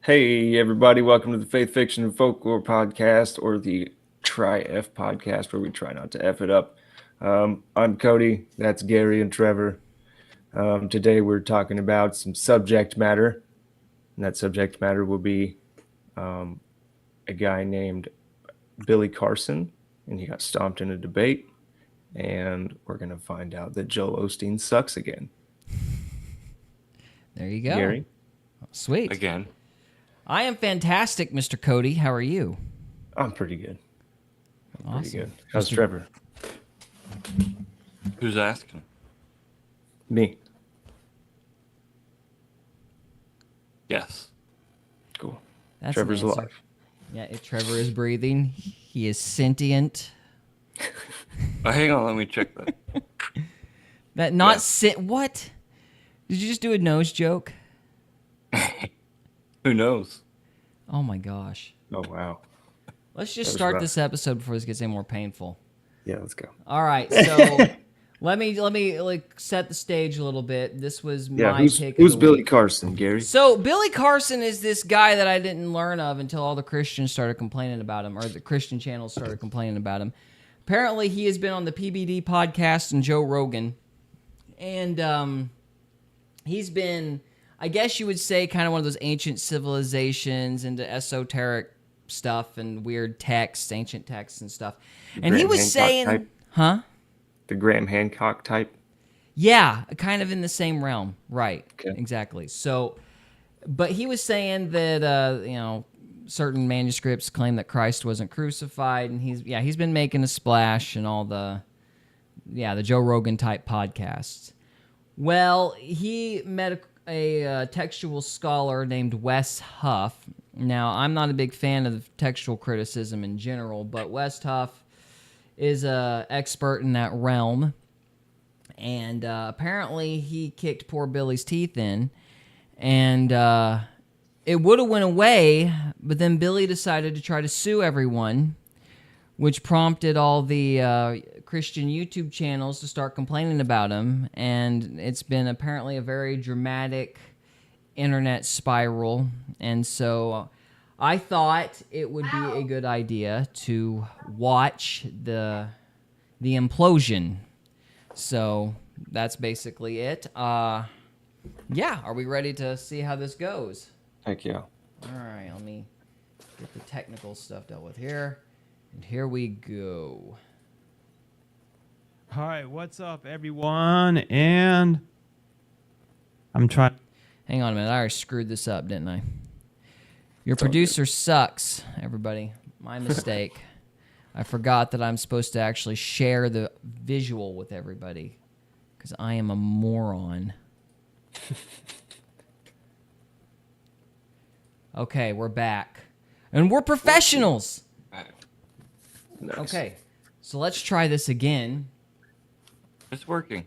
Hey, everybody, welcome to the Faith, Fiction, and Folklore podcast, or the Try F podcast, where we try not to F it up. I'm Cody, that's Gary and Trevor. Today we're talking about some subject matter, and that subject matter will be a guy named Billy Carson, and he got stomped in a debate, and we're going to find out that Joel Osteen sucks again. There you go. Gary? Sweet. Again. I am fantastic, Mr. Cody. How are you? I'm pretty good. Awesome. Pretty good. How's Trevor? Who's asking? Me. Yes. Cool. That's Trevor's an answer. alive. Yeah, Trevor is breathing. He is sentient. Oh, hang on, let me check that. That not what? Did you just do a nose joke? Who knows? Oh my gosh. Oh, wow. Let's just That was start rough. this episode before this gets any more painful. Yeah, let's go. All right, so let me like set the stage a little bit. This was my take. Who's of the Billy week. Carson, Gary? So Billy Carson is this guy that I didn't learn of until all the Christians started complaining about him, or the Christian channels started complaining about him. Apparently, he has been on the PBD podcast and Joe Rogan, and he's been, I guess you would say, kind of one of those ancient civilizations into esoteric stuff and weird texts, ancient texts and stuff. And he Graham was Hancock saying, type? huh? The Graham Hancock type? Yeah, kind of in the same realm. Right. Okay. Exactly. So, but he was saying that, certain manuscripts claim that Christ wasn't crucified, and he's been making a splash in all the Joe Rogan type podcasts. Well, he met a textual scholar named Wes Huff. Now, I'm not a big fan of textual criticism in general, but Wes Huff is an expert in that realm. And apparently he kicked poor Billy's teeth in. And it would have went away, but then Billy decided to try to sue everyone, which prompted all the Christian YouTube channels to start complaining about him. And it's been apparently a very dramatic internet spiral. And so I thought it would be a good idea to watch the implosion. So that's basically it. Are we ready to see how this goes? Heck yeah. All right, let me get the technical stuff dealt with here. And here we go. All right, what's up, everyone? And I'm trying. Hang on a minute. I already screwed this up, didn't I? Your producer sucks, everybody. My mistake. I forgot that I'm supposed to actually share the visual with everybody because I am a moron. Okay, we're back. And we're professionals. Nice. Okay, so let's try this again. It's working.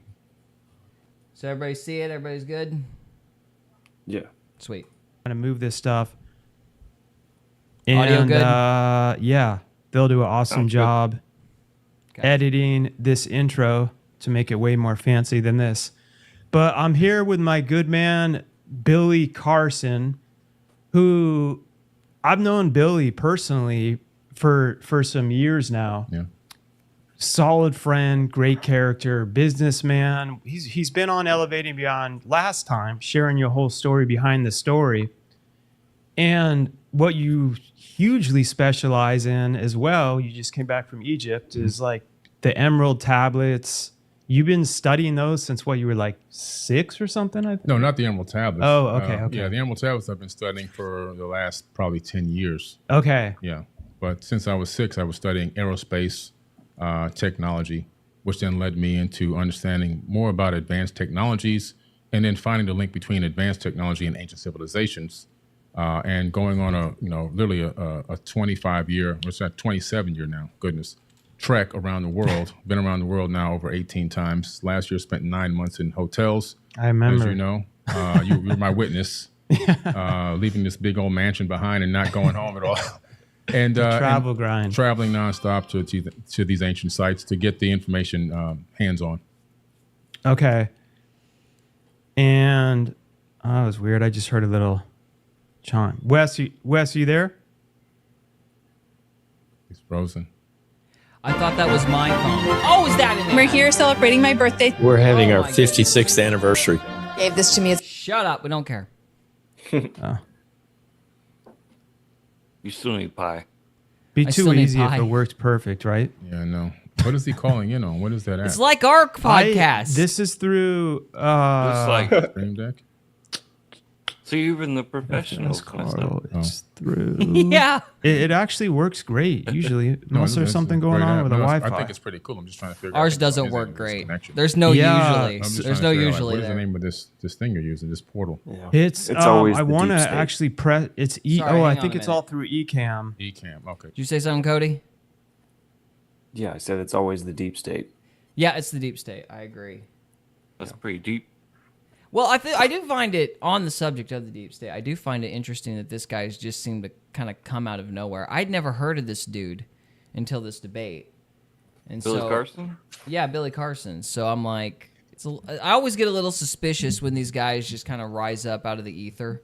So everybody see it? Everybody's good? Yeah. Sweet. To move this stuff. Audio And, good? yeah, they'll do an awesome Sounds good. job Okay. editing this intro to make it way more fancy than this. But I'm here with my good man, Billy Carson, who I've known Billy personally for some years now. Yeah. Solid friend, great character, businessman. He's been on Elevating Beyond last time, sharing your whole story behind the story. And what you hugely specialize in as well, you just came back from Egypt, is like the emerald tablets. You've been studying those since what, you were like 6 or something, I think? No, not the Emerald Tablets. Oh, okay. Yeah, the Emerald Tablets I've been studying for the last probably 10 years. Okay. Yeah. But since I was 6, I was studying aerospace technology, which then led me into understanding more about advanced technologies and then finding the link between advanced technology and ancient civilizations and going on literally a 25-year, what's that, 27-year now, goodness, trek around the world. Been around the world now over 18 times. Last year, spent 9 months in hotels. I remember. As you know, you were my witness, leaving this big old mansion behind and not going home at all. And Travel and grind. traveling nonstop to these ancient sites to get the information hands-on. Okay. And oh, that was weird. I just heard a little chime. Wes, you there? He's frozen. I thought that was my phone. Oh, is that in there? We're here celebrating my birthday. We're having Oh our my 56th anniversary. Gave this to me as Shut up. We don't care. You still need pie. Be I too still need easy if pie. it worked perfect, right? Yeah, I know. What is he calling in on? What is that at? It's like our podcast. This is through It's like, Stream Deck? see, even the professionals FS messed Carl. up. It's through. yeah. It actually works great usually, No, unless there's it's something a going great on app. with the No, Wi-Fi. I think it's pretty cool. I'm just trying to figure out. Ours his doesn't work his great. connection. There's no Yeah. usually. I'm just There's trying no to figure out, like, usually what is the there. name of this thing you're using? This portal. Yeah. It's always I the want to deep state. actually press. It's e. Sorry, oh, I hang on think a it's minute. all through Ecamm. Ecamm. Okay. Did you say something, Cody? Yeah, I said it's always the deep state. Yeah, it's the deep state. I agree. That's pretty deep. Well, I do find it, on the subject of the deep state, I do find it interesting that this guy's just seemed to kind of come out of nowhere. I'd never heard of this dude until this debate. And Billy so, Carson? Yeah, Billy Carson. So I'm like, I always get a little suspicious when these guys just kind of rise up out of the ether,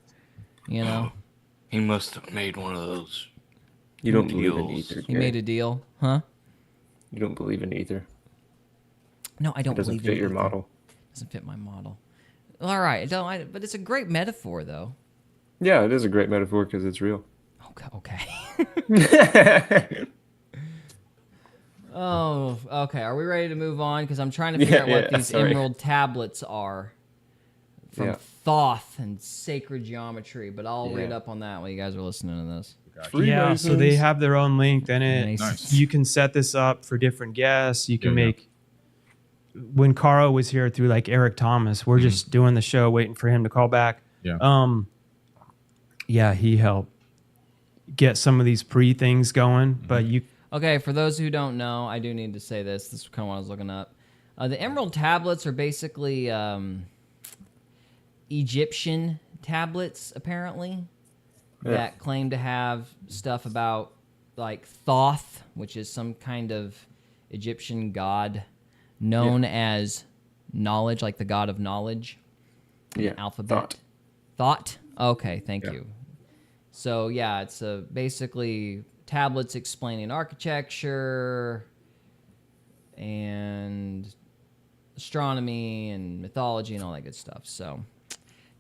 you know? He must have made one of those. You don't believe in Deals. ether. He Gary. made a deal, huh? You don't believe in ether. No, I don't It doesn't believe fit in your ether. model. Doesn't fit my model. All right, but it's a great metaphor, though. Yeah, it is a great metaphor because it's real. Okay. Oh, okay. Are we ready to move on? Because I'm trying to figure out what these sorry. emerald tablets are from Yeah. Thoth and sacred geometry. But I'll read Yeah. up on that while you guys are listening to this. Yeah, so they have their own link. Then Nice. you can set this up for different guests. You can Yeah, yeah. make. When Carl was here through like Eric Thomas, we're just doing the show, waiting for him to call back. Yeah. Yeah, he helped get some of these pre things going, but you. Okay, for those who don't know, I do need to say this. This is kind of what I was looking up. The emerald tablets are basically Egyptian tablets, apparently, that claim to have stuff about like Thoth, which is some kind of Egyptian god known as knowledge, like the god of knowledge. Yeah. Alphabet. Thought. Okay, thank you. So yeah, it's basically tablets explaining architecture and astronomy and mythology and all that good stuff. So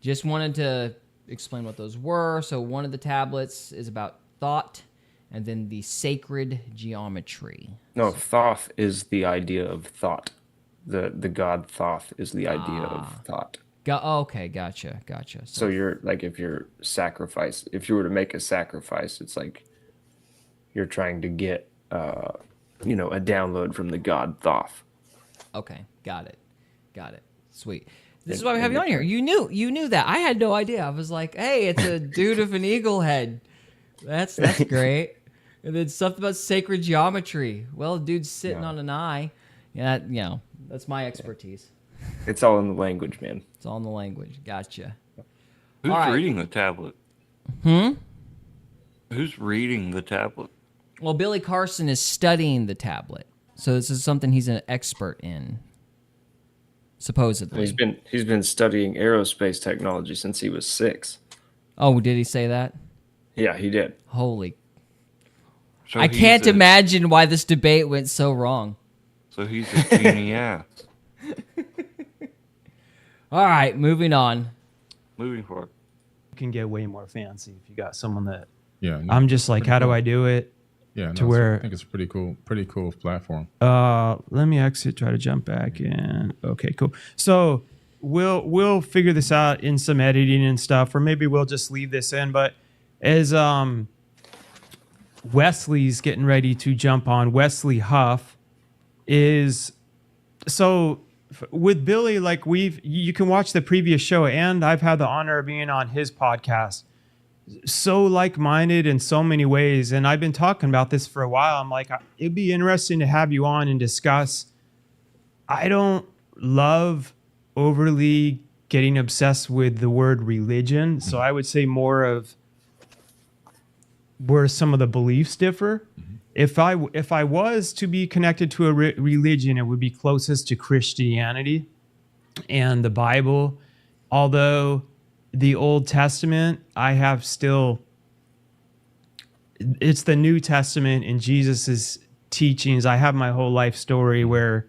just wanted to explain what those were. So one of the tablets is about thought, and then the sacred geometry. No, Thoth is the idea of thought. The god Thoth is the idea of thought. Okay, gotcha. So you're like, if you were to make a sacrifice, it's like you're trying to get, a download from the god Thoth. Okay, got it. Sweet. This is why we have you on here. You knew that. I had no idea. I was like, hey, it's a dude with an eagle head. That's great. And then something about sacred geometry. Well, dude's sitting on an eye. Yeah, that's my expertise. It's all in the language, man. It's all in the language. Gotcha. Who's All right. reading the tablet? Who's reading the tablet? Well, Billy Carson is studying the tablet. So this is something he's an expert in. Supposedly. He's been studying aerospace technology since he was 6. Oh, did he say that? Yeah, he did. Holy. So I he's can't a- imagine why this debate went so wrong. So he's a genie ass. All right, moving on. Moving forward. You can get way more fancy if you got someone that. Yeah. no, I'm just like, pretty how do cool. I do it? Yeah. to No, where- I think it's a pretty cool platform. Let me exit, try to jump back in. Okay, cool. So we'll figure this out in some editing and stuff, or maybe we'll just leave this in. But as Wesley's getting ready to jump on, Wesley Huff is with Billy, like you can watch the previous show, and I've had the honor of being on his podcast. So like-minded in so many ways, and I've been talking about this for a while. I'm like, it'd be interesting to have you on and discuss. I don't love overly getting obsessed with the word religion, so I would say more of where some of the beliefs differ. If I was to be connected to a religion, it would be closest to Christianity and the Bible, although the Old Testament, I have still, it's the New Testament and Jesus's teachings. I have my whole life story where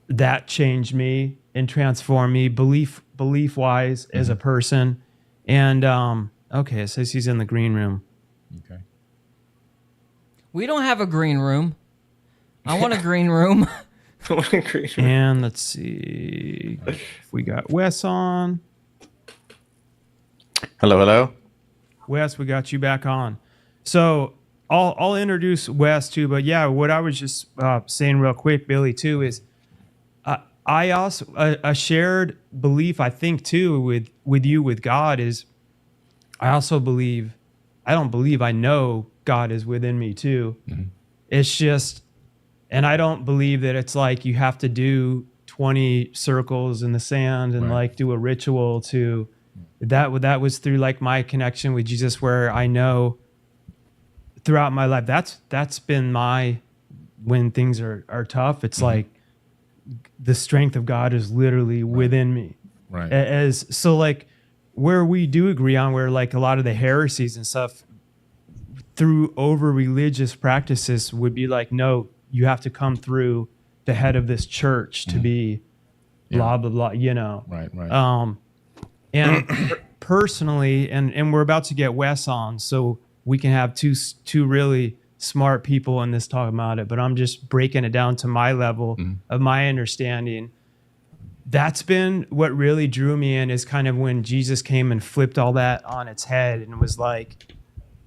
that changed me and transformed me belief wise as a person. And okay, it says he's in the green room. Okay. We don't have a green room. I want a green room. And let's see if we got Wes on. Hello. Wes, we got you back on. So I'll introduce Wes too, but yeah, what I was just saying real quick, Billy, too, is I also a shared belief, I think, too, with you, with God, is I also believe, I know God is within me too. Mm-hmm. It's just, and I don't believe that it's like you have to do 20 circles in the sand and like do a ritual to that was through like my connection with Jesus, where I know throughout my life, that's been my, when things are tough, it's like the strength of God is literally within me. Right. As so like where we do agree on, where like a lot of the heresies and stuff through over religious practices would be like, no, you have to come through the head of this church to be blah, blah, blah, you know? Right. And personally, and we're about to get Wes on, so we can have two really smart people in this talk about it, but I'm just breaking it down to my level of my understanding. That's been what really drew me in, is kind of when Jesus came and flipped all that on its head and was like,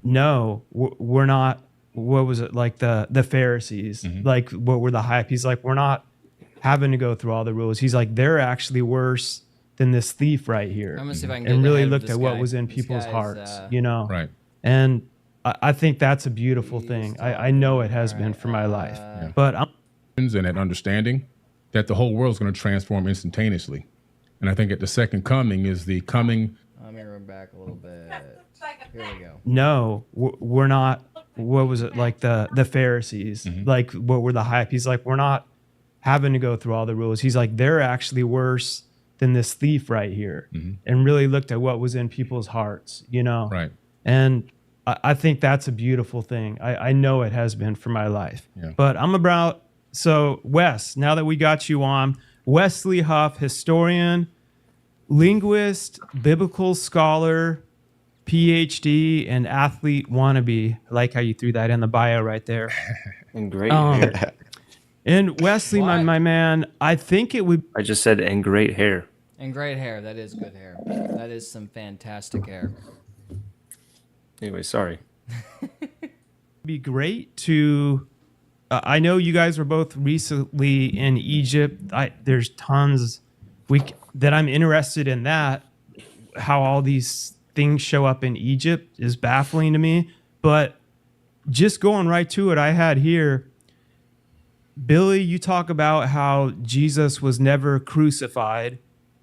no, we're not, what was it, like the Pharisees, like what were the hype? He's like, we're not having to go through all the rules. He's like, they're actually worse than this thief right here. I'm gonna see if I can get and the really head of looked this at what guy. was in This people's guy's, hearts, you know? Right. And I think that's a beautiful thing. I know it has been for my life, but I'm And that understanding that the whole world is going to transform instantaneously. And I think at the second coming is the coming. Let me run back a little bit. Here we go. no, we're not. What was it, like the Pharisees? Like what were the hype? He's like, we're not having to go through all the rules. He's like, they're actually worse than this thief right here, and really looked at what was in people's hearts, you know? Right. And I think that's a beautiful thing. I know it has been for my life. Yeah. But so Wes, now that we got you on, Wesley Huff, historian, linguist, biblical scholar, PhD, and athlete wannabe. I like how you threw that in the bio right there. And great hair. And Wesley, What? my man, I think it would I just said, and great hair. And great hair. That is good hair. That is some fantastic hair. Anyway, sorry. be great to I know you guys were both recently in Egypt. There's tons that I'm interested in, that how all these things show up in Egypt is baffling to me. But just going right to it, I had here, Billy, you talk about how Jesus was never crucified,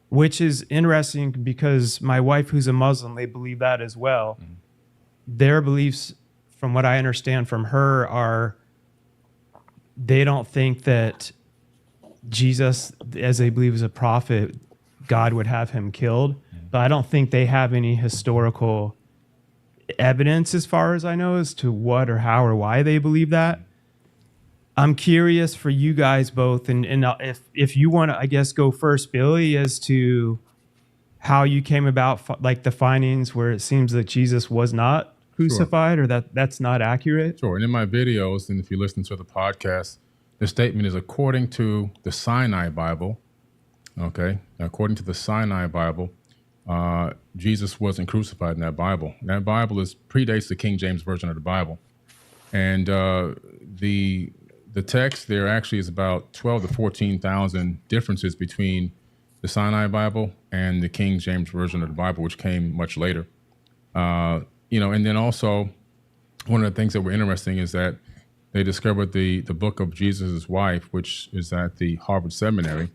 which is interesting because my wife, who's a Muslim, they believe that as well. Their beliefs, from what I understand from her, are they don't think that Jesus, as they believe is a prophet, God would have him killed. But I don't think they have any historical evidence, as far as I know, as to what or how or why they believe that. I'm curious for you guys both, and if you want to, I guess, go first, Billy, as to how you came about, like the findings where it seems that Jesus was not crucified, or that's not accurate. Sure. And in my videos, and if you listen to the podcast, the statement is according to the Sinai Bible. Okay. According to the Sinai Bible, Jesus wasn't crucified in that Bible. And that Bible predates the King James Version of the Bible. And the text there actually is about 12 to 14,000 differences between the Sinai Bible and the King James Version of the Bible, which came much later. And then also one of the things that were interesting is that they discovered the book of Jesus' wife, which is at the Harvard Seminary,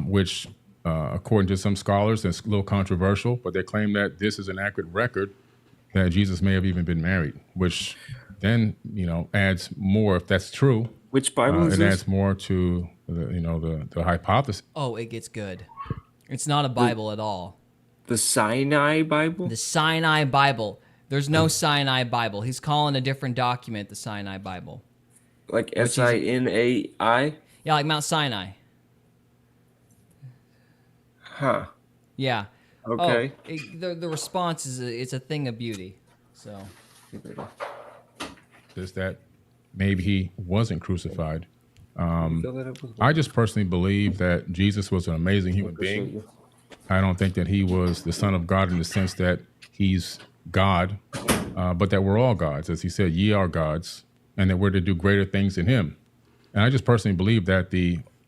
which according to some scholars, it's a little controversial, but they claim that this is an accurate record that Jesus may have even been married, which then, adds more, if that's true. Which Bible is it this? adds more to the hypothesis. Oh, it gets good. It's not a Bible at all. The Sinai Bible? The Sinai Bible. There's no Sinai Bible. He's calling a different document the Sinai Bible. Like Sinai? Yeah, like Mount Sinai. Huh. Yeah. Okay. The response is it's a thing of beauty. So. Is that maybe he wasn't crucified. Fill that up with I just personally believe that Jesus was an amazing human being. I don't think that he was the Son of God in the sense that he's God, but that we're all gods. As he said, ye are gods, and that we're to do greater things than him. And I just personally believe that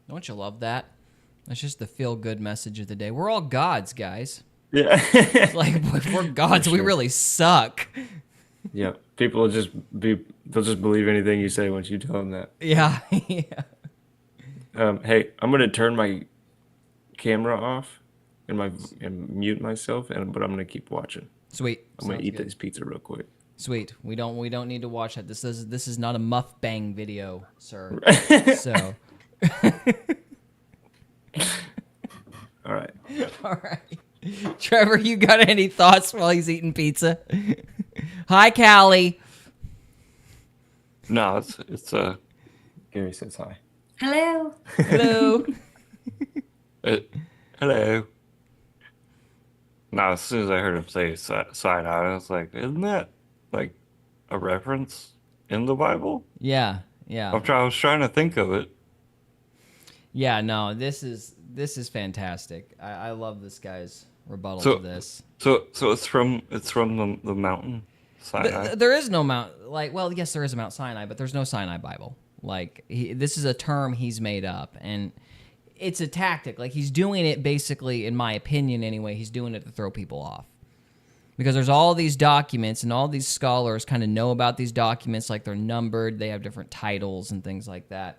Don't you love that? That's just the feel-good message of the day. We're all gods, guys. Yeah. It's like, if we're gods, we really suck. Yeah. People will they'll just believe anything you say once you tell them that. Yeah. Yeah. Hey, I'm gonna turn my camera off and mute myself, but I'm gonna keep watching. Sweet. I'm gonna Sounds eat good. this pizza real quick. Sweet. We don't need to watch that. This is not a mukbang video, sir. So. All right. All right. Trevor, you got any thoughts while he's eating pizza? Hi, Callie. No, it's Gary says hi. Hello. Hello. hello. No, as soon as I heard him say Sinai, I was like, isn't that like a reference in the Bible? Yeah. I was trying to think of it. Yeah, no, this is fantastic. I love this guy's rebuttal to this. So it's from the mountain Sinai. There is no Mount, like, well, yes, there is a Mount Sinai, but there's no Sinai Bible. Like, this is a term he's made up, and it's a tactic. Like, he's doing it basically, in my opinion anyway, he's doing it to throw people off. Because there's all these documents, and all these scholars kind of know about these documents, like they're numbered, they have different titles and things like that.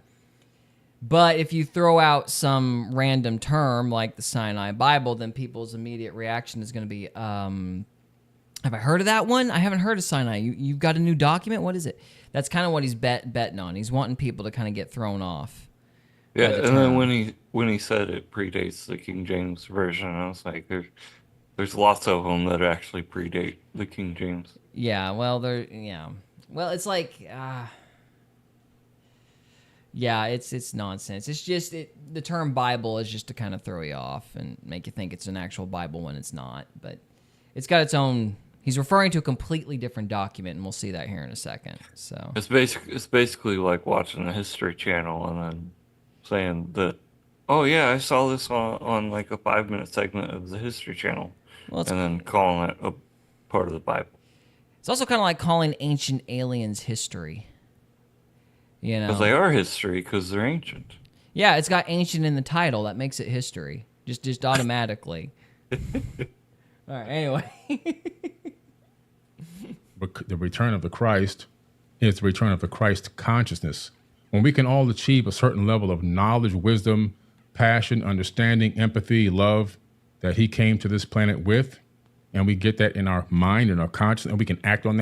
But if you throw out some random term like the Sinai Bible, then people's immediate reaction is going to be, have I heard of that one? I haven't heard of Sinai. You've got a new document? What is it? That's kind of what he's betting on. He's wanting people to kind of get thrown off. Yeah, the and then term. when he said it predates the King James version, I was like, there's lots of them that actually predate the King James. Yeah, well, Well, it's like, yeah, it's nonsense. It's just, the term Bible is just to kind of throw you off and make you think it's an actual Bible when it's not. But it's got its own, he's referring to a completely different document, and we'll see that here in a second. So It's basically like watching a History Channel and then saying that, oh yeah, I saw this on like a 5-minute segment of the History Channel, Well, and then calling it a part of the Bible. it's also kind of like calling ancient aliens history. You know? Because they are history, because they're ancient. Yeah, it's got ancient in the title. That makes it history. Just automatically. All right, anyway. the return of the Christ is the return of the Christ consciousness. When we can all achieve a certain level of knowledge, wisdom, passion, understanding, empathy, love that he came to this planet with, and we get that in our mind and our consciousness, and we can act on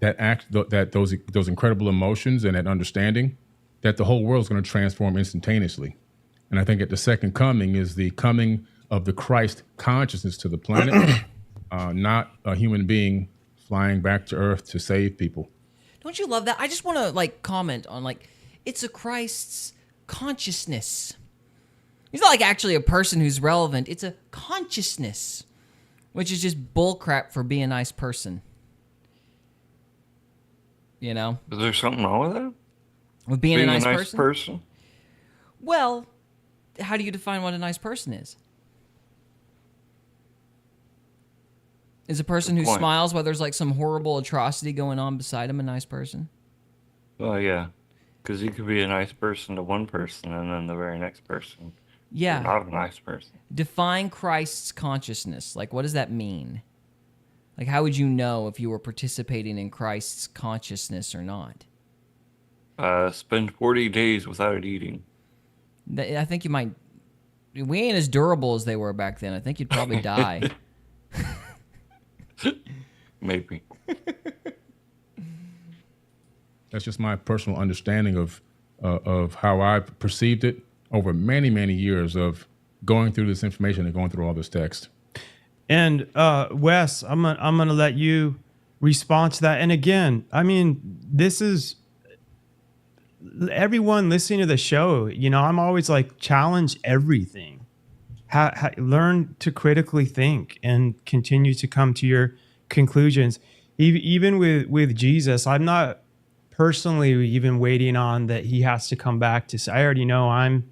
those incredible emotions and that understanding, that the whole world is going to transform instantaneously. And I think at the second coming is the coming of the Christ consciousness to the planet, not a human being flying back to Earth to save people. Don't you love that? I just want to comment on it's a Christ's consciousness. He's not actually a person who's relevant. It's a consciousness, which is just bullcrap for being a nice person. You know? Is there something wrong with that? With being a nice person? person? Well, how do you define what a nice person is? Is a person who point. smiles while there's some horrible atrocity going on beside him a nice person? Oh yeah, because you could be a nice person to one person, and then the very next person, Yeah. you're not a nice person. Define Christ's consciousness. What does that mean? How would you know if you were participating in Christ's consciousness or not? Spend 40 days without eating. I think you might. We ain't as durable as they were back then. I think you'd probably die. Maybe. That's just my personal understanding of how I've perceived it over many, many years of going through this information and going through all this text. And Wes, I'm gonna let you respond to that. And again, I mean, this is everyone listening to the show. You know, I'm always like, challenge everything. Learn to critically think and continue to come to your conclusions. Even with Jesus, I'm not personally even waiting on that he has to come back to say, I already know I'm,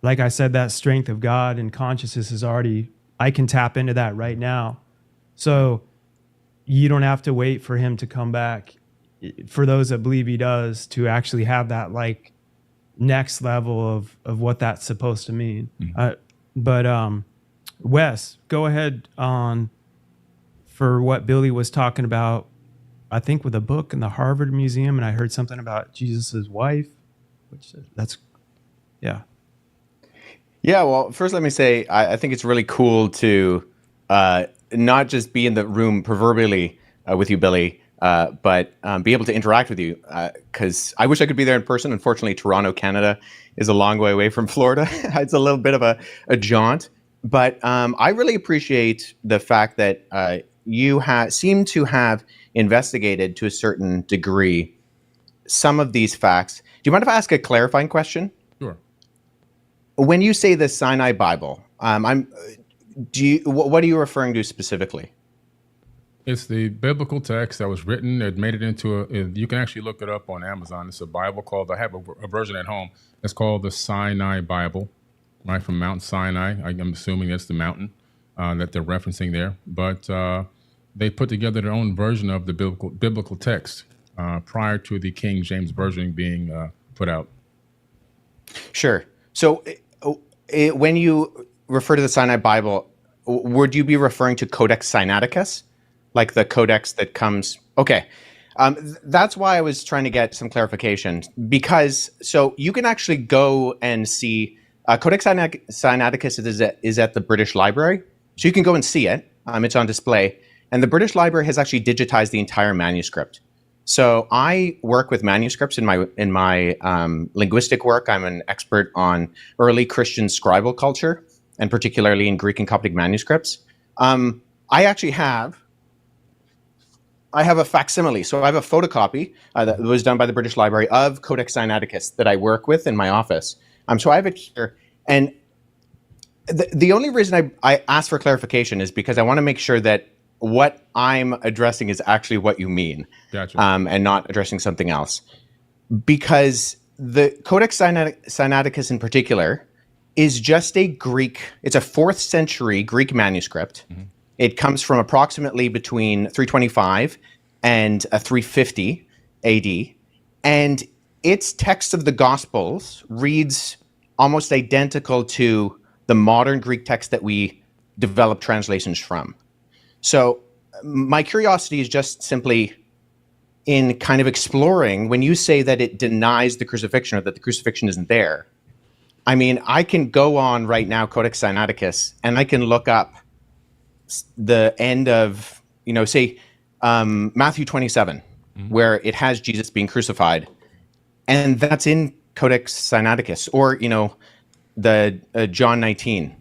like I said, that strength of God and consciousness is already, I can tap into that right now. So you don't have to wait for him to come back. For those that believe he does, to actually have that like next level of what that's supposed to mean. But Wes, go ahead on for what Billy was talking about, I think with a book in the Harvard Museum, and I heard something about Jesus's wife, which that's, yeah. Yeah, well, first let me say, I think it's really cool to not just be in the room proverbially with you, Billy, but be able to interact with you, because I wish I could be there in person. Unfortunately, Toronto, Canada is a long way away from Florida. It's a little bit of a jaunt. But I really appreciate the fact that you seem to have investigated to a certain degree some of these facts. Do you mind if I ask a clarifying question? Sure. When you say the Sinai Bible, what are you referring to specifically? It's the biblical text that was written. It made it into you can actually look it up on Amazon. It's a Bible called, I have a version at home. It's called the Sinai Bible, right, from Mount Sinai. I'm assuming that's the mountain that they're referencing there. But they put together their own version of the biblical text prior to the King James Version being put out. Sure. So when you refer to the Sinai Bible, would you be referring to Codex Sinaiticus? Like the codex that comes. Okay. That's why I was trying to get some clarification, because so you can actually go and see Codex Sinaiticus is at the British Library. So you can go and see it. It's on display. And the British Library has actually digitized the entire manuscript. So I work with manuscripts in my linguistic work. I'm an expert on early Christian scribal culture, and particularly in Greek and Coptic manuscripts. I actually have a facsimile. So I have a photocopy that was done by the British Library of Codex Sinaiticus that I work with in my office. So I have it here. And the only reason I asked for clarification is because I want to make sure that what I'm addressing is actually what you mean. Gotcha. And not addressing something else. Because the Codex Sinaiticus in particular is just it's a 4th century Greek manuscript. Mm-hmm. It comes from approximately between 325 and 350 AD. And its text of the Gospels reads almost identical to the modern Greek text that we develop translations from. So my curiosity is just simply in kind of exploring, when you say that it denies the crucifixion or that the crucifixion isn't there, I mean, I can go on right now, Codex Sinaiticus, and I can look up the end of, say, Matthew 27, where it has Jesus being crucified. And that's in Codex Sinaiticus, or, the John 19,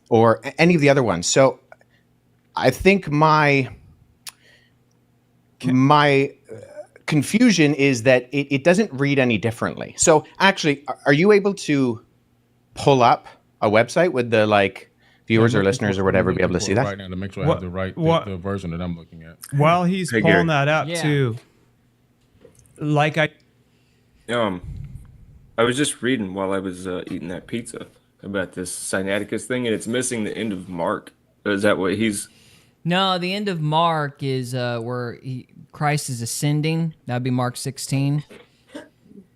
or any of the other ones. So I think my confusion is that it doesn't read any differently. So actually, are you able to pull up a website with the viewers or listeners or whatever be able to see that? Right now to make sure I have the version that I'm looking at. While he's pulling that up too, I was just reading while I was eating that pizza about this Sinaiticus thing, and it's missing the end of Mark. Is that what he's? No, the end of Mark is where Christ is ascending. That would be Mark 16.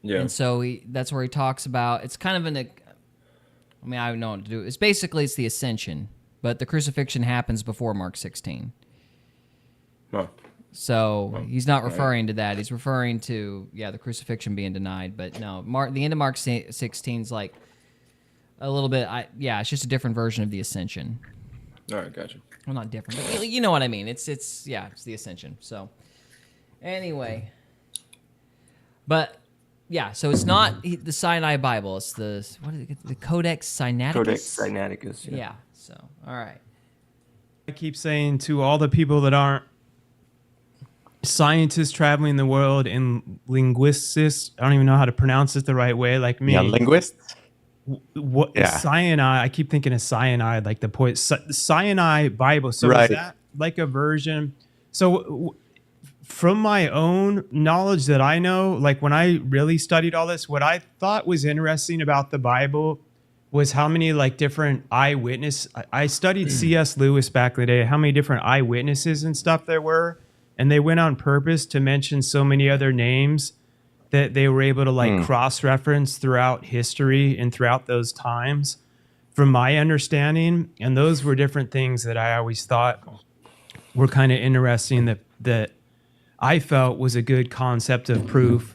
Yeah. And so that's where he talks about. It's kind of I don't know what to do. It's the ascension, but the crucifixion happens before Mark 16. Huh. So he's not referring to that. He's referring to the crucifixion being denied. But no, the end of Mark 16 is like a little bit. It's just a different version of the ascension. All right, gotcha. Well, not different, but you know what I mean. It's the ascension. So anyway, but yeah, so it's not the Sinai Bible. It's the Codex Sinaiticus. Codex Sinaiticus. Yeah. So all right. I keep saying to all the people that aren't scientists traveling the world and linguists, I don't even know how to pronounce it the right way, like me. Yeah, linguists. What cyanide? I keep thinking of cyanide, like the cyanide Bible. So Right. is that like a version? So from my own knowledge that I know, like when I really studied all this, what I thought was interesting about the Bible was how many like different eyewitness. I studied C.S. Lewis back in the day, how many different eyewitnesses and stuff there were. And they went on purpose to mention so many other names that they were able to like cross-reference throughout history and throughout those times, from my understanding. And those were different things that I always thought were kind of interesting that I felt was a good concept of proof.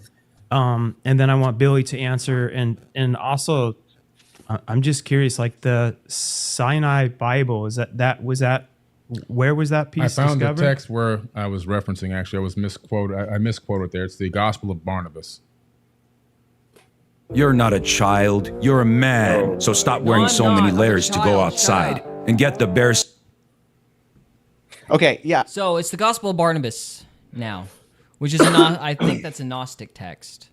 And then I want Billy to answer. And also, I'm just curious, like the Sinai Bible, where was that piece I found discovered? the text where I was referencing. Actually, I was misquoted. I misquoted there. It's the Gospel of Barnabas. You're not a child. You're a man. So stop wearing I'm so not. many I'm a layers to child. go Shut outside up. and get the bare. Okay, yeah. So it's the Gospel of Barnabas now, which is I think that's a Gnostic text.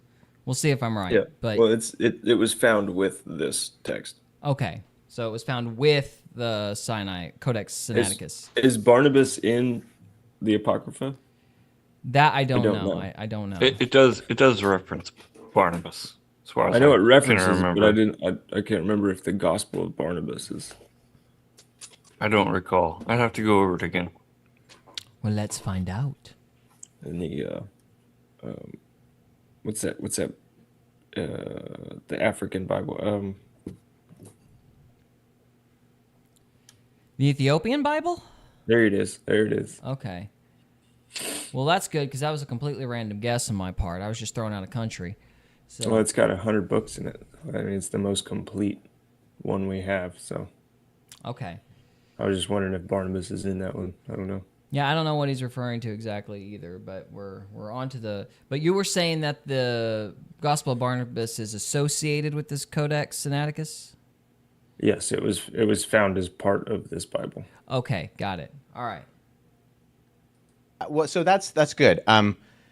We'll see if I'm right. Yeah. But Well, it was found with this text. okay, so it was found with the Sinai Codex Sinaiticus. Is Barnabas in the Apocrypha? That I don't don't know. know. I don't know. It does reference Barnabas. As far as I know it can references, remember. but I can't remember if the Gospel of Barnabas is. I don't recall. I'd have to go over it again. Well, let's find out. In the what's that the African Bible, The Ethiopian Bible? there it is Okay. Well, that's good because that was a completely random guess on my part. I was just throwing out a country. So Well, it's got 100 books in it. I mean, it's the most complete one we have, so okay. I was just wondering if Barnabas is in that one. I don't know. Yeah, I don't know what he's referring to exactly either, but we're on to the. But you were saying that the Gospel of Barnabas is associated with this Codex Sinaiticus? Yes, it was found as part of this Bible. Okay, got it. All right. Well, so that's good.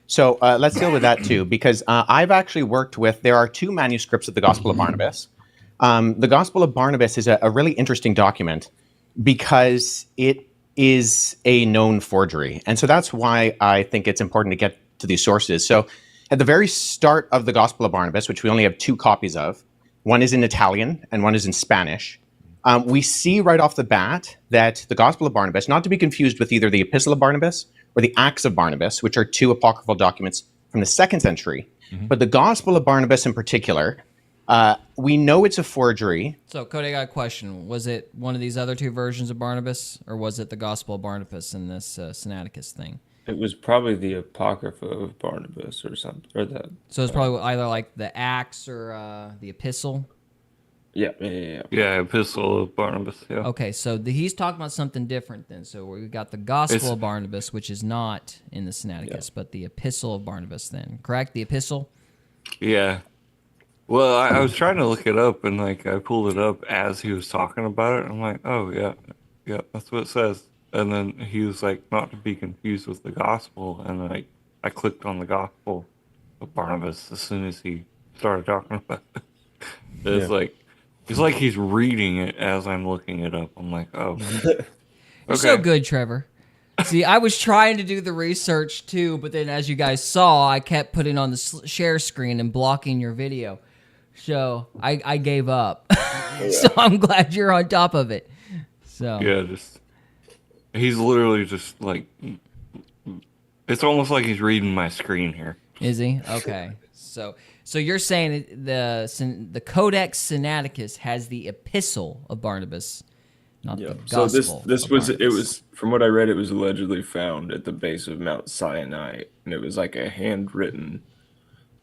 So let's deal with that too, because I've actually worked with. There are two manuscripts of the Gospel of Barnabas. The Gospel of Barnabas is a really interesting document because it is a known forgery, and so that's why I think it's important to get to these sources. So, at the very start of the Gospel of Barnabas, which we only have two copies of, one is in Italian and one is in Spanish. We see right off the bat that the Gospel of Barnabas, not to be confused with either the Epistle of Barnabas or the Acts of Barnabas, which are two apocryphal documents from the 2nd century, but the Gospel of Barnabas in particular, we know it's a forgery. So, Cody, I got a question. Was it one of these other two versions of Barnabas, or was it the Gospel of Barnabas in this Sinaiticus thing? It was probably the Apocrypha of Barnabas or something, or that. So it's probably either like the Acts or the Epistle. Yeah. Yeah, Epistle of Barnabas. Yeah. Okay, so he's talking about something different then. So we've got the Gospel of Barnabas, which is not in the Sinaiticus, but the Epistle of Barnabas then, correct? The Epistle? Yeah. Well, I was trying to look it up, and like I pulled it up as he was talking about it. I'm like, oh yeah, that's what it says. And then he was like, not to be confused with the Gospel, and like I clicked on the Gospel of Barnabas as soon as he started talking about it. It's like he's reading it as I'm looking it up. I'm like, oh, You're so good, Trevor. See, I was trying to do the research too, but then as you guys saw, I kept putting on the share screen and blocking your video. So I gave up. So I'm glad you're on top of it. So Yeah, he's literally just like, it's almost like he's reading my screen here. Is he? Okay. So you're saying the Codex Sinaiticus has the Epistle of Barnabas, not the So Gospel. this of was Barnabas. it was from what I read, it was allegedly found at the base of Mount Sinai, and it was like a handwritten.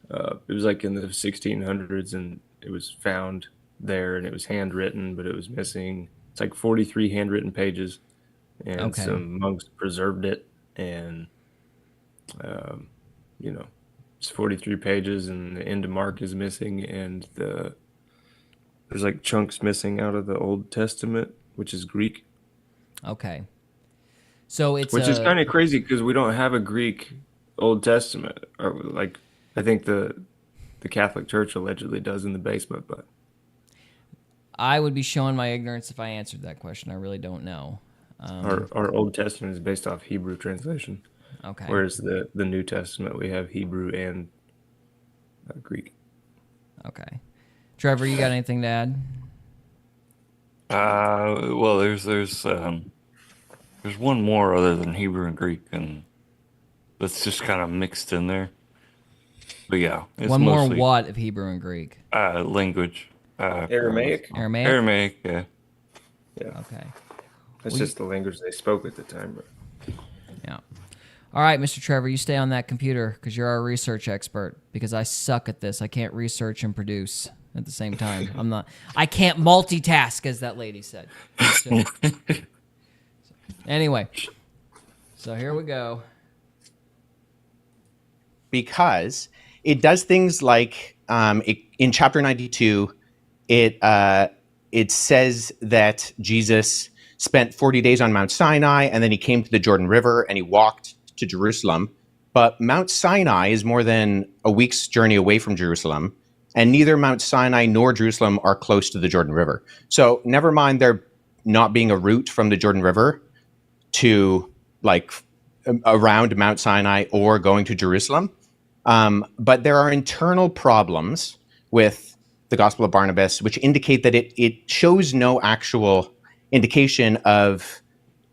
It was like in the 1600s, and it was found there, and it was handwritten, but it was missing. It's like 43 handwritten pages, and some monks preserved it, and It's 43 pages, and the end of Mark is missing, and there's like chunks missing out of the Old Testament, which is Greek, Okay. So it's which is kind of crazy because we don't have a Greek Old Testament, or like I think the Catholic Church allegedly does in the basement, but I would be showing my ignorance if I answered that question. I really don't know. our Old Testament is based off Hebrew translation, Okay. whereas the New Testament we have Hebrew and Greek. Okay. Trevor, you got anything to add? Well, there's one more other than Hebrew and Greek, and that's just kind of mixed in there. But yeah, it's One more mostly, what of Hebrew and Greek? language. Aramaic? Aramaic? Aramaic, yeah. Yeah, Okay. that's just the language they spoke at the time. But Yeah. All right, Mr. Trevor, you stay on that computer because you're our research expert. Because I suck at this. I can't research and produce at the same time. I can't multitask, as that lady said. So, anyway, so here we go. Because it does things like in chapter 92, it says that Jesus spent 40 days on Mount Sinai, and then he came to the Jordan River and he walked to Jerusalem. But Mount Sinai is more than a week's journey away from Jerusalem, and neither Mount Sinai nor Jerusalem are close to the Jordan River. So never mind there not being a route from the Jordan River to like around Mount Sinai or going to Jerusalem. But there are internal problems with the Gospel of Barnabas, which indicate that it shows no actual indication of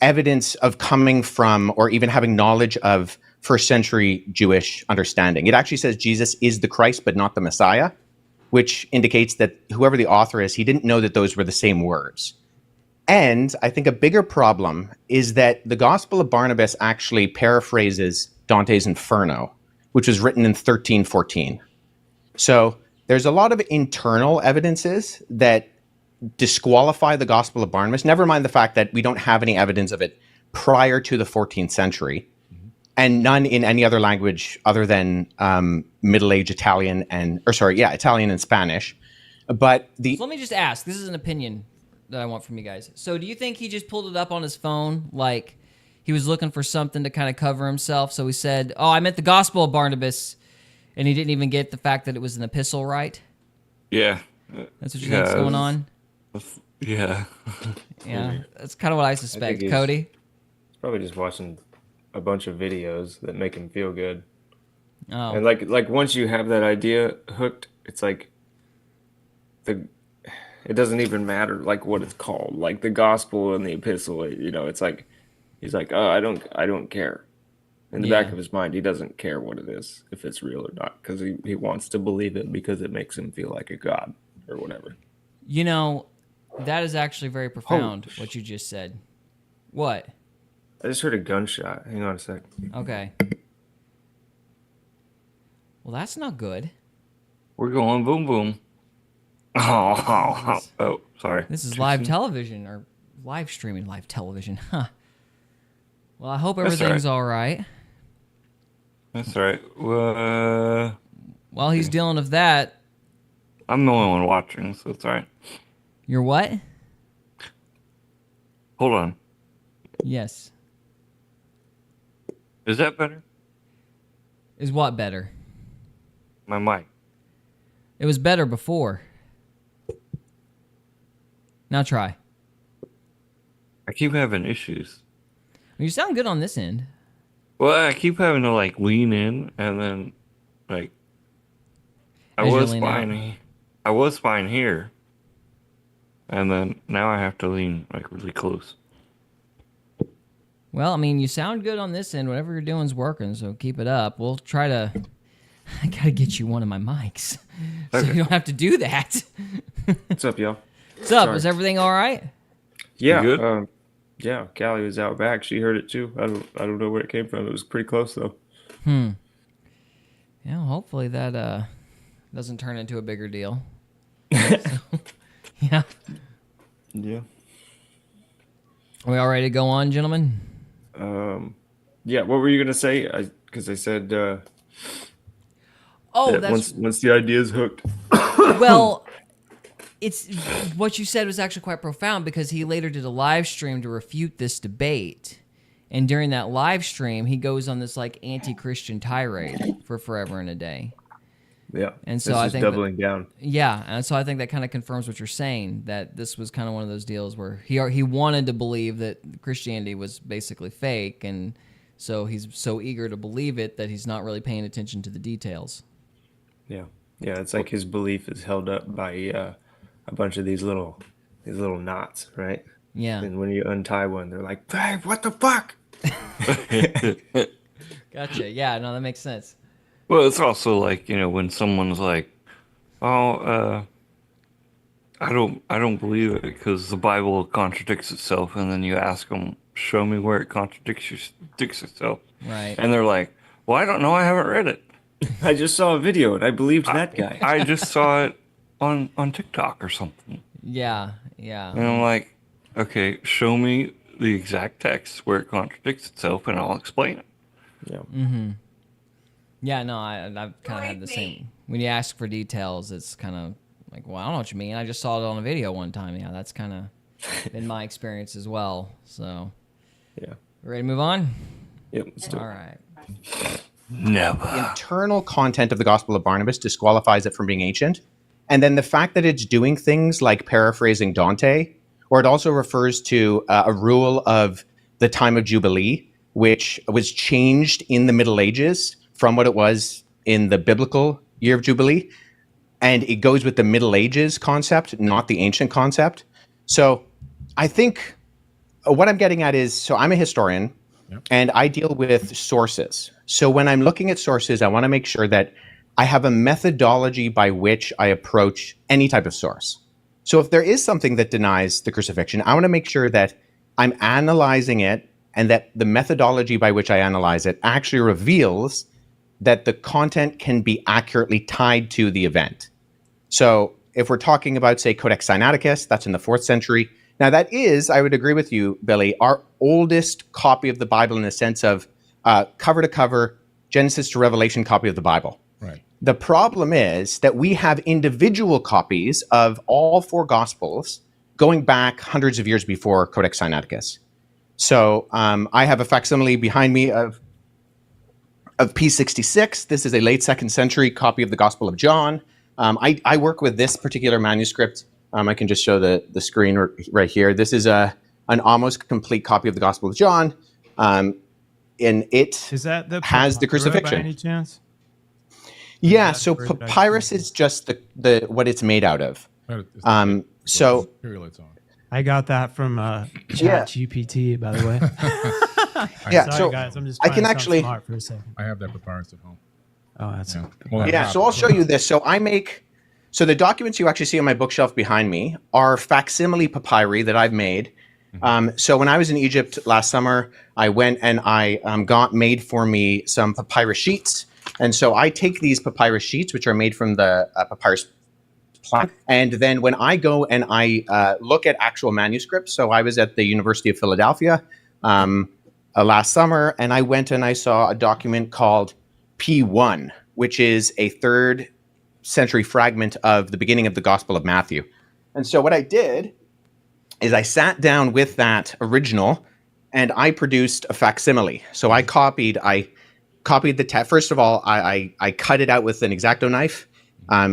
evidence of coming from or even having knowledge of first century Jewish understanding. It actually says Jesus is the Christ, but not the Messiah, which indicates that whoever the author is, he didn't know that those were the same words. And I think a bigger problem is that the Gospel of Barnabas actually paraphrases Dante's Inferno, which was written in 1314. So there's a lot of internal evidences that disqualify the Gospel of Barnabas, never mind the fact that we don't have any evidence of it prior to the 14th century, and none in any other language other than Middle Age Italian Italian and Spanish. But So let me just ask. This is an opinion that I want from you guys. So do you think he just pulled it up on his phone, like he was looking for something to kind of cover himself? So he said, "Oh, I meant the Gospel of Barnabas," and he didn't even get the fact that it was an epistle, right? Yeah. That's what you think's going on? Yeah. Yeah, that's kind of what I suspect. he's- Cody? probably just watching a bunch of videos that make him feel good. Oh, And like once you have that idea hooked, it's like it doesn't even matter like what it's called, like the gospel and the epistle. It's like he's like, oh, I don't care. In the back Yeah. of his mind, he doesn't care what it is, if it's real or not, because he wants to believe it because it makes him feel like a god or whatever. you know, that is actually very profound, what you just said. What? I just heard a gunshot. Hang on a sec. Okay. Well, that's not good. We're going boom boom. Oh, sorry. This is live television, or live streaming live television. Huh. Well, I hope everything's all right. That's all right. While he's dealing with that, I'm the only one watching, so it's all right. you're what? Hold on. Yes. Is that better? Is what better? My mic. It was better before. Now try. I keep having issues. You sound good on this end. Well, I keep having to like lean in, and then like I As you was lean out. fine. I was fine here, and then now I have to lean like really close. Well, I mean, you sound good on this end. Whatever you're doing is working, so keep it up. We'll try to... I gotta get you one of my mics, so Okay. you don't have to do that. What's up, y'all? What's up? Sorry. Is everything all right? Yeah. You good? Yeah. Callie was out back. She heard it too. I don't know where it came from. It was pretty close though. Yeah, well, hopefully that doesn't turn into a bigger deal. Yeah. Yeah. Are we all ready to go on, gentlemen? Yeah. What were you gonna say? Because I said. Oh, that that's once the idea is hooked. well. It's what you said was actually quite profound because he later did a live stream to refute this debate, and during that live stream, he goes on this like anti-Christian tirade for forever and a day. Yeah, And so this I is think doubling down. Yeah, and so I think that kind of confirms what you're saying, that this was kind of one of those deals where he wanted to believe that Christianity was basically fake, and so he's so eager to believe it that he's not really paying attention to the details. Yeah, it's like his belief is held up by a bunch of these little knots, right? Yeah. And when you untie one, they're like, "Hey, what the fuck?" Gotcha. Yeah, no, that makes sense. Well, it's also like, when someone's like, "Oh, I don't believe it because the Bible contradicts itself," and then you ask them, "Show me where it contradicts itself," Right. and they're like, "Well, I don't know. I haven't read it. I just saw a video and I believed that guy. I just saw it on TikTok or something." Yeah. And I'm like, "Okay, show me the exact text where it contradicts itself, and I'll explain it." Yeah. Yeah, no, I've kind of had the same. When you ask for details, it's kind of like, well, I don't know what you mean. I just saw it on a video one time. Yeah, that's kind of been my experience as well. So, Yeah. ready to move on? Yep. Let's do it. All right. Never. Internal content of the Gospel of Barnabas disqualifies it from being ancient. And then the fact that it's doing things like paraphrasing Dante, or it also refers to a rule of the time of Jubilee, which was changed in the Middle Ages from what it was in the biblical year of Jubilee. And it goes with the Middle Ages concept, not the ancient concept. So I think what I'm getting at is, so I'm a historian, and I deal with sources. So when I'm looking at sources, I want to make sure that I have a methodology by which I approach any type of source. So if there is something that denies the crucifixion, I want to make sure that I'm analyzing it and that the methodology by which I analyze it actually reveals that the content can be accurately tied to the event. So if we're talking about, say, Codex Sinaiticus, that's in the 4th century. Now that is, I would agree with you, Billy, our oldest copy of the Bible in the sense of cover to cover, Genesis to Revelation copy of the Bible. Right. The problem is that we have individual copies of all 4 Gospels going back hundreds of years before Codex Sinaiticus. So I have a facsimile behind me of P66. This is a late 2nd century copy of the Gospel of John. I work with this particular manuscript. I can just show the screen right here. This is an almost complete copy of the Gospel of John. And it Is that the has the papyrus crucifixion. by any chance? Yeah, Yeah, so I've heard that. papyrus is just the what it's made out of. So Material it's on. I got that from Yeah. ChatGPT, by the way. yeah, Sorry, so guys, I'm just I trying can to sound actually smart for a second. I have that papyrus at home. Oh, that's Yeah. Well, yeah, so I'll show you this. So the documents you actually see on my bookshelf behind me are facsimile papyri that I've made. So when I was in Egypt last summer, I went and I made for me some papyrus sheets. And so I take these papyrus sheets, which are made from the papyrus plant. And then when I go and I look at actual manuscripts, so I was at the University of Philadelphia last summer, and I went and I saw a document called P1, which is a 3rd century fragment of the beginning of the Gospel of Matthew. And so what I did is I sat down with that original and I produced a facsimile. So I copied the text. First of all, I cut it out with an X-Acto knife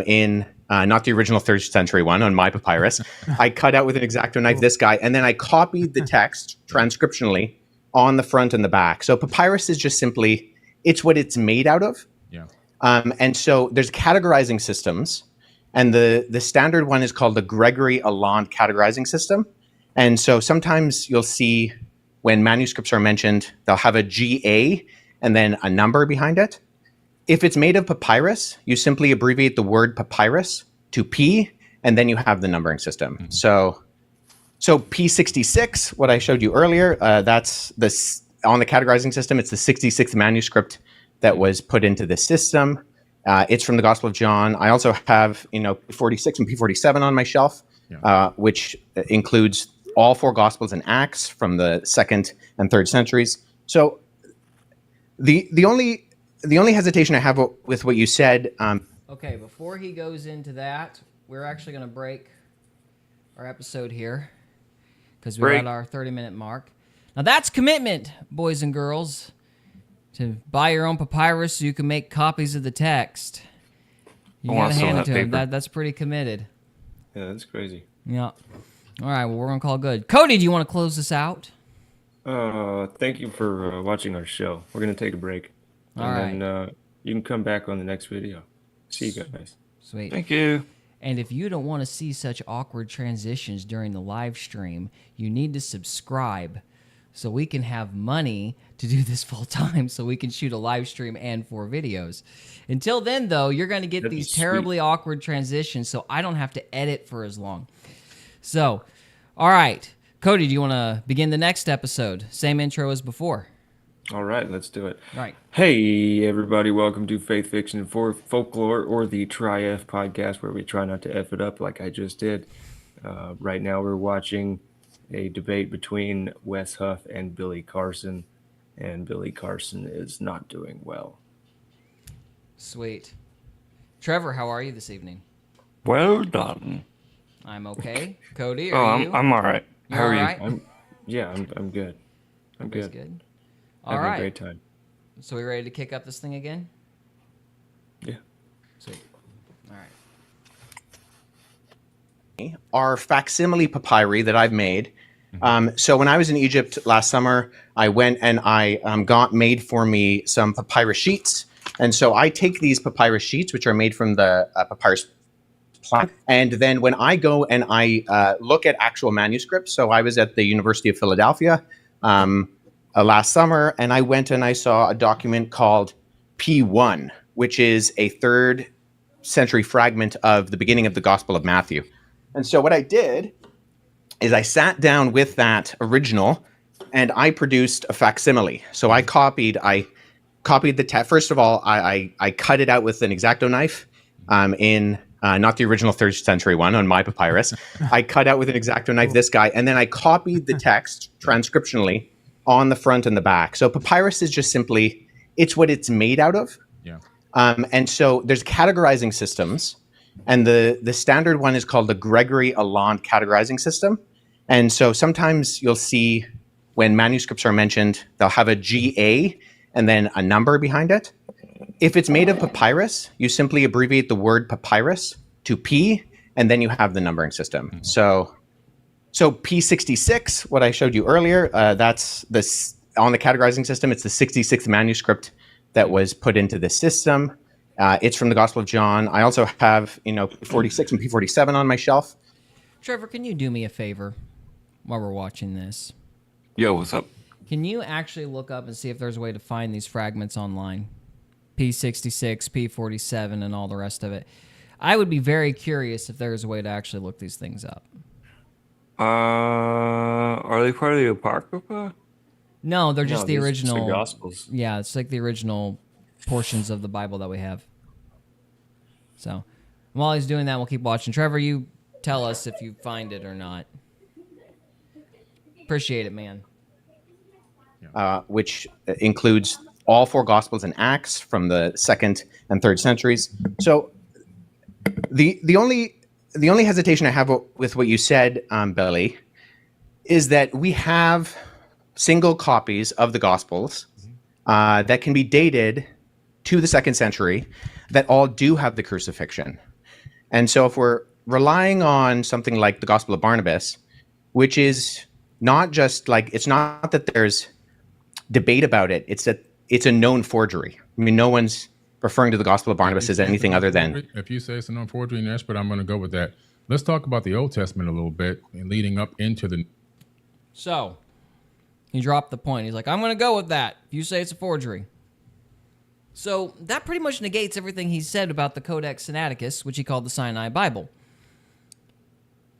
in not the original 3rd century one on my papyrus. I cut out with an X-Acto knife this guy, and then I copied the text transcriptionally on the front and the back. So papyrus is just simply, it's what it's made out of. Yeah. And so there's categorizing systems, and the standard one is called the Gregory Alland categorizing system. And so sometimes you'll see when manuscripts are mentioned, they'll have a GA and then a number behind it. If it's made of papyrus, you simply abbreviate the word papyrus to P, and then you have the numbering system. Mm-hmm. So P66, what I showed you earlier, that's this on the categorizing system. It's the 66th manuscript that was put into the system. It's from the Gospel of John. I also have, P46 and P47 on my shelf, which includes all 4 Gospels and Acts from the 2nd and 3rd centuries. So the only the only hesitation I have with what you said, Okay, before he goes into that, we're actually going to break our episode here because we're Break. at our 30-minute mark. Now that's commitment, boys and girls, to buy your own papyrus so you can make copies of the text. You I want gotta some of hand it that to him. paper. That's pretty committed. Yeah, that's crazy. Yeah. All right, well, we're going to call it good. Cody, do you want to close this out? Thank you for watching our show. We're gonna take a break, All and then you can come back on the next video. See you guys. Sweet. Thank you. And if you don't want to see such awkward transitions during the live stream, you need to subscribe so we can have money to do this full time so we can shoot a live stream and 4 videos. Until then, though, you're going to get That'd be these sweet. terribly awkward transitions so I don't have to edit for as long. So, all right. Cody, do you want to begin the next episode? Same intro as before. All right, let's do it. All right. Hey, everybody, welcome to Faith Fiction for Folklore, or the Tri-F podcast, where we try not to F it up like I just did. Right now, we're watching a debate between Wes Huff and Billy Carson, and Billy Carson is not doing well. Sweet. Trevor, how are you this evening? Well done. I'm okay. Cody, Oh, are you? I'm all right. You How are all you? right? I'm good. I'm That's good. good. All Having a right. great time. So we ready to kick up this thing again? Yeah. Sweet. All right. are facsimile papyri that I've made. So when I was in Egypt last summer, I went and I got made for me some papyrus sheets. And so I take these papyrus sheets, which are made from the papyrus plant. And then when I go and I look at actual manuscripts, so I was at the University of Philadelphia last summer, and I went and I saw a document called P1, which is a 3rd century fragment of the beginning of the Gospel of Matthew. And so what I did is I sat down with that original and I produced a facsimile. So I copied the text. First of all, I cut it out with an X-Acto knife in not the original 3rd century one on my papyrus. I cut out with an X-Acto knife this guy, and then I copied the text transcriptionally on the front and the back. So papyrus is just simply, it's what it's made out of. Yeah. And so there's categorizing systems, and the standard one is called the Gregory Alland categorizing system. And so sometimes you'll see when manuscripts are mentioned, they'll have a GA and then a number behind it. If it's made of papyrus, you simply abbreviate the word papyrus to P, and then you have the numbering system. Mm-hmm. So P66, what I showed you earlier, that's this on the categorizing system. It's the 66th manuscript that was put into the system. It's from the Gospel of John. I also have, P46 and P47 on my shelf. Trevor, can you do me a favor while we're watching this? Yo, what's up? Can you actually look up and see if there's a way to find these fragments online? P66, P47, and all the rest of it. I would be very curious if there's a way to actually look these things up. Are they part of the Apocrypha? No, they're just the these are original. the Gospels. Yeah, it's like the original portions of the Bible that we have. So, while he's doing that, we'll keep watching. Trevor, you tell us if you find it or not. Appreciate it, man. Which includes all 4 Gospels and Acts from the 2nd and 3rd centuries. So the only hesitation I have with what you said, Billy, is that we have single copies of the Gospels that can be dated to the 2nd century that all do have the crucifixion. And so if we're relying on something like the Gospel of Barnabas, which is not just like, it's not that there's debate about it, it's that it's a known forgery. I mean, no one's referring to the Gospel of Barnabas as anything other than... If you say it's a known forgery and expert, I'm going to go with that. Let's talk about the Old Testament a little bit and leading up into the... So, he dropped the point. He's like, I'm going to go with that. If you say it's a forgery. So, that pretty much negates everything he said about the Codex Sinaiticus, which he called the Sinai Bible.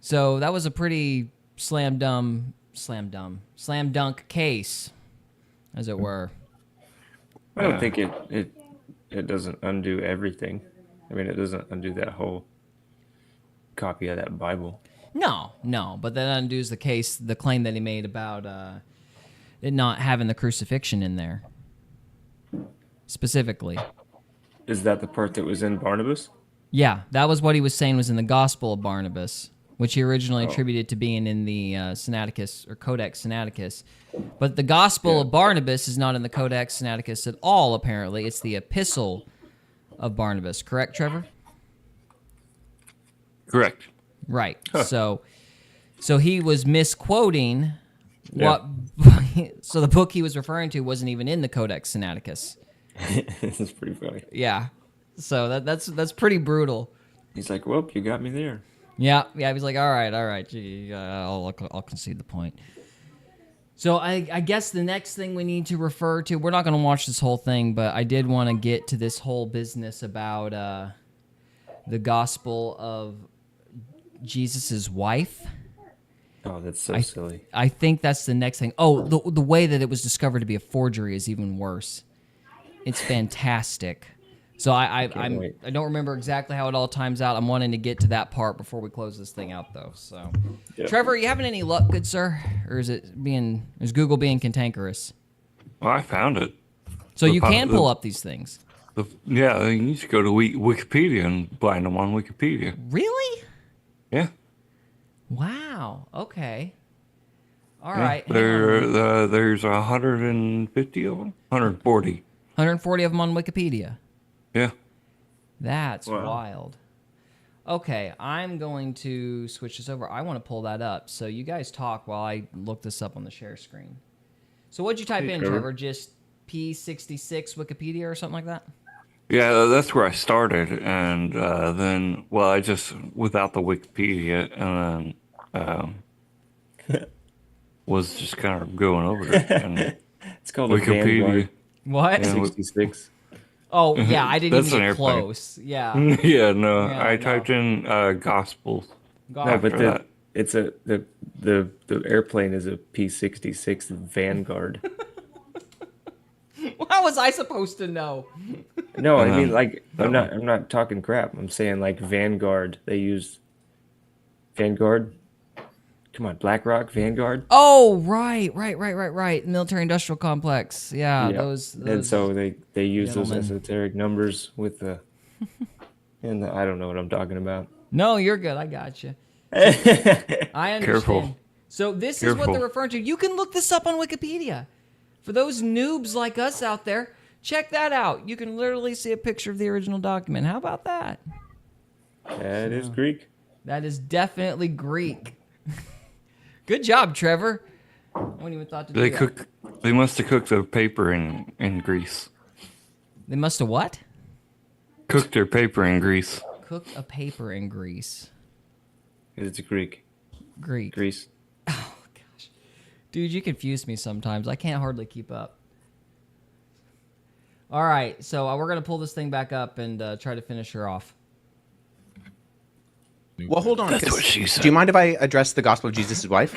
So, that was a pretty slam dunk case, as it were. I don't think it doesn't undo everything. I mean, it doesn't undo that whole copy of that Bible. No, but that undoes the claim that he made about it not having the crucifixion in there. specifically. Is that the part that was in Barnabas? Yeah, that was what he was saying was in the Gospel of Barnabas, which he originally attributed to being in the Sinaiticus or Codex Sinaiticus. But the Gospel of Barnabas is not in the Codex Sinaiticus at all, apparently. It's the Epistle of Barnabas. Correct, Trevor? Correct. Right. So he was misquoting what... So the book he was referring to wasn't even in the Codex Sinaiticus. This is pretty funny. Yeah. So that's pretty brutal. He's like, "Whoop, you got me there." Yeah. He's like, all right. Gee, I'll concede the point. So I guess the next thing we need to refer to, we're not going to watch this whole thing, but I did want to get to this whole business about the gospel of Jesus's wife. Oh, that's so silly. I think that's the next thing. Oh, the way that it was discovered to be a forgery is even worse. It's fantastic. So I don't remember exactly how it all times out. I'm wanting to get to that part before we close this thing out, though. So, Trevor, are you having any luck, good sir, or is Google being cantankerous? Well, I found it. So you can pull up these things. Yeah, you need to go to Wikipedia and find them on Wikipedia. Really? Yeah. Wow. Okay. All Yeah, right. There's 150 of them. 140. 140 of them on Wikipedia. Yeah. That's wild. Okay, I'm going to switch this over. I want to pull that up. So you guys talk while I look this up on the share screen. So what'd you type in, Trevor? Just P66 Wikipedia or something like that? Yeah, that's where I started, and then, well, I just without the Wikipedia, and then was just kind of going over it. And It's called Wikipedia. What? Yeah, 66. Oh, yeah, I didn't That's even an get airplane. close. Yeah. Yeah, no, Yeah, I no. typed in Gospels. No, After but that. it's the airplane is a P-66 Vanguard. How was I supposed to know? No, I mean like I'm not talking crap. I'm saying like Vanguard. They use Vanguard. Come on, BlackRock, Vanguard. Oh, right. Military industrial complex. Yeah, Yeah. those And so they use those gentlemen. esoteric numbers with the and I don't know what I'm talking about. No, you're good. I got you. I understand. Careful. So this is what Careful. they're referring to. You can look this up on Wikipedia. For those noobs like us out there, check that out. You can literally see a picture of the original document. How about that? That is Greek. That is definitely Greek. Good job, Trevor. I wouldn't even thought to do that. They must have cooked the paper in grease. They must have what? Cooked their paper in grease. Cooked a paper in grease. It's Greek. Greece. Dude, you confuse me sometimes. I can't hardly keep up. All right, so we're going to pull this thing back up and try to finish her off. Well, hold on. That's 'cause what she said. Do you mind if I address the gospel of Jesus' wife?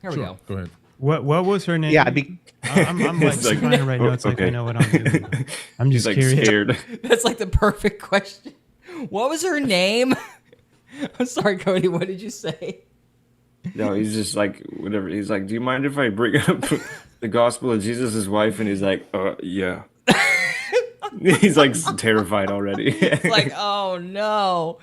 Here we go. Go ahead. What was her name? Yeah, I'm like like- trying to write notes like I okay. know what I'm doing. I'm He's just like curious. scared. That's like the perfect question. What was her name? I'm sorry, Cody. What did you say? No, he's just like whatever. He's like, do you mind if I bring up the gospel of Jesus' wife? And he's like, yeah. He's like terrified already. It's like, oh no.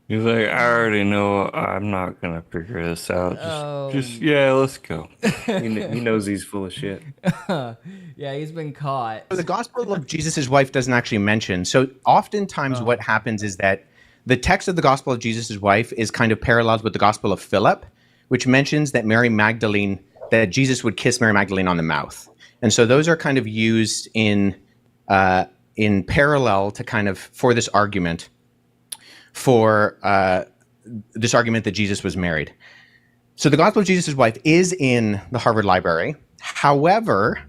He's like, I already know I'm not gonna figure this out. Just let's go. he knows he's full of shit. Yeah, he's been caught. The gospel of Jesus' wife doesn't actually mention. So oftentimes what happens is that the text of the gospel of Jesus' wife is kind of paralleled with the gospel of Philip, which mentions that that Jesus would kiss Mary Magdalene on the mouth. And so those are kind of used in parallel to kind of for this argument that Jesus was married. So the gospel of Jesus' wife is in the Harvard Library. However,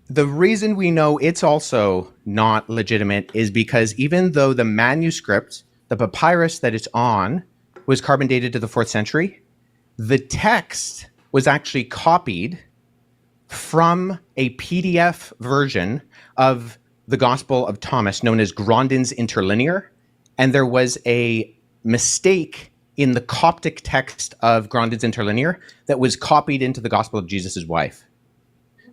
the reason we know it's also not legitimate is because even though the manuscript, the papyrus that it's on, was carbon dated to the 4th century, the text was actually copied from a PDF version of the Gospel of Thomas known as Grandin's Interlinear, and there was a mistake in the Coptic text of Grandin's Interlinear that was copied into the Gospel of Jesus' wife.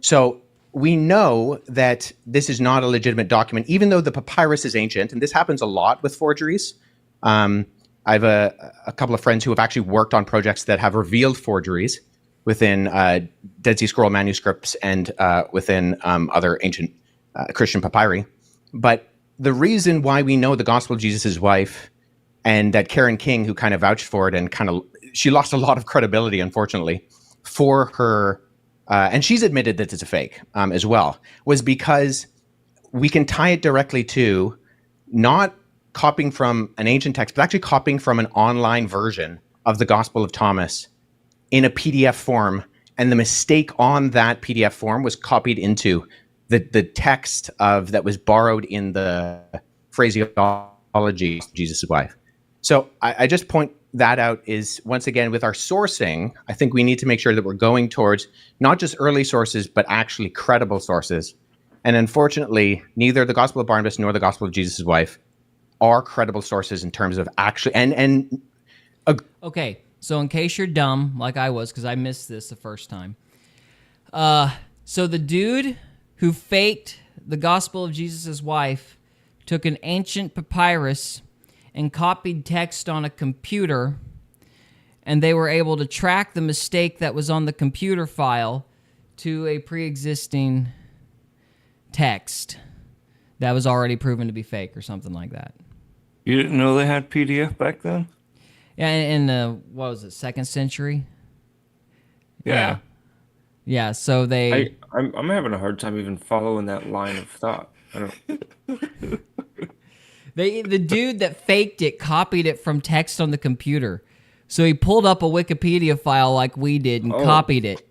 So we know that this is not a legitimate document, even though the papyrus is ancient, and this happens a lot with forgeries. I have a couple of friends who have actually worked on projects that have revealed forgeries within Dead Sea Scroll manuscripts and within other ancient Christian papyri. But the reason why we know the Gospel of Jesus' wife and that Karen King, who kind of vouched for it and she lost a lot of credibility, unfortunately, for her, and she's admitted that it's a fake as well, was because we can tie it directly to not copying from an ancient text, but actually copying from an online version of the Gospel of Thomas in a PDF form. And the mistake on that PDF form was copied into the text that was borrowed in the phraseology of Jesus' wife. So I just point that out is, once again, with our sourcing, I think we need to make sure that we're going towards not just early sources, but actually credible sources. And unfortunately, neither the Gospel of Barnabas nor the Gospel of Jesus' wife are credible sources in terms of actually, Okay, so in case you're dumb, like I was, because I missed this the first time. So the dude who faked the Gospel of Jesus' wife took an ancient papyrus and copied text on a computer, and they were able to track the mistake that was on the computer file to a pre-existing text that was already proven to be fake or something like that. You didn't know they had PDF back then? Yeah, in the, what was it, 2nd century? Yeah. Yeah, so they... I'm having a hard time even following that line of thought. I don't... The dude that faked it copied it from text on the computer. So he pulled up a Wikipedia file like we did and copied it.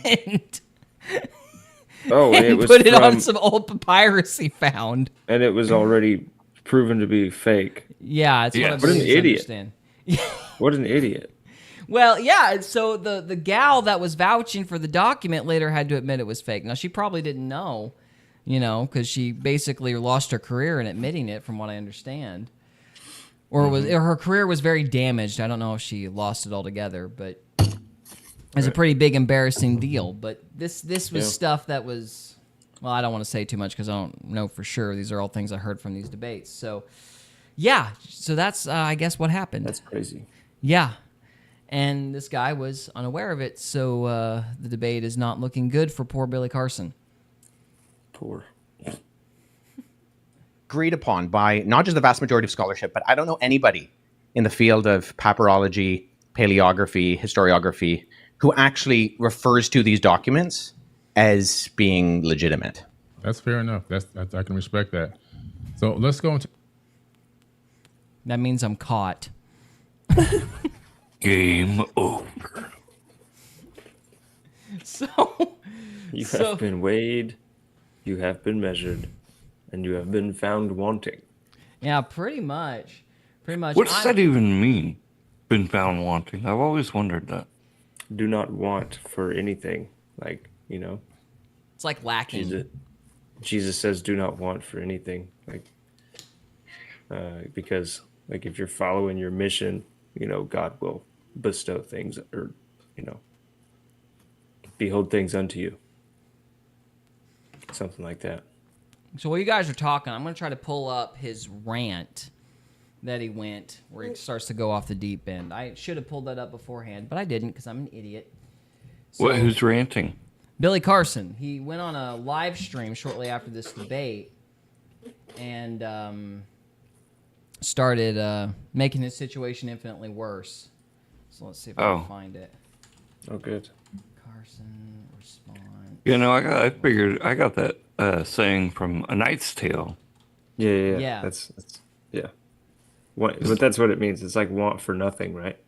and it was put it on some old papyrus he found. And it was already proven to be fake. Yeah, it's What an idiot. What an idiot. Well, yeah, so the gal that was vouching for the document later had to admit it was fake. Now, she probably didn't know, because she basically lost her career in admitting it, from what I understand. Or her career was very damaged. I don't know if she lost it altogether, but it's a pretty big embarrassing deal. But this was stuff that was, well, I don't want to say too much because I don't know for sure. These are all things I heard from these debates. So, yeah, so that's, I guess, what happened. That's crazy. Yeah. And this guy was unaware of it, so the debate is not looking good for poor Billy Carson. Poor. Agreed upon by not just the vast majority of scholarship, but I don't know anybody in the field of papyrology, paleography, historiography, who actually refers to these documents as being legitimate. That's fair enough. I can respect that. So let's go into... That means I'm caught. Game over. So... You have been weighed, you have been measured, and you have been found wanting. Yeah, pretty much. What does that even mean? Been found wanting. I've always wondered that. Do not want for anything. It's like lacking. Jesus says do not want for anything. Because if you're following your mission, God will bestow things or, behold things unto you. Something like that. So while you guys are talking, I'm going to try to pull up his rant that he went, where he starts to go off the deep end. I should have pulled that up beforehand, but I didn't because I'm an idiot. So, Who's ranting? Billy Carson. He went on a live stream shortly after this debate and started making his situation infinitely worse. So let's see if I can find it. Oh, good. Carson response. I figured I got that saying from A Knight's Tale. Yeah. That's yeah. But that's what it means. It's like want for nothing, right?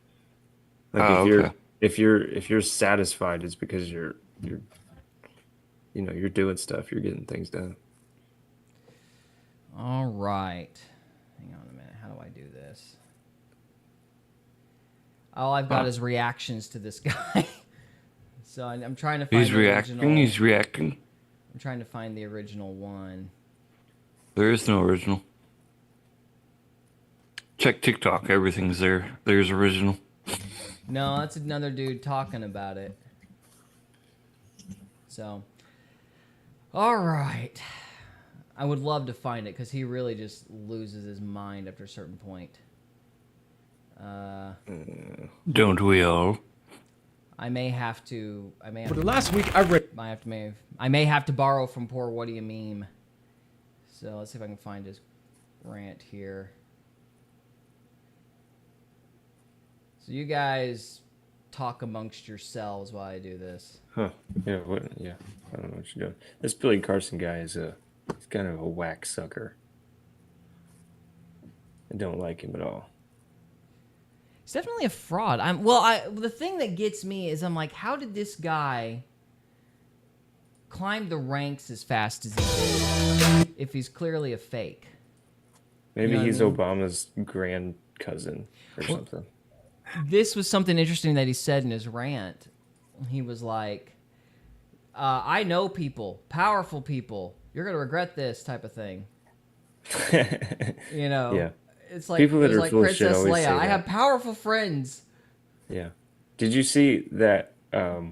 If you're satisfied, it's because you're doing stuff. You're getting things done. All right. Hang on a minute. How do I do this? All I've got is reactions to this guy. So I'm trying to find He's reacting. I'm trying to find the original one. There is no original. Check TikTok. Everything's there. There's original. No, that's another dude talking about it. So, All right. I would love to find it because he really just loses his mind after a certain point. Don't we all? I may have to. For the last week, I read. I may have to borrow from poor What Do You Meme. So let's see if I can find his rant here. So you guys talk amongst yourselves while I do this. Huh. Yeah, yeah. I don't know what you're doing. This Billy Carson guy is he's kind of a whack sucker. I don't like him at all. He's definitely a fraud. The thing that gets me is I'm like, how did this guy climb the ranks as fast as he did if he's clearly a fake? Maybe You know he's what I mean? Obama's grand cousin or something. This was something interesting that he said in his rant. He was like, I know people, powerful people. You're going to regret this type of thing. You know? Yeah. It's like, People that are like full of shit Princess always say Leia. I that. have powerful friends. Yeah. Did you see that the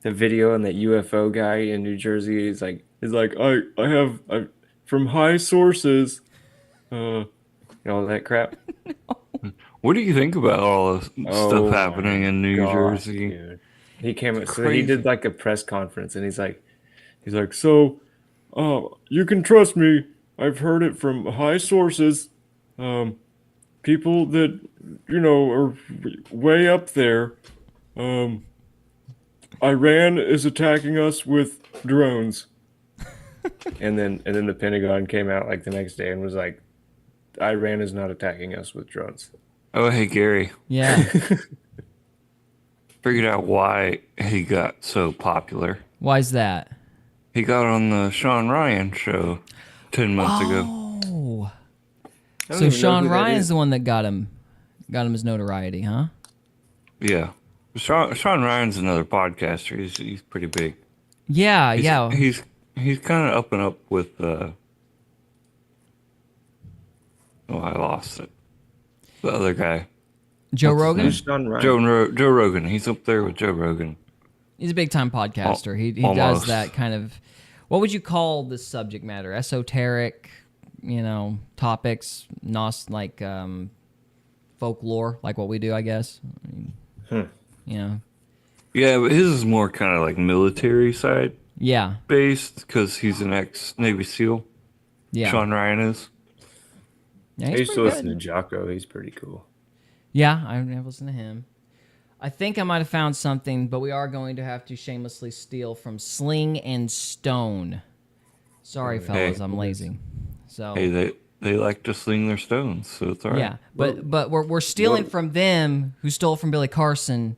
video on that UFO guy in New Jersey? He's like I have from high sources, all that crap. What do you think about all this Oh stuff my happening in New gosh, Jersey? dude. He came. So he Crazy. did like a press conference, and he's like, so, you can trust me. I've heard it from high sources. People that are way up there. Iran is attacking us with drones. and then the Pentagon came out like the next day and was like, Iran is not attacking us with drones. Oh, hey, Gary. Yeah. Figured out why he got so popular. Why's that? He got on the Sean Ryan show 10 months ago. Oh. I don't So even know Sean who that Ryan's is. the one that got him his notoriety, huh? Yeah. Sean Ryan's another podcaster. He's pretty big. Yeah, He's kind of up and up with I lost it. The other guy. Joe Rogan. Who's Sean Ryan? Joe Rogan. He's up there with Joe Rogan. He's a big time podcaster. He does Almost. that kind of. What would you call this subject matter? Esoteric, topics, like folklore, like what we do, I guess. Yeah, but his is more kind of like military side Yeah. based because he's an ex-Navy SEAL. Yeah. Sean Ryan is. Yeah, I he's used to pretty listen good. to Jocko. He's pretty cool. Yeah, I've listened to him. I think I might have found something, but we are going to have to shamelessly steal from Sling and Stone. Sorry, fellas, I'm lazy. So Hey, they like to sling their stones, so it's all right. yeah, but we're stealing from them who stole from Billy Carson,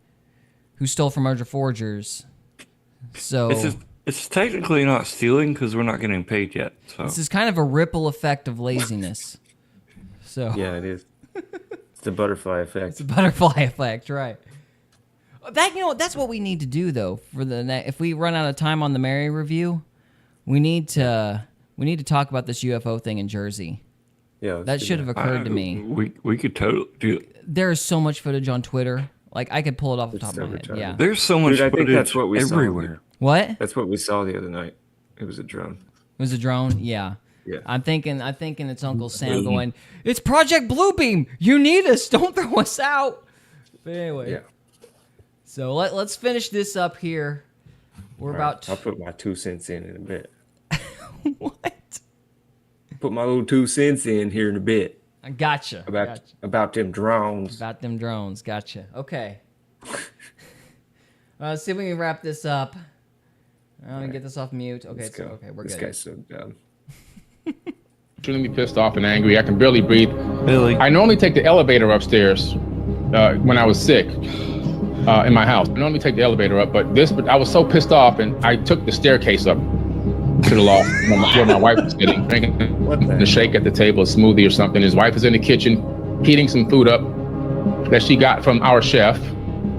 who stole from Murder Forgers. So It's technically not stealing because we're not getting paid yet. So this is kind of a ripple effect of laziness. So Yeah, it is. It's the butterfly effect. it's a butterfly effect, right? That's what we need to do though. For if we run out of time on the Mary review, we need to talk about this UFO thing in Jersey. Yeah, let's That do should have occurred to me. We could totally do. There is so much footage on Twitter. Like I could pull it off the It's top of my so head. retarded. Yeah. There's so much Dude, I think footage that's what we saw. everywhere. What? That's what we saw the other night. It was a drone. It was a drone? Yeah. Yeah. I'm thinking it's Uncle Sam going, it's Project Bluebeam. You need us. Don't throw us out. But anyway. Yeah. So let's finish this up here. We're about I'll put my 2 cents in a bit. what? Put my little 2 cents in here in a bit I gotcha. about them drones. About them drones. Gotcha. Okay. Let's see if we can wrap this up. Let me get this off mute. Okay, Let's go. okay, we're This good. guy's so dumb. Shouldn't be pissed off and angry. I can barely breathe. Billy. I normally take the elevator upstairs when I was sick in my house. I normally take the elevator up, but I was so pissed off, and I took the staircase up to the loft where my wife was sitting, drinking What the the shake at the table, a smoothie or something. His wife is in the kitchen heating some food up that she got from our chef.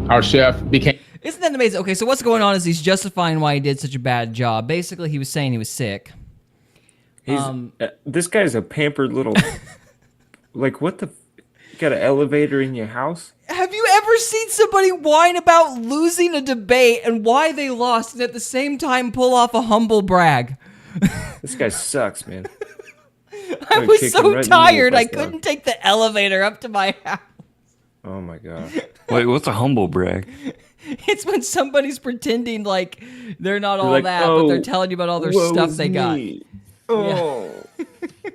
Our chef became... Isn't that amazing? Okay, so what's going on is he's justifying why he did such a bad job. Basically, he was saying he was sick. He's this guy's a pampered little. Like what the? You got an elevator in your house? Have you ever seen somebody whine about losing a debate and why they lost, and at the same time pull off a humble brag? This guy sucks, man. I I'd was kick him so right in the knee tired, if I I saw him. couldn't take the elevator up to my house. Oh my god. Wait, what's a humble brag? It's when somebody's pretending like they're not all like, that, but they're "Oh, telling you about all their woe stuff is they got. me. Oh,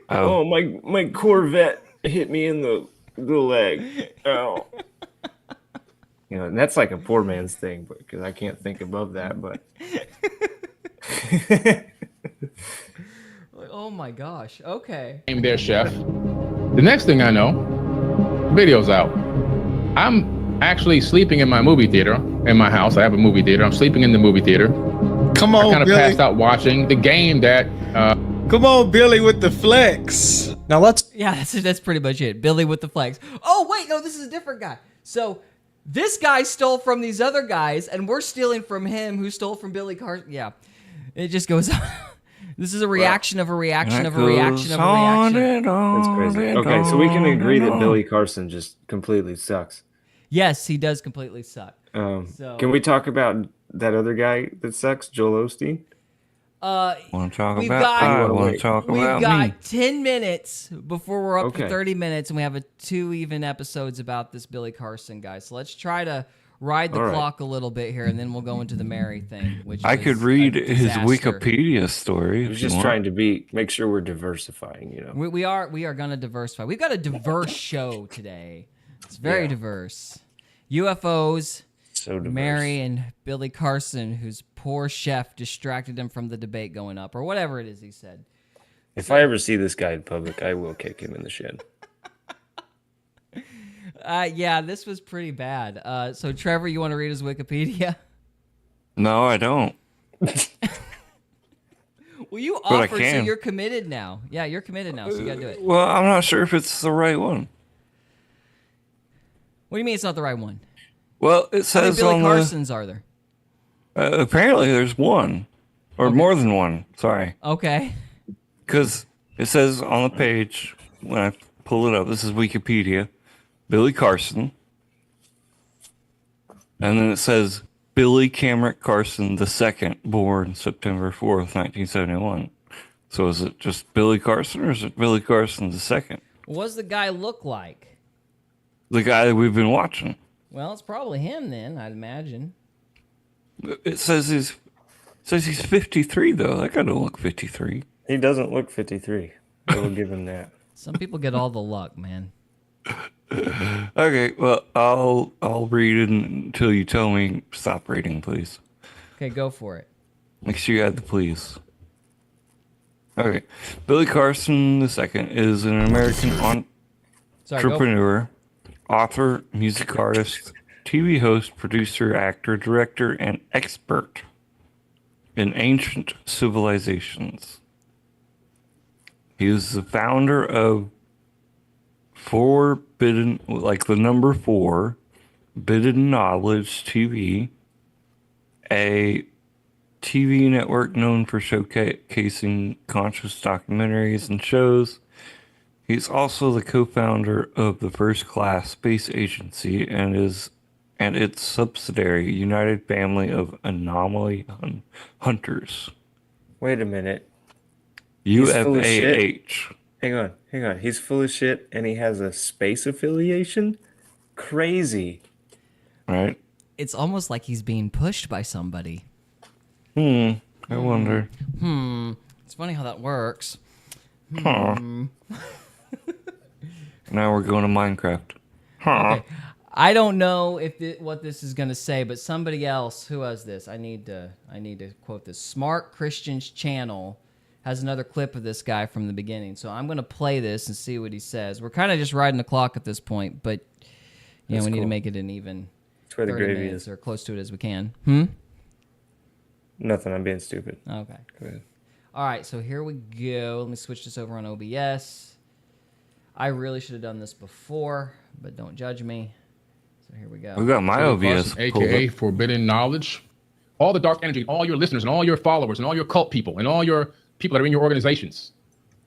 Oh, my Corvette hit me in the leg. Oh. You know, and that's like a poor man's thing, because I can't think above that. But Like, oh my gosh. Okay. Came there, chef. The next thing I know, video's out. I'm actually sleeping in my movie theater in my house. I have a movie theater. I'm sleeping in the movie theater. Come I on, kind of Billy. passed out watching the game that Come on, Billy, with the flex. Now let's Yeah, that's pretty much it. Billy with the flags. Oh, wait, no, this is a different guy. So this guy stole from these other guys, and we're stealing from him who stole from Billy Carson. Yeah, it just goes on. This is a reaction of a reaction of a reaction of a reaction. that's crazy. Okay, so we can agree that Billy Carson just completely sucks. Yes, he does completely suck. So- Can we talk about that other guy that sucks, Joel Osteen? want to talk We've about? got- I want to talk We've about got me. 10 minutes before we're up for Okay. 30 minutes, and we have 2 even episodes about this Billy Carson guy. So let's try to ride the All right. clock a little bit here, and then we'll go into the Mary thing. Which I was could a read his disaster. Wikipedia story. He if was you just want. trying to make sure we're diversifying, you know. We are going to diversify. We've got a diverse show today. It's very Yeah. diverse. UFOs, So diverse. Mary, and Billy Carson, whose poor chef distracted him from the debate going up, or whatever it is he said. If I ever see this guy in public, I will kick him in the shin. Yeah, this was pretty bad. So, Trevor, you want to read his Wikipedia? No, I don't. Well, you But I offered, so can. you're committed now. Yeah, you're committed now, so you got to do it. Well, I'm not sure if it's the right one. What do you mean it's not the right one? Well, it How many says Billy on Carsons are there? apparently there's one, or more than one. Sorry, Okay. because it says on the page when I pull it up. This is Wikipedia. Billy Carson, and then it says Billy Cameron Carson II, born September 4th, 1971. So is it just Billy Carson, or is it Billy Carson II? What does the guy look like? The guy that we've been watching. Well, it's probably him then, I'd imagine. It says he's 53 though. That guy don't look 53. He doesn't look 53. I will give him that. Some people get all the luck, man. Okay, well I'll read it until you tell me stop reading, please. Okay, go for it. Make sure you add the please. Okay, Billy Carson II is an American Sorry, go. entrepreneur, author, music artist, TV host, producer, actor, director, and expert in ancient civilizations. He is the founder of Forbidden, like the number 4, Forbidden Knowledge TV, a TV network known for showcasing conscious documentaries and shows. He's also the co-founder of the First Class Space Agency and its subsidiary, United Family of Anomaly Hunters. Wait a minute. full of shit. UFAH. Hang on. He's full of shit and he has a space affiliation? Crazy. Right? It's almost like he's being pushed by somebody. I wonder. It's funny how that works. Huh. Now we're going to Minecraft. Huh. Okay. I don't know what this is going to say, but somebody else who has this. I need to quote this. Smart Christian's channel has another clip of this guy from the beginning. So I'm going to play this and see what he says. We're kind of just riding the clock at this point, but we need to cool. make it an even That's where the 30 gravy minutes is. or close to it as we can. Nothing. I'm being stupid. Okay. Go ahead. All right, so here we go. Let me switch this over on OBS. I really should have done this before, but don't judge me. So here we go. We got my OBS. Carson, pulled aka up. Forbidden Knowledge. All the dark energy, all your listeners and all your followers and all your cult people and all your people that are in your organizations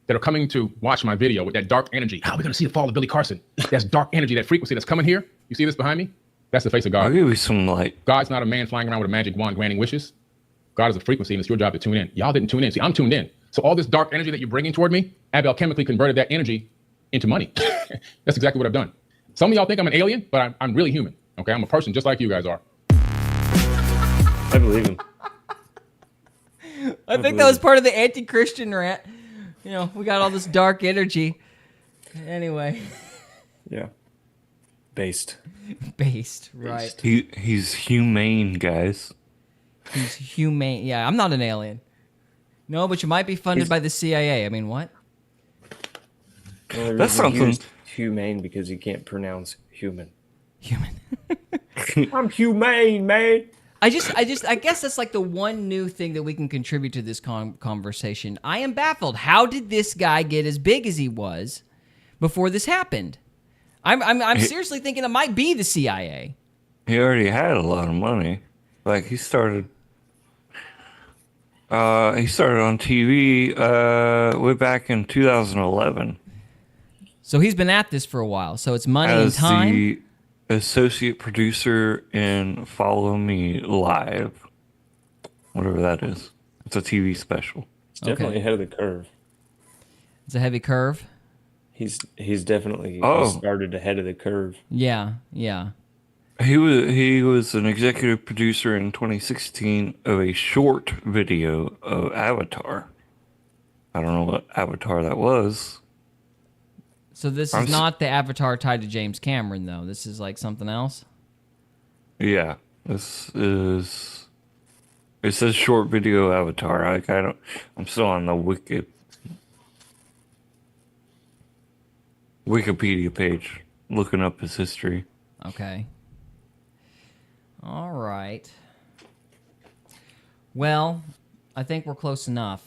that are coming to watch my video with that dark energy. How are we going to see the fall of Billy Carson? That's dark energy, that frequency that's coming here. You see this behind me? That's the face of I'll God. give you some light. God's not a man flying around with a magic wand granting wishes. God is a frequency, and it's your job to tune in. Y'all didn't tune in. See, I'm tuned in. So all this dark energy that you're bringing toward me, I've alchemically converted that energy into money. That's exactly what I've done. Some of y'all think I'm an alien, but I'm really human. Okay, I'm a person just like you guys are. I believe him. I think that was part of the anti-Christian rant. You know, we got all this dark energy. Anyway. Yeah. Based. Based, right. He's humane, guys. He's humane. Yeah, I'm not an alien. No, but you might be funded by the CIA. I mean, what? Well, That's something. Humane because you can't pronounce human. Human. I'm humane, man. I guess that's like the one new thing that we can contribute to this conversation. I am baffled. How did this guy get as big as he was before this happened? I'm seriously thinking it might be the CIA. He already had a lot of money. Like he started on TV way back in 2011. So he's been at this for a while. So it's money and as time. the associate producer in Follow Me Live, whatever that is. It's a TV special. He's definitely ahead of the curve. It's a heavy curve. He's definitely started ahead of the curve. Yeah. He was an executive producer in 2016 of a short video of Avatar. I don't know what Avatar that was. So this is not the Avatar tied to James Cameron, though. This is like something else? Yeah. This is... It says short video Avatar. I'm still on the Wikipedia page looking up his history. Okay. All right. Well, I think we're close enough.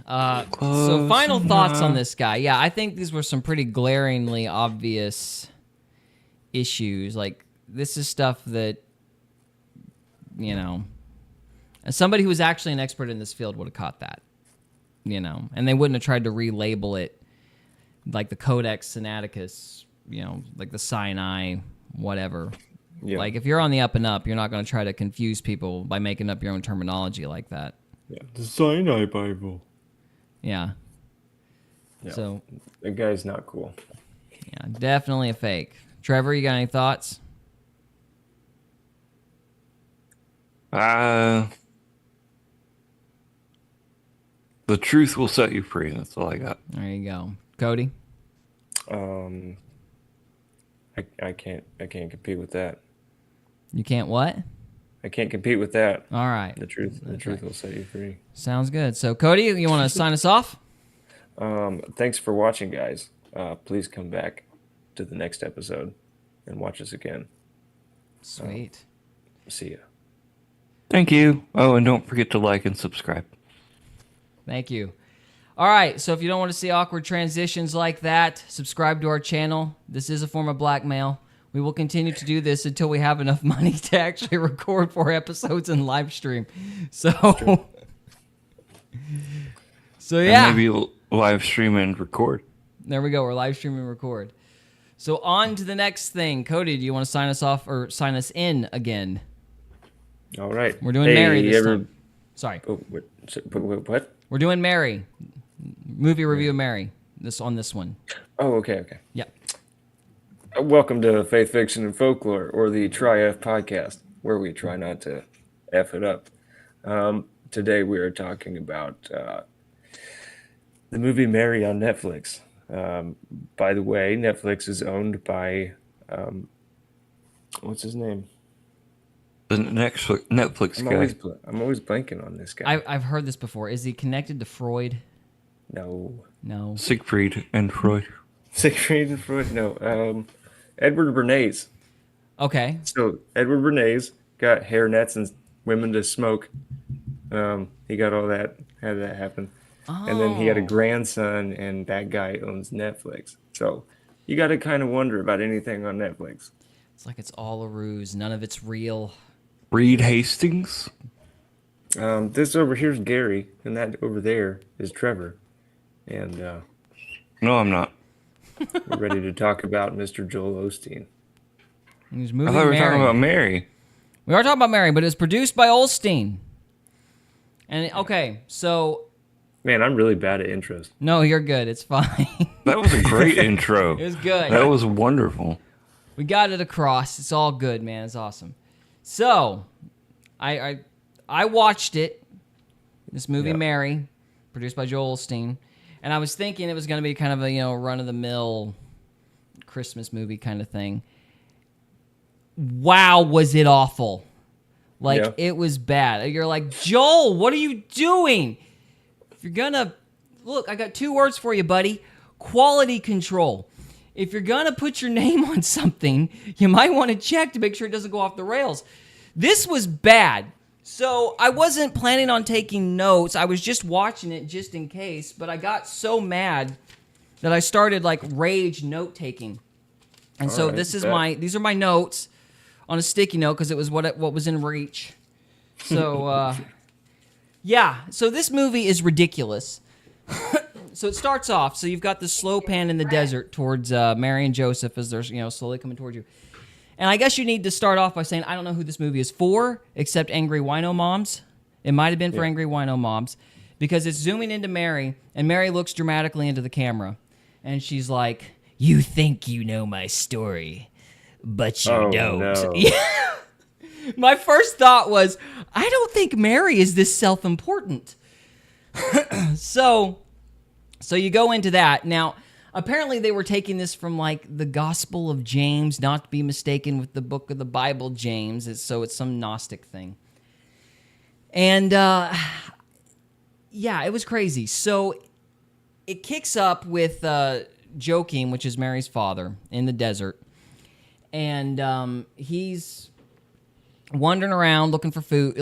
So final thoughts on this guy. Yeah, I think these were some pretty glaringly obvious issues. Like, this is stuff that, you know, somebody who was actually an expert in this field would have caught that, you know, and they wouldn't have tried to relabel it like the Codex Sinaiticus, you know, like the Sinai, whatever. Yeah. Like, if you're on the up and up, you're not going to try to confuse people by making up your own terminology like that. Yeah, the Sinai Bible. Yeah. No, so the guy's not cool. Yeah, definitely a fake. Trevor, you got any thoughts? The truth will set you free. That's all I got. There you go. Cody? I can't compete with that. You can't what? I can't compete with that. All right. The truth will set you free. Sounds good. So, Cody, you want to sign us off? Thanks for watching, guys. Please come back to the next episode and watch us again. Sweet. See ya. Thank you. Oh, and don't forget to like and subscribe. Thank you. All right, so if you don't want to see awkward transitions like that, subscribe to our channel. This is a form of blackmail. We will continue to do this until we have enough money to actually record 4 episodes and live stream. So yeah. And maybe live stream and record. There we go. We're live streaming and record. So on to the next thing. Cody, do you want to sign us off or sign us in again? All right. We're doing Mary this time. Sorry. Oh, what? We're doing Mary. Movie review of Mary. On this one. Oh, okay. Yep. Welcome to Faith, Fiction, and Folklore, or the Tri-F podcast, where we try not to F it up. Today we are talking about the movie Mary on Netflix. By the way, Netflix is owned by, what's his name? The Netflix guy. I'm always blanking on this guy. I've heard this before. Is he connected to Freud? No. Siegfried and Freud. Siegfried and Freud? No. Edward Bernays. Okay. So Edward Bernays got hairnets and women to smoke. He got all that. How did that happen? Oh. And then he had a grandson, and that guy owns Netflix. So you got to kind of wonder about anything on Netflix. It's like it's all a ruse. None of it's real. Reed Hastings. This over here is Gary, and that over there is Trevor. And no, I'm not. We're ready to talk about Mr. Joel Osteen. He was I moving thought we were Mary. talking about Mary. We are talking about Mary, but it's produced by Osteen. And okay, so Man, I'm really bad at intros. no, you're good. It's fine. That was a great intro. It was good. That was wonderful. We got it across. It's all good, man. It's awesome. So, I watched it. This movie, Mary, produced by Joel Osteen, and I was thinking it was going to be kind of a run of the mill Christmas movie kind of thing. Wow, was it awful? Like it was bad. You're like, Joel, what are you doing? If you're gonna look, I got 2 words for you, buddy. Quality control. If you're gonna put your name on something, you might want to check to make sure it doesn't go off the rails. This was bad. So I wasn't planning on taking notes. I was just watching it just in case, but I got so mad that I started like rage note taking. And so these are my notes on a sticky note because it was what was in reach. So so this movie is ridiculous. So it starts off. So you've got the slow pan in the desert towards Mary and Joseph as they're slowly coming towards you. And I guess you need to start off by saying I don't know who this movie is for, except angry wino moms. It might have been for angry wino moms because it's zooming into Mary, and Mary looks dramatically into the camera, and she's like, "You think you know my story, but you don't." No. Yeah. My first thought was, I don't think Mary is this self-important. So you go into that. Now, apparently they were taking this from like the Gospel of James, not to be mistaken with the book of the Bible, James. So it's some Gnostic thing. And it was crazy. So it kicks up with Joachim, which is Mary's father, in the desert. And he's wandering around looking for food.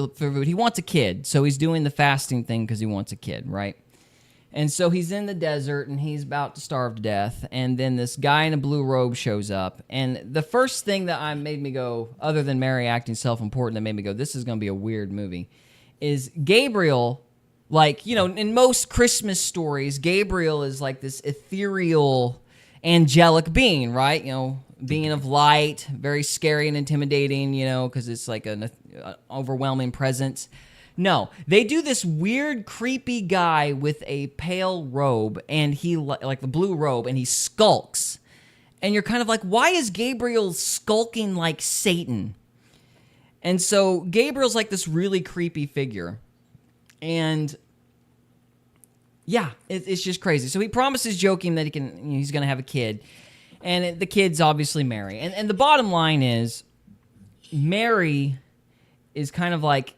He wants a kid, so he's doing the fasting thing because he wants a kid, right? And so he's in the desert, and he's about to starve to death, and then this guy in a blue robe shows up, and the first thing that made me go, other than Mary acting self-important, that made me go, this is going to be a weird movie, is Gabriel, like, in most Christmas stories, Gabriel is like this ethereal, angelic being, right? Being of light, very scary and intimidating, because it's like an overwhelming presence. No, they do this weird, creepy guy with a pale robe, and he like the blue robe, and he skulks. And you're kind of like, why is Gabriel skulking like Satan? And so Gabriel's like this really creepy figure. And it's just crazy. So he promises Joachim that he's going to have a kid. And the kid's obviously Mary. And the bottom line is, Mary is kind of like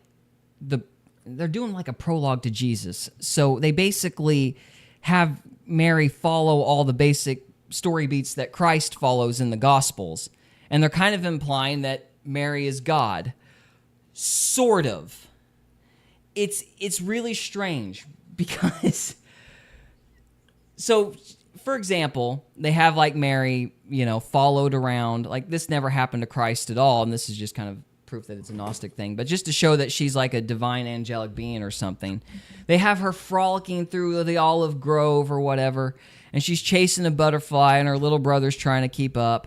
they're doing like a prologue to Jesus. So they basically have Mary follow all the basic story beats that Christ follows in the Gospels. And they're kind of implying that Mary is God. Sort of. It's really strange because... So, for example, they have like Mary, followed around. Like this never happened to Christ at all. And this is just kind of proof that it's a Gnostic thing, but just to show that she's like a divine angelic being or something. They have her frolicking through the olive grove or whatever, and she's chasing a butterfly, and her little brother's trying to keep up.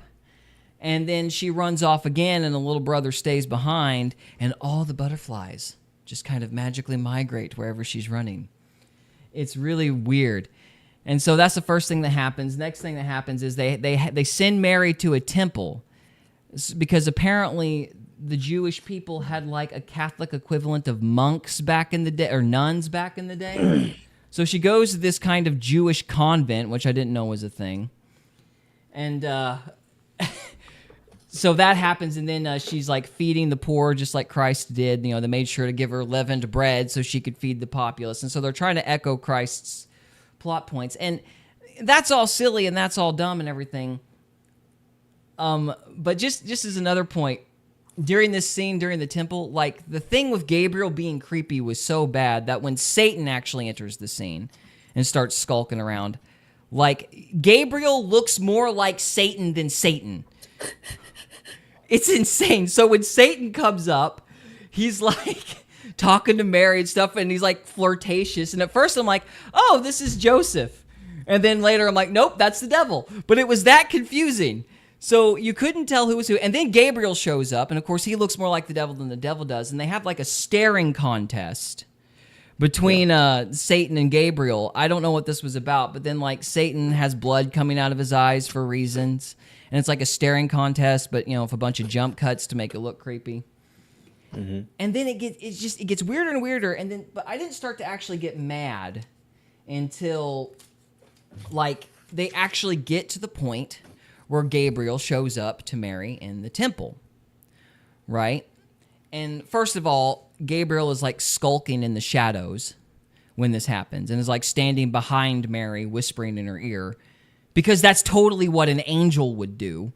And then she runs off again, and the little brother stays behind, and all the butterflies just kind of magically migrate wherever she's running. It's really weird. And so that's the first thing that happens. Next thing that happens is they send Mary to a temple because apparently the Jewish people had like a Catholic equivalent of monks back in the day, or nuns back in the day. So she goes to this kind of Jewish convent, which I didn't know was a thing. And so that happens, and then she's like feeding the poor just like Christ did. They made sure to give her leavened bread so she could feed the populace. And so they're trying to echo Christ's plot points. And that's all silly and that's all dumb and everything. But just as another point, during this scene, during the temple, like the thing with Gabriel being creepy was so bad that when Satan actually enters the scene and starts skulking around, like Gabriel looks more like Satan than Satan. It's insane. So when Satan comes up, he's like talking to Mary and stuff, and he's like flirtatious. And at first I'm like, oh, this is Joseph. And then later I'm like, nope, that's the devil. But it was that confusing. So you couldn't tell who was who. And then Gabriel shows up, and of course he looks more like the devil than the devil does. And they have like a staring contest between Satan and Gabriel. I don't know what this was about, but then like Satan has blood coming out of his eyes for reasons. And it's like a staring contest, but with a bunch of jump cuts to make it look creepy. Mm-hmm. And then it gets weirder and weirder. But I didn't start to actually get mad until like they actually get to the point where Gabriel shows up to Mary in the temple, right? And first of all, Gabriel is like skulking in the shadows when this happens and is like standing behind Mary, whispering in her ear, because that's totally what an angel would do.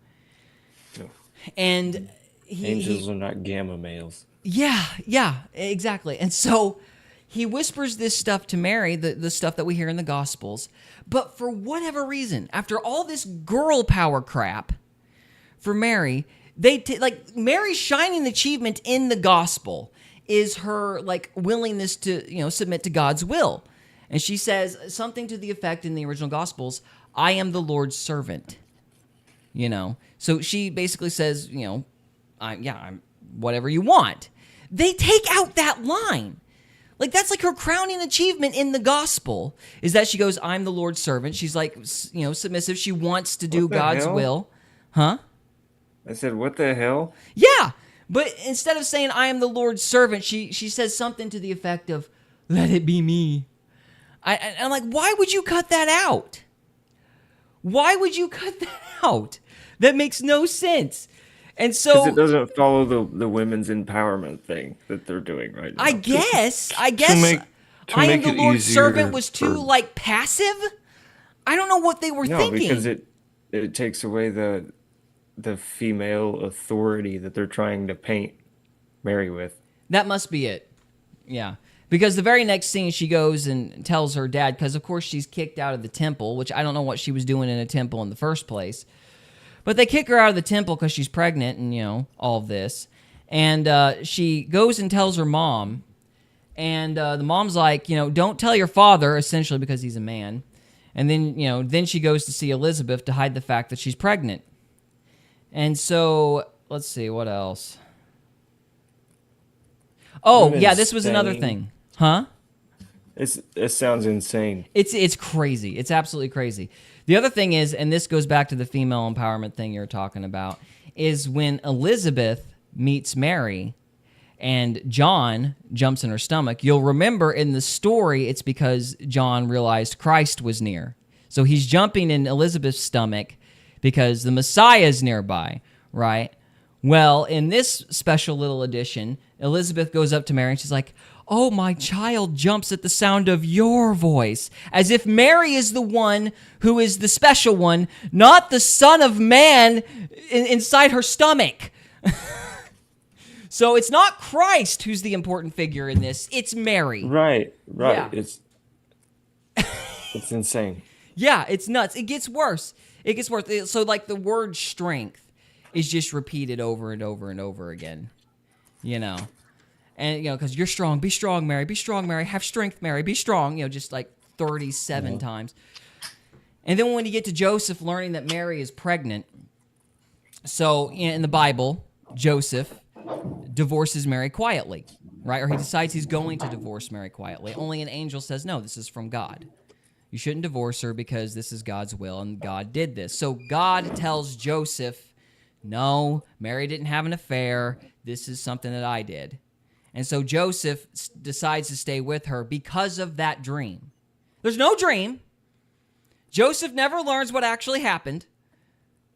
And angels are not gamma males. Yeah, exactly. And so he whispers this stuff to Mary, the stuff that we hear in the Gospels. But for whatever reason, after all this girl power crap for Mary, Mary's shining achievement in the Gospel is her like willingness to submit to God's will. And she says something to the effect in the original Gospels, "I am the Lord's servant." So she basically says, I'm whatever you want. They take out that line. Like, that's like her crowning achievement in the gospel, is that she goes, "I'm the Lord's servant." She's like, submissive. She wants to do God's will. Huh? I said, what the hell? Yeah. But instead of saying, "I am the Lord's servant," she says something to the effect of, "Let it be me." I'm like, why would you cut that out? Why would you cut that out? That makes no sense. And so, because it doesn't follow the women's empowerment thing that they're doing right now. I guess to "I am the Lord's servant" was too like passive. I don't know what they were thinking. Because it takes away the female authority that they're trying to paint Mary with. That must be it. Yeah. Because the very next scene, she goes and tells her dad, because of course she's kicked out of the temple, which I don't know what she was doing in a temple in the first place. But they kick her out of the temple because she's pregnant and, all of this. And she goes and tells her mom. And the mom's like, "Don't tell your father," essentially because he's a man. And then, then she goes to see Elizabeth to hide the fact that she's pregnant. And so, let's see, what else? Oh, yeah, this was another thing. Huh? It sounds insane. It's crazy. It's absolutely crazy. The other thing is, and this goes back to the female empowerment thing you're talking about, is when Elizabeth meets Mary and John jumps in her stomach, you'll remember in the story it's because John realized Christ was near. So he's jumping in Elizabeth's stomach because the Messiah is nearby, right? Well, in this special little edition, Elizabeth goes up to Mary and she's like, "Oh, my child jumps at the sound of your voice," as if Mary is the one who is the special one, not the Son of Man inside her stomach. So it's not Christ who's the important figure in this, it's Mary. Right. Yeah. It's insane. Yeah, it's nuts. It gets worse. So like the word strength is just repeated over and over and over again, And, because "You're strong. Be strong, Mary. Be strong, Mary. Have strength, Mary. Be strong." Just like 37 times. And then when you get to Joseph learning that Mary is pregnant, so in the Bible, Joseph divorces Mary quietly, right? Or he decides he's going to divorce Mary quietly. Only an angel says, "No, this is from God. You shouldn't divorce her because this is God's will, and God did this." So God tells Joseph, "No, Mary didn't have an affair. This is something that I did." And so Joseph decides to stay with her because of that dream. There's no dream. Joseph never learns what actually happened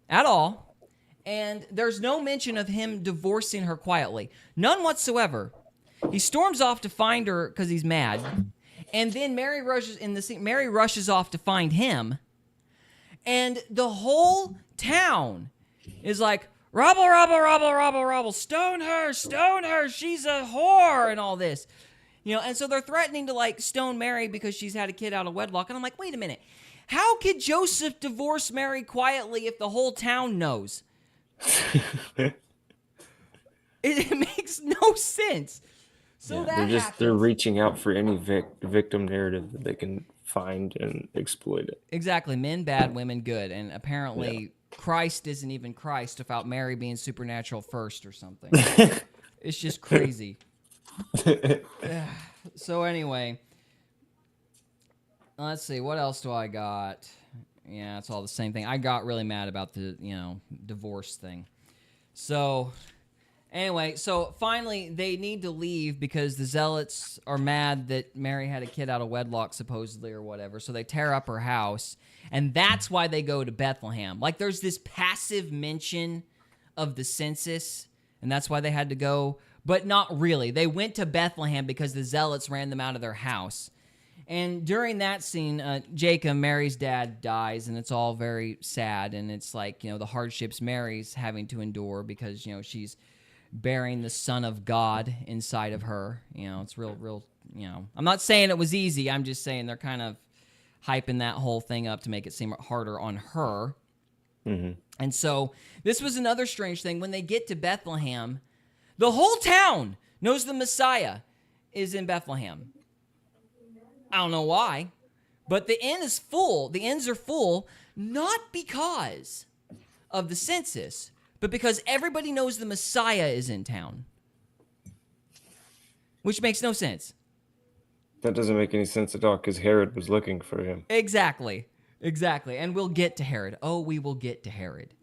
at all. And there's no mention of him divorcing her quietly. None whatsoever. He storms off to find her because he's mad. And then Mary rushes off to find him. And the whole town is like, "Rubble, rubble, rubble, rubble, rubble, stone her, she's a whore," and all this. And so they're threatening to like stone Mary because she's had a kid out of wedlock. And I'm like, wait a minute. How could Joseph divorce Mary quietly if the whole town knows? It makes no sense. So they're reaching out for any victim narrative that they can find and exploit it. Exactly. Men bad, women good. And apparently Christ isn't even Christ without Mary being supernatural first or something. It's just crazy. So anyway, let's see. What else do I got? Yeah, it's all the same thing. I got really mad about the, divorce thing. So anyway, so finally they need to leave because the zealots are mad that Mary had a kid out of wedlock, supposedly, or whatever. So they tear up her house, and that's why they go to Bethlehem. Like, there's this passive mention of the census, and that's why they had to go, but not really. They went to Bethlehem because the zealots ran them out of their house. And during that scene, Jacob, Mary's dad, dies, and it's all very sad, and it's like, the hardships Mary's having to endure because, she's bearing the Son of God inside of her. It's real, I'm not saying it was easy. I'm just saying they're kind of hyping that whole thing up to make it seem harder on her. Mm-hmm. And so this was another strange thing. When they get to Bethlehem, the whole town knows the Messiah is in Bethlehem. I don't know why, but the inn is full. The inns are full, not because of the census, but because everybody knows the Messiah is in town, which makes no sense. That doesn't make any sense at all because Herod was looking for him. Exactly. And we'll get to Herod. Oh, we will get to Herod.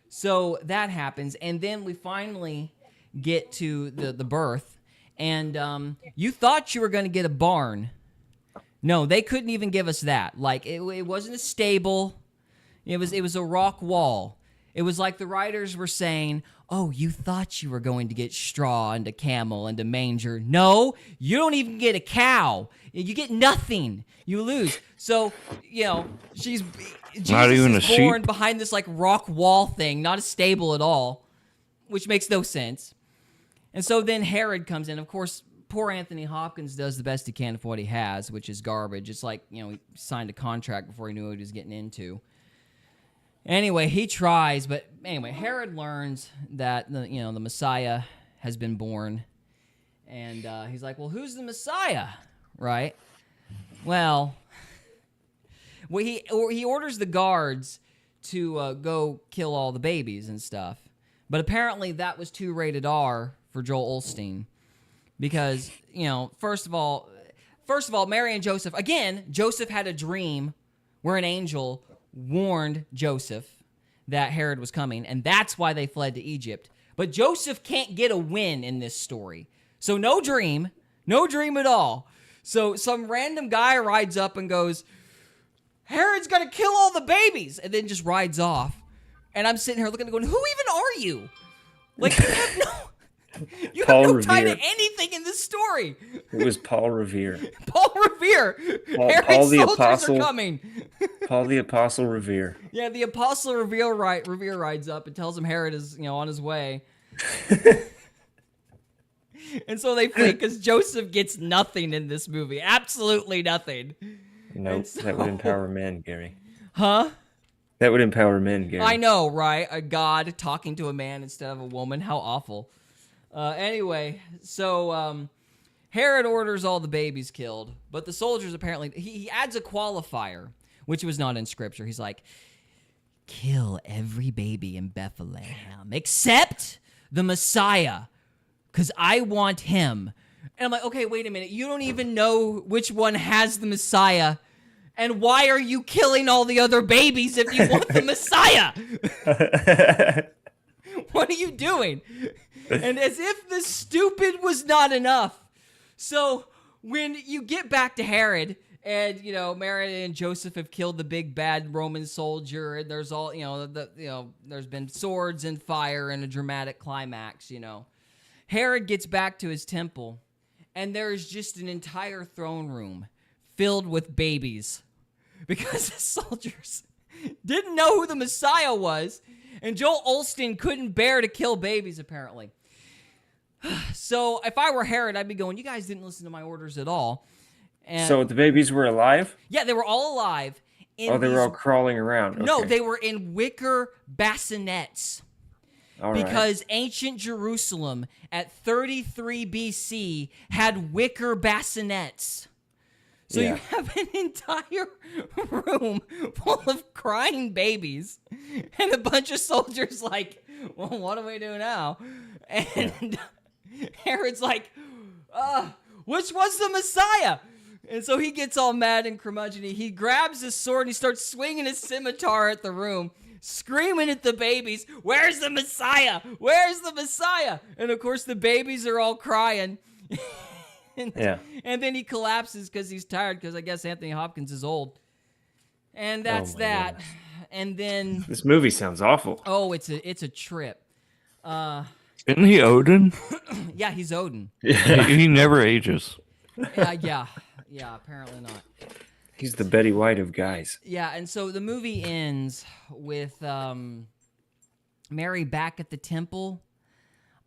So that happens, and then we finally get to the birth, and you thought you were going to get a barn. No, they couldn't even give us that. Like, it wasn't a stable. It was a rock wall. It was like the writers were saying, oh, you thought you were going to get straw and a camel and a manger. No, you don't even get a cow. You get nothing. You lose. So, Jesus not even is a born sheep? behind this like rock wall thing, not a stable at all, which makes no sense. And so then Herod comes in. Of course, poor Anthony Hopkins does the best he can with what he has, which is garbage. It's like, he signed a contract before he knew what he was getting into. Anyway, he tries, but anyway, Herod learns that the Messiah has been born, and he's like, well, who's the Messiah, right? Well, he orders the guards to go kill all the babies and stuff, but apparently that was too rated R for Joel Osteen. Because, first of all, Mary and Joseph, again, Joseph had a dream where an angel warned Joseph that Herod was coming, and that's why they fled to Egypt. But Joseph can't get a win in this story. So no dream at all. So some random guy rides up and goes, Herod's going to kill all the babies, and then just rides off. And I'm sitting here looking and going, who even are you? Like, you have no tie to anything in this story. It was Paul Revere. Paul Revere. Paul the soldiers Apostle. are coming. Paul the Apostle Revere. Yeah, the Apostle Revere rides up and tells him Herod is, on his way. And so they flee because Joseph gets nothing in this movie. Absolutely nothing. Nope, that would empower men, Gary. Huh? That would empower men, Gary. I know, right? A god talking to a man instead of a woman. How awful. Anyway, so Herod orders all the babies killed, but the soldiers apparently, he adds a qualifier, which was not in scripture. He's like, kill every baby in Bethlehem except the Messiah, because I want him. And I'm like, okay, wait a minute. You don't even know which one has the Messiah, and why are you killing all the other babies if you want the Messiah? What are you doing? And as if the stupid was not enough. So when you get back to Herod, and Mary and Joseph have killed the big bad Roman soldier, and there's all there's been swords and fire and a dramatic climax. Herod gets back to his temple, and there is just an entire throne room filled with babies because the soldiers didn't know who the Messiah was. And Joel Osteen couldn't bear to kill babies, apparently. So if I were Herod, I'd be going, you guys didn't listen to my orders at all. And so the babies were alive? Yeah, they were all alive. They were all crawling around. No, Okay. they were in wicker bassinets. All right. Because ancient Jerusalem at 33 BC had wicker bassinets. So you have an entire room full of crying babies and a bunch of soldiers like, well, what do we do now? And Herod's like, which was the Messiah? And so he gets all mad and curmudgeon. He grabs his sword and he starts swinging his scimitar at the room, screaming at the babies, where's the Messiah? Where's the Messiah? And of course the babies are all crying. And then he collapses because he's tired, because I guess Anthony Hopkins is old. And that's that. Goodness. And then This movie sounds awful. oh, it's a trip. Isn't he Odin? Yeah, he's Odin. He never ages. Yeah, apparently not. He's the Betty White of guys. Yeah, and so the movie ends with Mary back at the temple,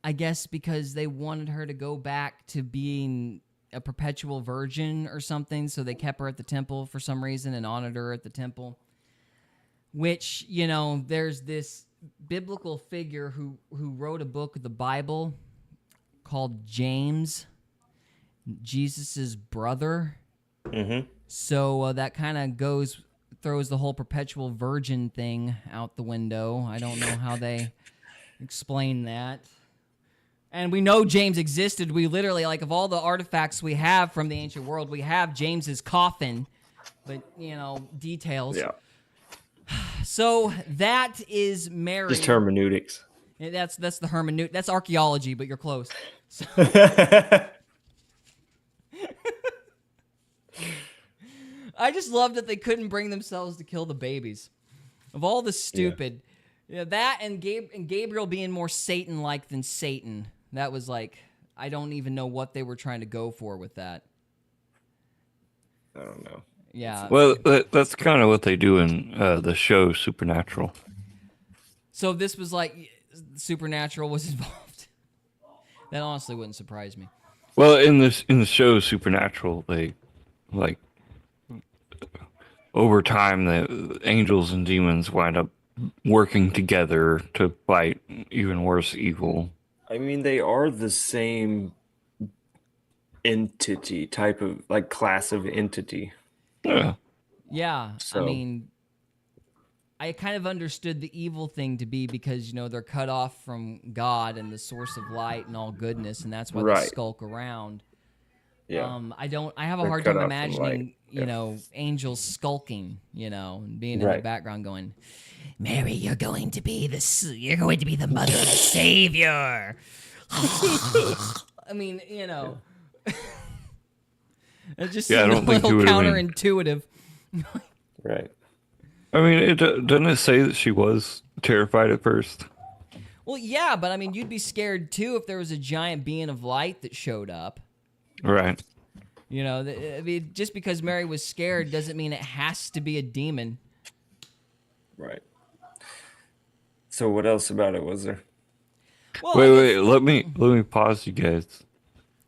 I guess because they wanted her to go back to being a perpetual virgin or something, so they kept her at the temple for some reason and honored her at the temple. Which, you know, there's this biblical figure who wrote a book of the Bible called James, Jesus's brother. Mm-hmm. So that kind of throws the whole perpetual virgin thing out the window. I don't know how they explain that. And we know James existed. We literally, like, of all the artifacts we have from the ancient world, we have James's coffin, but, you know, details. Yeah. So that is Mary. Just hermeneutics. That's the hermeneutic. That's archaeology, but you're close. So, I just love that they couldn't bring themselves to kill the babies. Of all the stupid, that and Gabriel being more Satan-like than Satan. That was like, I don't even know what they were trying to go for with that. I don't know. Yeah. Well, that's kind of what they do in the show Supernatural. So this was like Supernatural was involved. That honestly wouldn't surprise me. Well, in the show Supernatural, they like over time the angels and demons wind up working together to fight even worse evil. I mean, they are the same entity, type of, like, class of entity. Yeah. Yeah, So- I mean, I kind of understood the evil thing to be because, you know, they're cut off from God and the source of light and all goodness, and that's why they Right. skulk around. Yeah. I have a They're hard cut time off from imagining, light. you know, angels skulking, you know, and being in the Right. background going, Mary, you're going to be the mother of the Savior. I mean, you know, it just Yeah, I seemed a don't think little he would've been- counterintuitive. Right. I mean, doesn't it say that she was terrified at first? Well, yeah, but I mean, you'd be scared too if there was a giant being of light that showed up. Right. You know, I mean, just because Mary was scared doesn't mean it has to be a demon. Right. So what else about it was there? Well, I Wait, guess- let me pause you guys.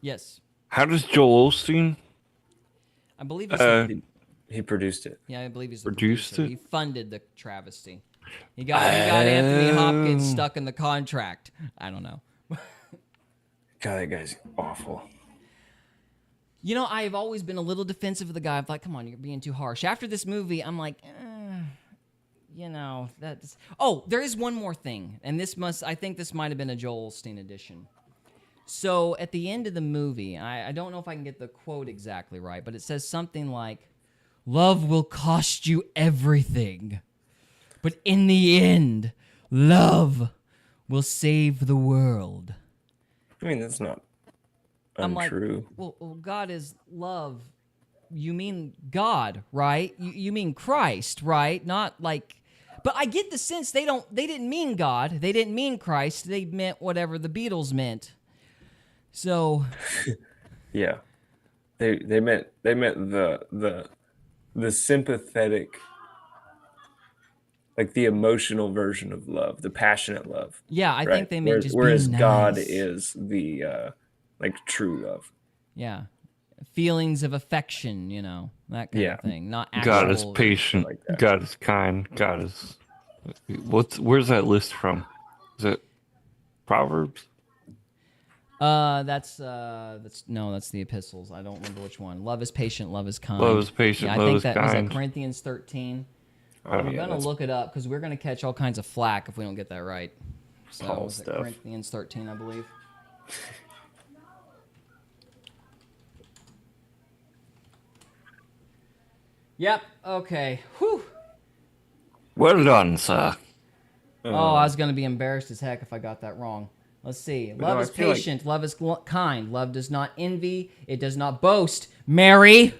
Yes, How does Joel Osteen I believe he's. He produced it. Yeah, I believe he's the Produced producer. it? He funded the travesty. He got Anthony Hopkins stuck in the contract. I don't know. God, that guy's awful. You know, I've always been a little defensive of the guy. I'm like, come on, you're being too harsh. After this movie, I'm like, you know, that's. Oh, there is one more thing, and I think this might have been a Joel Osteen edition. So at the end of the movie, I don't know if I can get the quote exactly right, but it says something like, "Love will cost you everything, but in the end, love will save the world." I mean, that's not I'm like, untrue. well, God is love. You mean God, right? You mean Christ, right? Not like, but I get the sense they didn't mean God. They didn't mean Christ. They meant whatever the Beatles meant. So, Yeah. They meant the sympathetic, like the emotional version of love, the passionate love. yeah, I right? think they meant Whereas just being God nice. is the like true love. Yeah. Feelings of affection, you know, that kind Yeah. of thing. Not actual. God is patient. like that. God is kind. God is. Where's that list from? Is it Proverbs? That's the epistles. I don't remember which one. Love is patient, love is kind. Love is patient, Yeah, I love think is that was kind. that Corinthians 13. Oh, I'm yeah, gonna that's look it up because we're gonna catch all kinds of flack if we don't get that right. So Paul was it stuff. Corinthians 13, I believe. Yep. Okay. Whew. Well done, sir. Oh, I was gonna be embarrassed as heck if I got that wrong. Let's see. Love no, is I feel like- patient. Love is kind. Love does not envy. It does not boast. Mary,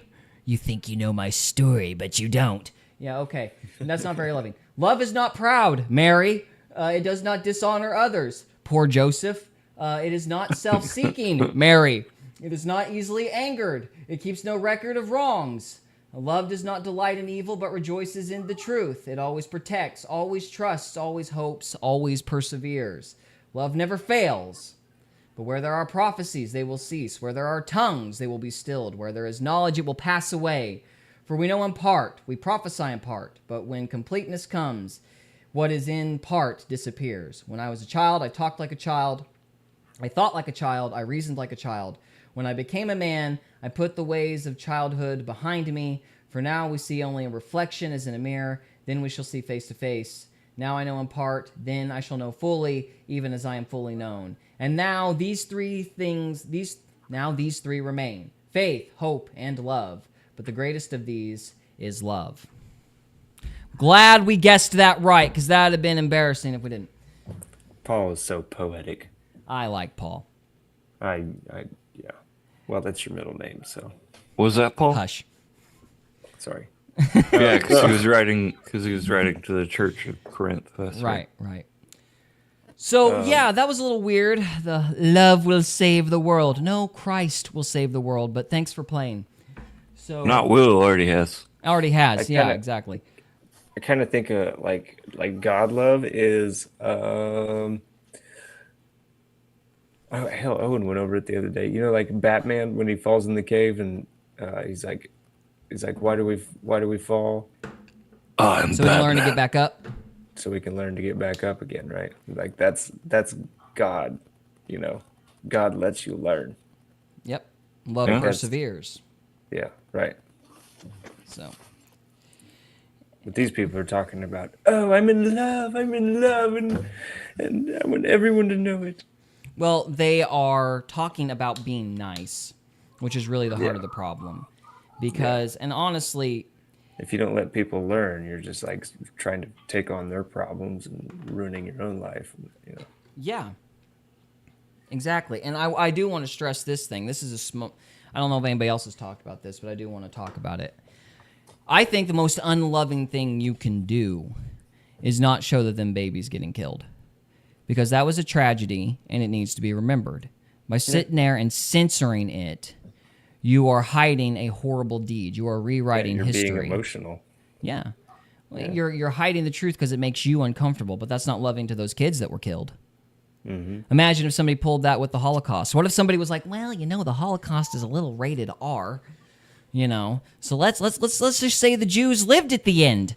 you think you know my story, but you don't. Yeah, okay. And that's not very loving. Love is not proud. Mary, it does not dishonor others. Poor Joseph. It is not self-seeking. Mary, it is not easily angered. It keeps no record of wrongs. Love does not delight in evil, but rejoices in the truth. It always protects, always trusts, always hopes, always perseveres. Love never fails. But where there are prophecies, they will cease. Where there are tongues, they will be stilled. Where there is knowledge, it will pass away. For we know in part, we prophesy in part. But when completeness comes, what is in part disappears. When I was a child, I talked like a child. I thought like a child. I reasoned like a child. When I became a man, I put the ways of childhood behind me. For now we see only a reflection as in a mirror. Then we shall see face to face. Now I know in part, then I shall know fully, even as I am fully known. And now these three remain: faith, hope, and love. But the greatest of these is love. Glad we guessed that right, because that would have been embarrassing if we didn't. Paul is so poetic. I like Paul. Yeah. Well, that's your middle name, so Was that Paul? Hush. sorry. Yeah, because he was writing to the Church of Corinth. That's Right. So, yeah, that was a little weird. The love will save the world. No, Christ will save the world, but thanks for playing. So Not Will already has. already has. I Yeah, kinda- exactly. I kind of think like God love is oh hell, Owen went over it the other day. You know, like Batman when he falls in the cave and he's like why do we fall? I'm So we can learn to get back up. So we can learn to get back up again, right? Like that's God, you know. God lets you learn. Yep. Love Yeah. perseveres. Yeah, right. So But these people are talking about, oh, I'm in love, and I want everyone to know it. well, they are talking about being nice, which is really the heart Yeah. of the problem. Because and honestly, If you don't let people learn, you're just like trying to take on their problems and ruining your own life. You know. yeah. Exactly. And I do want to stress this thing. This is I don't know if anybody else has talked about this, but I do want to talk about it. I think the most unloving thing you can do is not show that them babies getting killed. Because that was a tragedy, and it needs to be remembered. By sitting there and censoring it, you are hiding a horrible deed. You are rewriting You're history. being emotional. Yeah. You're hiding the truth because it makes you uncomfortable, but that's not loving to those kids that were killed. Mm-hmm. Imagine if somebody pulled that with the Holocaust. What if somebody was like, well, you know, the Holocaust is a little rated R, you know, so let's just say the Jews lived at the end.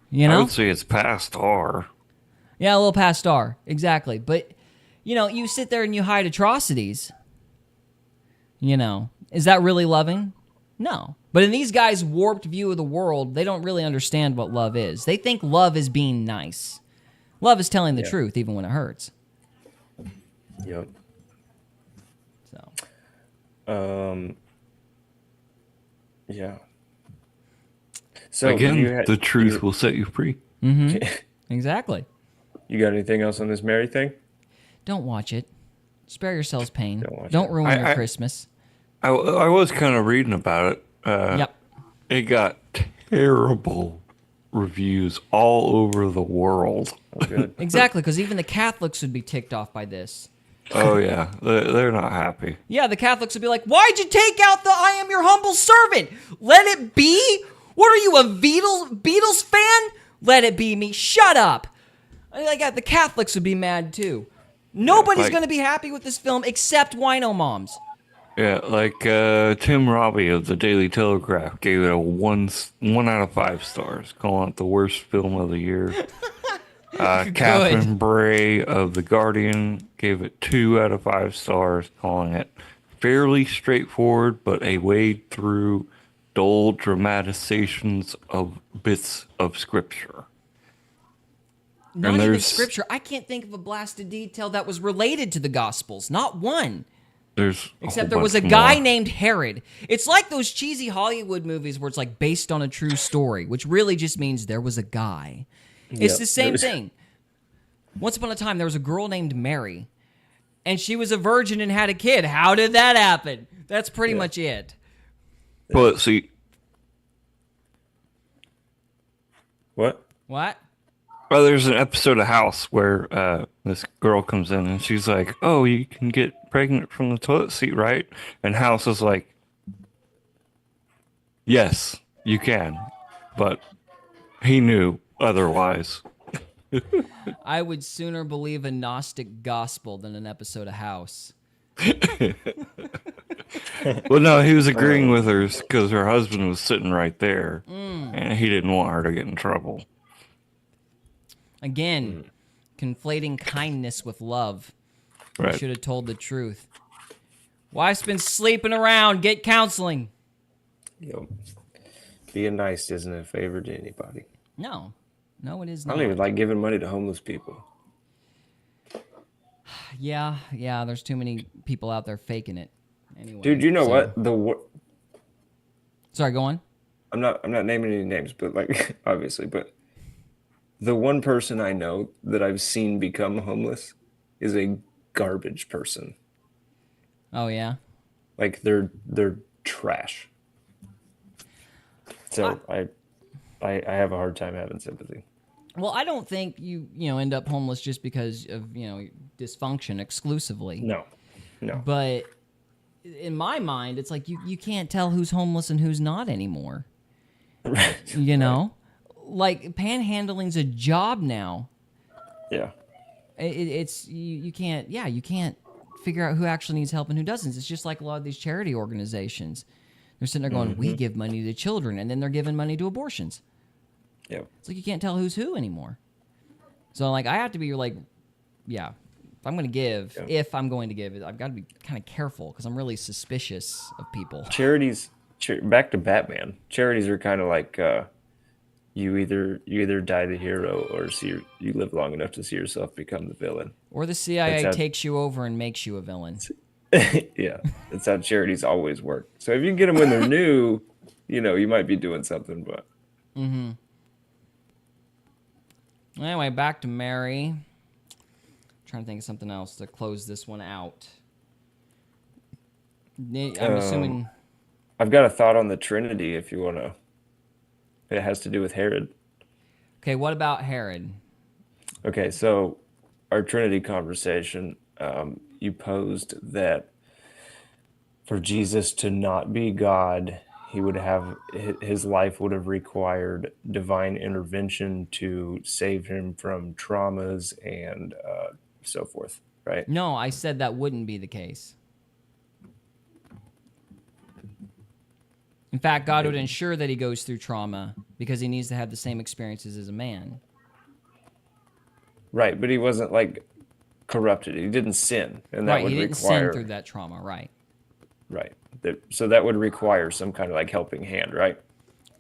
You I know? would say it's past R. Yeah, a little past R, exactly. But, you know, you sit there and you hide atrocities. You know, is that really loving? No. But in these guys' warped view of the world, they don't really understand what love is. They think love is being nice. Love is telling the truth, even when it hurts. Yep. So, Yeah. So Again, the truth will set you free. exactly. You got anything else on this Mary thing? Don't watch it. Spare yourselves pain. Don't watch Don't it. ruin your I- Christmas. I was kind of reading about it. Yep. It got terrible reviews all over the world. Oh, good. Exactly, because even the Catholics would be ticked off by this. Oh yeah, they're not happy. Yeah, the Catholics would be like, why'd you take out the I am your humble servant? Let it be? What are you, a Beatles fan? Let it be me. Shut up. Like, the Catholics would be mad too. Nobody's like- going to be happy with this film except wino moms. Yeah, like Tim Robbie of the Daily Telegraph gave it a 1 out of 5 stars, calling it the worst film of the year. Catherine Bray of The Guardian gave it 2 out of 5 stars, calling it fairly straightforward, but a wade through dull dramatizations of bits of scripture. Not even scripture. I can't think of a blasted detail that was related to the Gospels. Not one. Except there was a guy named Herod. It's like those cheesy Hollywood movies where it's like based on a true story, which really just means there was a guy. It's the same thing. Once upon a time, there was a girl named Mary, and she was a virgin and had a kid. How did that happen? That's pretty much it. But see... What? What? Well, there's an episode of House where this girl comes in and she's like, "Oh, you can get pregnant from the toilet seat, right?" And House is like, "Yes, you can," but he knew otherwise. I would sooner believe a Gnostic gospel than an episode of House. Well, no, he was agreeing with her because her husband was sitting right there, and he didn't want her to get in trouble. Again, conflating kindness with love. Right. You should have told the truth. Wife's been sleeping around. Get counseling. Yo, being nice isn't a favor to anybody. No, it is I not. don't even like giving money to homeless people. Yeah. There's too many people out there faking it. Anyway, Dude, you know what? Sorry, go on. I'm not naming any names, but like obviously, but the one person I know that I've seen become homeless is a garbage person. Oh yeah. Like they're trash. So I have a hard time having sympathy. Well, I don't think you end up homeless just because of dysfunction exclusively. No. But in my mind, it's like you can't tell who's homeless and who's not anymore. Right. Like panhandling's a job now. Yeah. It's you can't figure out who actually needs help and who doesn't. It's just like a lot of these charity organizations. They're sitting there going, "We give money to children," and then they're giving money to abortions. Yeah. It's like you can't tell who's who anymore. So like I have to be like, if I'm going to give, I've got to be kind of careful because I'm really suspicious of people. Charities, back to Batman. Charities are kind of like you either die the hero or you live long enough to see yourself become the villain. Or the CIA takes you over and makes you a villain. Yeah, that's how charities always work. So if you can get them when they're new, you might be doing something. But anyway, back to Mary. Trying to think of something else to close this one out. I'm assuming. I've got a thought on the Trinity if you want to. It has to do with Herod. Okay, what about Herod? Okay, so our Trinity conversation, you posed that for Jesus to not be God, his life would have required divine intervention to save him from traumas and so forth, right? No, I said that wouldn't be the case. In fact, God would ensure that he goes through trauma because he needs to have the same experiences as a man. Right, but he wasn't like corrupted. He didn't sin, and that right, would he didn't sin through that trauma, right? Right. So that would require some kind of like helping hand, right?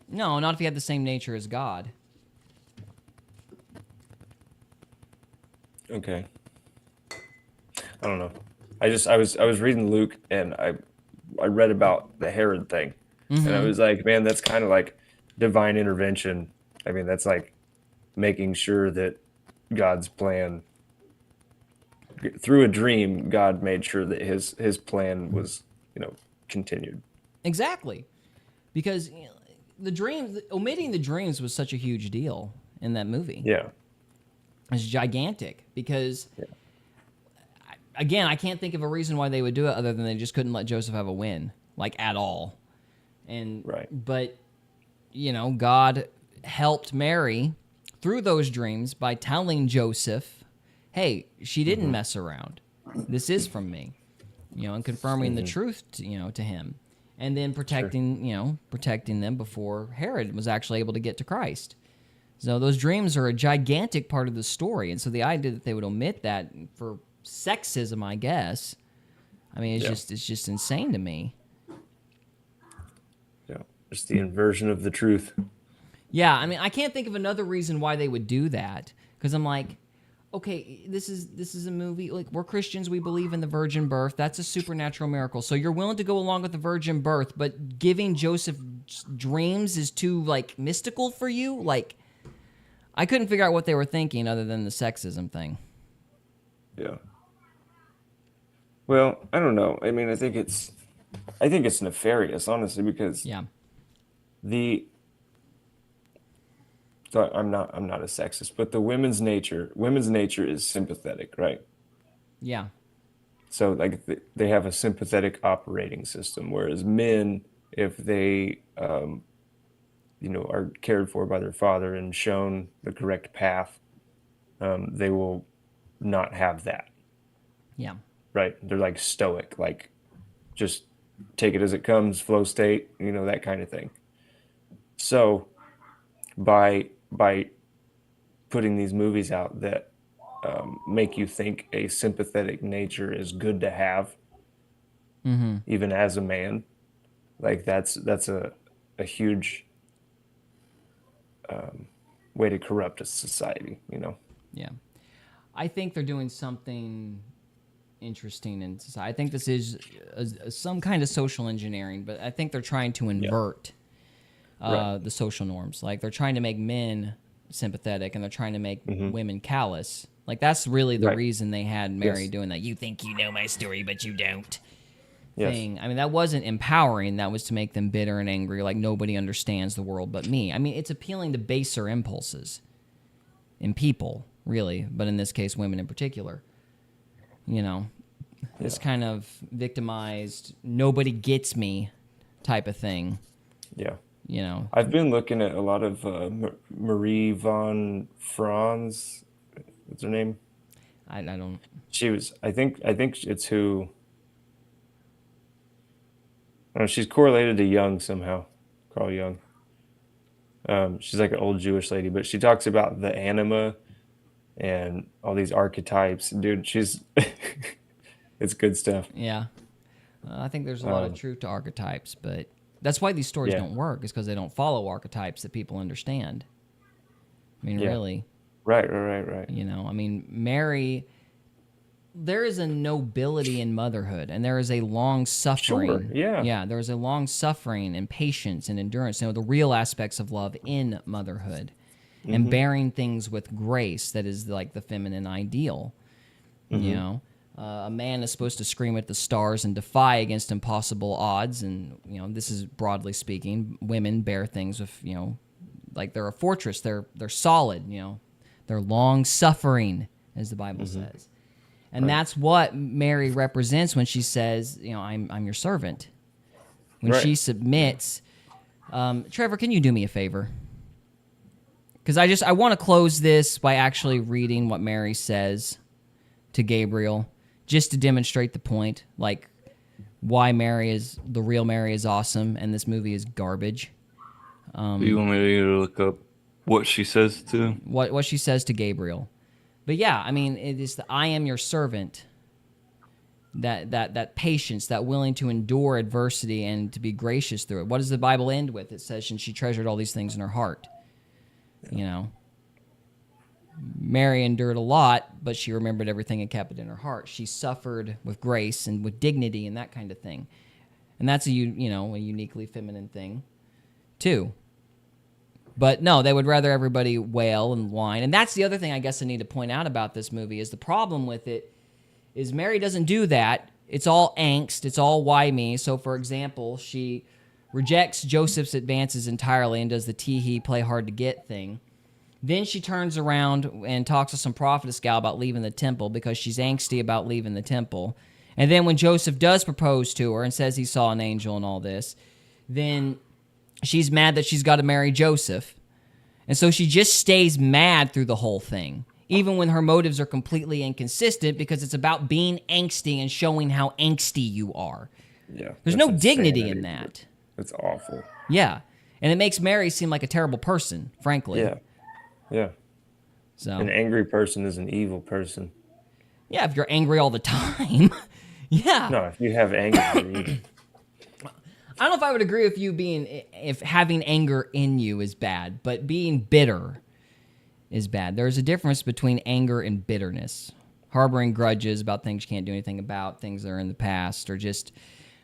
No, not if he had the same nature as God. Okay. I don't know. I was reading Luke and I read about the Herod thing. And I was like, man, that's kind of like divine intervention. I mean, that's like making sure that God's plan through a dream, God made sure that his plan was, continued. Exactly. Because omitting the dreams was such a huge deal in that movie. Yeah. It's gigantic because again, I can't think of a reason why they would do it other than they just couldn't let Joseph have a win, like at all. And right. But God helped Mary through those dreams by telling Joseph, "Hey, she didn't mess around. This is from me," and confirming the truth, to him, and then protecting them before Herod was actually able to get to Christ. So those dreams are a gigantic part of the story. And so the idea that they would omit that for sexism, I guess, I mean, it's just insane to me. Yeah, just the inversion of the truth. Yeah, I mean, I can't think of another reason why they would do that, because I'm like, okay, this is a movie, like, we're Christians, we believe in the virgin birth. That's a supernatural miracle. So you're willing to go along with the virgin birth, but giving Joseph dreams is too, like, mystical for you? Like, I couldn't figure out what they were thinking other than the sexism thing. Yeah. Well, I don't know. I mean, I think it's nefarious, honestly, because so I'm not a sexist, but the women's nature is sympathetic, right? Yeah. So like they have a sympathetic operating system, whereas men, if they are cared for by their father and shown the correct path, they will not have that. Yeah. Right? They're like stoic, like just take it as it comes, flow state, that kind of thing. So by putting these movies out that make you think a sympathetic nature is good to have, even as a man, like that's a huge way to corrupt a society, Yeah. I think they're doing something interesting in society. I think this is some kind of social engineering, but I think they're trying to invert the social norms. Like, they're trying to make men sympathetic, and they're trying to make women callous. Like, that's really the reason they had Mary doing that. You think you know my story, but you don't. Thing. I mean, that wasn't empowering. That was to make them bitter and angry, like nobody understands the world but me. I mean, it's appealing to baser impulses in people, really, but in this case, women in particular. This kind of victimized, nobody gets me type of thing. Yeah. I've been looking at a lot of Marie von Franz. What's her name? I don't. She was. I think it's who. I don't know, she's correlated to Jung somehow, Carl Jung. She's like an old Jewish lady, but she talks about the anima and all these archetypes. Dude, she's it's good stuff. Yeah. I think there's a lot of truth to archetypes, but that's why these stories don't work, is because they don't follow archetypes that people understand. I mean, really. Right. I mean, Mary, there is a nobility in motherhood, and there is a long suffering. Sure, yeah. Yeah, there is a long suffering and patience and endurance. The real aspects of love in motherhood, and bearing things with grace. That is like the feminine ideal. A man is supposed to scream at the stars and defy against impossible odds, and this is broadly speaking. Women bear things with like they're a fortress. They're solid. They're long suffering, as the Bible says. And that's what Mary represents when she says, I'm your servant. When she submits. Trevor, can you do me a favor? Because I want to close this by actually reading what Mary says to Gabriel, just to demonstrate the point, like why the real Mary is awesome and this movie is garbage. Do you want me to look up what she says to? What she says to Gabriel. But yeah, I mean, it is the I am your servant. That patience, that willing to endure adversity and to be gracious through it. What does the Bible end with? It says, and she treasured all these things in her heart. Mary endured a lot, but she remembered everything and kept it in her heart. She suffered with grace and with dignity and that kind of thing. And that's a uniquely feminine thing, too. But no, they would rather everybody wail and whine. And that's the other thing I guess I need to point out about this movie is the problem with it is Mary doesn't do that. It's all angst. It's all why me. So, for example, she rejects Joseph's advances entirely and does the tee-hee, play hard to get thing. Then she turns around and talks to some prophetess gal about leaving the temple because she's angsty about leaving the temple. And then when Joseph does propose to her and says he saw an angel and all this, then she's mad that she's got to marry Joseph. And so she just stays mad through the whole thing, even when her motives are completely inconsistent because it's about being angsty and showing how angsty you are. Yeah. There's no dignity in that. It's awful. Yeah. And it makes Mary seem like a terrible person, frankly. Yeah. Yeah. So An angry person is an evil person. yeah, if you're angry all the time, yeah. No, if you have anger, you're evil. I don't know if I would agree with you if having anger in you is bad, but being bitter is bad. There's a difference between anger and bitterness. Harboring grudges about things you can't do anything about, things that are in the past, or just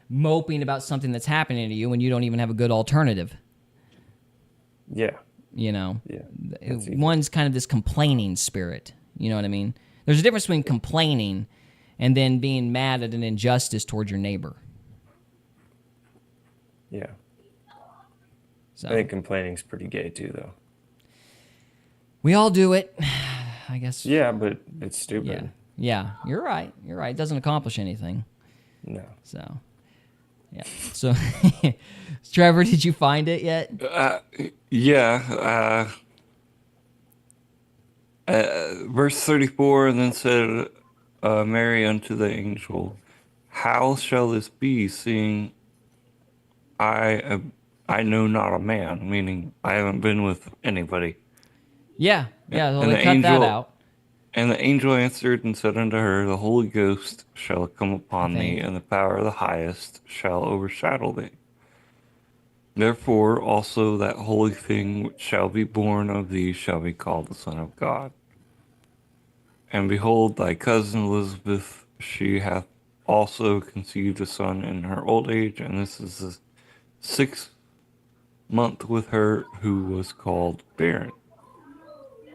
moping about something that's happening to you when you don't even have a good alternative. Yeah. You know? Yeah. One's kind of this complaining spirit. You know what I mean? There's a difference between complaining and then being mad at an injustice towards your neighbor. Yeah. So I think complaining's pretty gay too, though. we all do it, I guess. Yeah, but it's stupid. Yeah, you're right. You're right. It doesn't accomplish anything. No. So, yeah. So, Trevor, did you find it yet? Yeah. Verse 34, and then said Mary unto the angel, how shall this be, seeing I know not a man, meaning I haven't been with anybody. Yeah. Well, And they the cut that angel- out. And the angel answered and said unto her, the Holy Ghost shall come upon thee, and the power of the highest shall overshadow thee. Therefore also that holy thing which shall be born of thee shall be called the Son of God. And behold, thy cousin Elizabeth, she hath also conceived a son in her old age, and this is the 6th month with her who was called barren.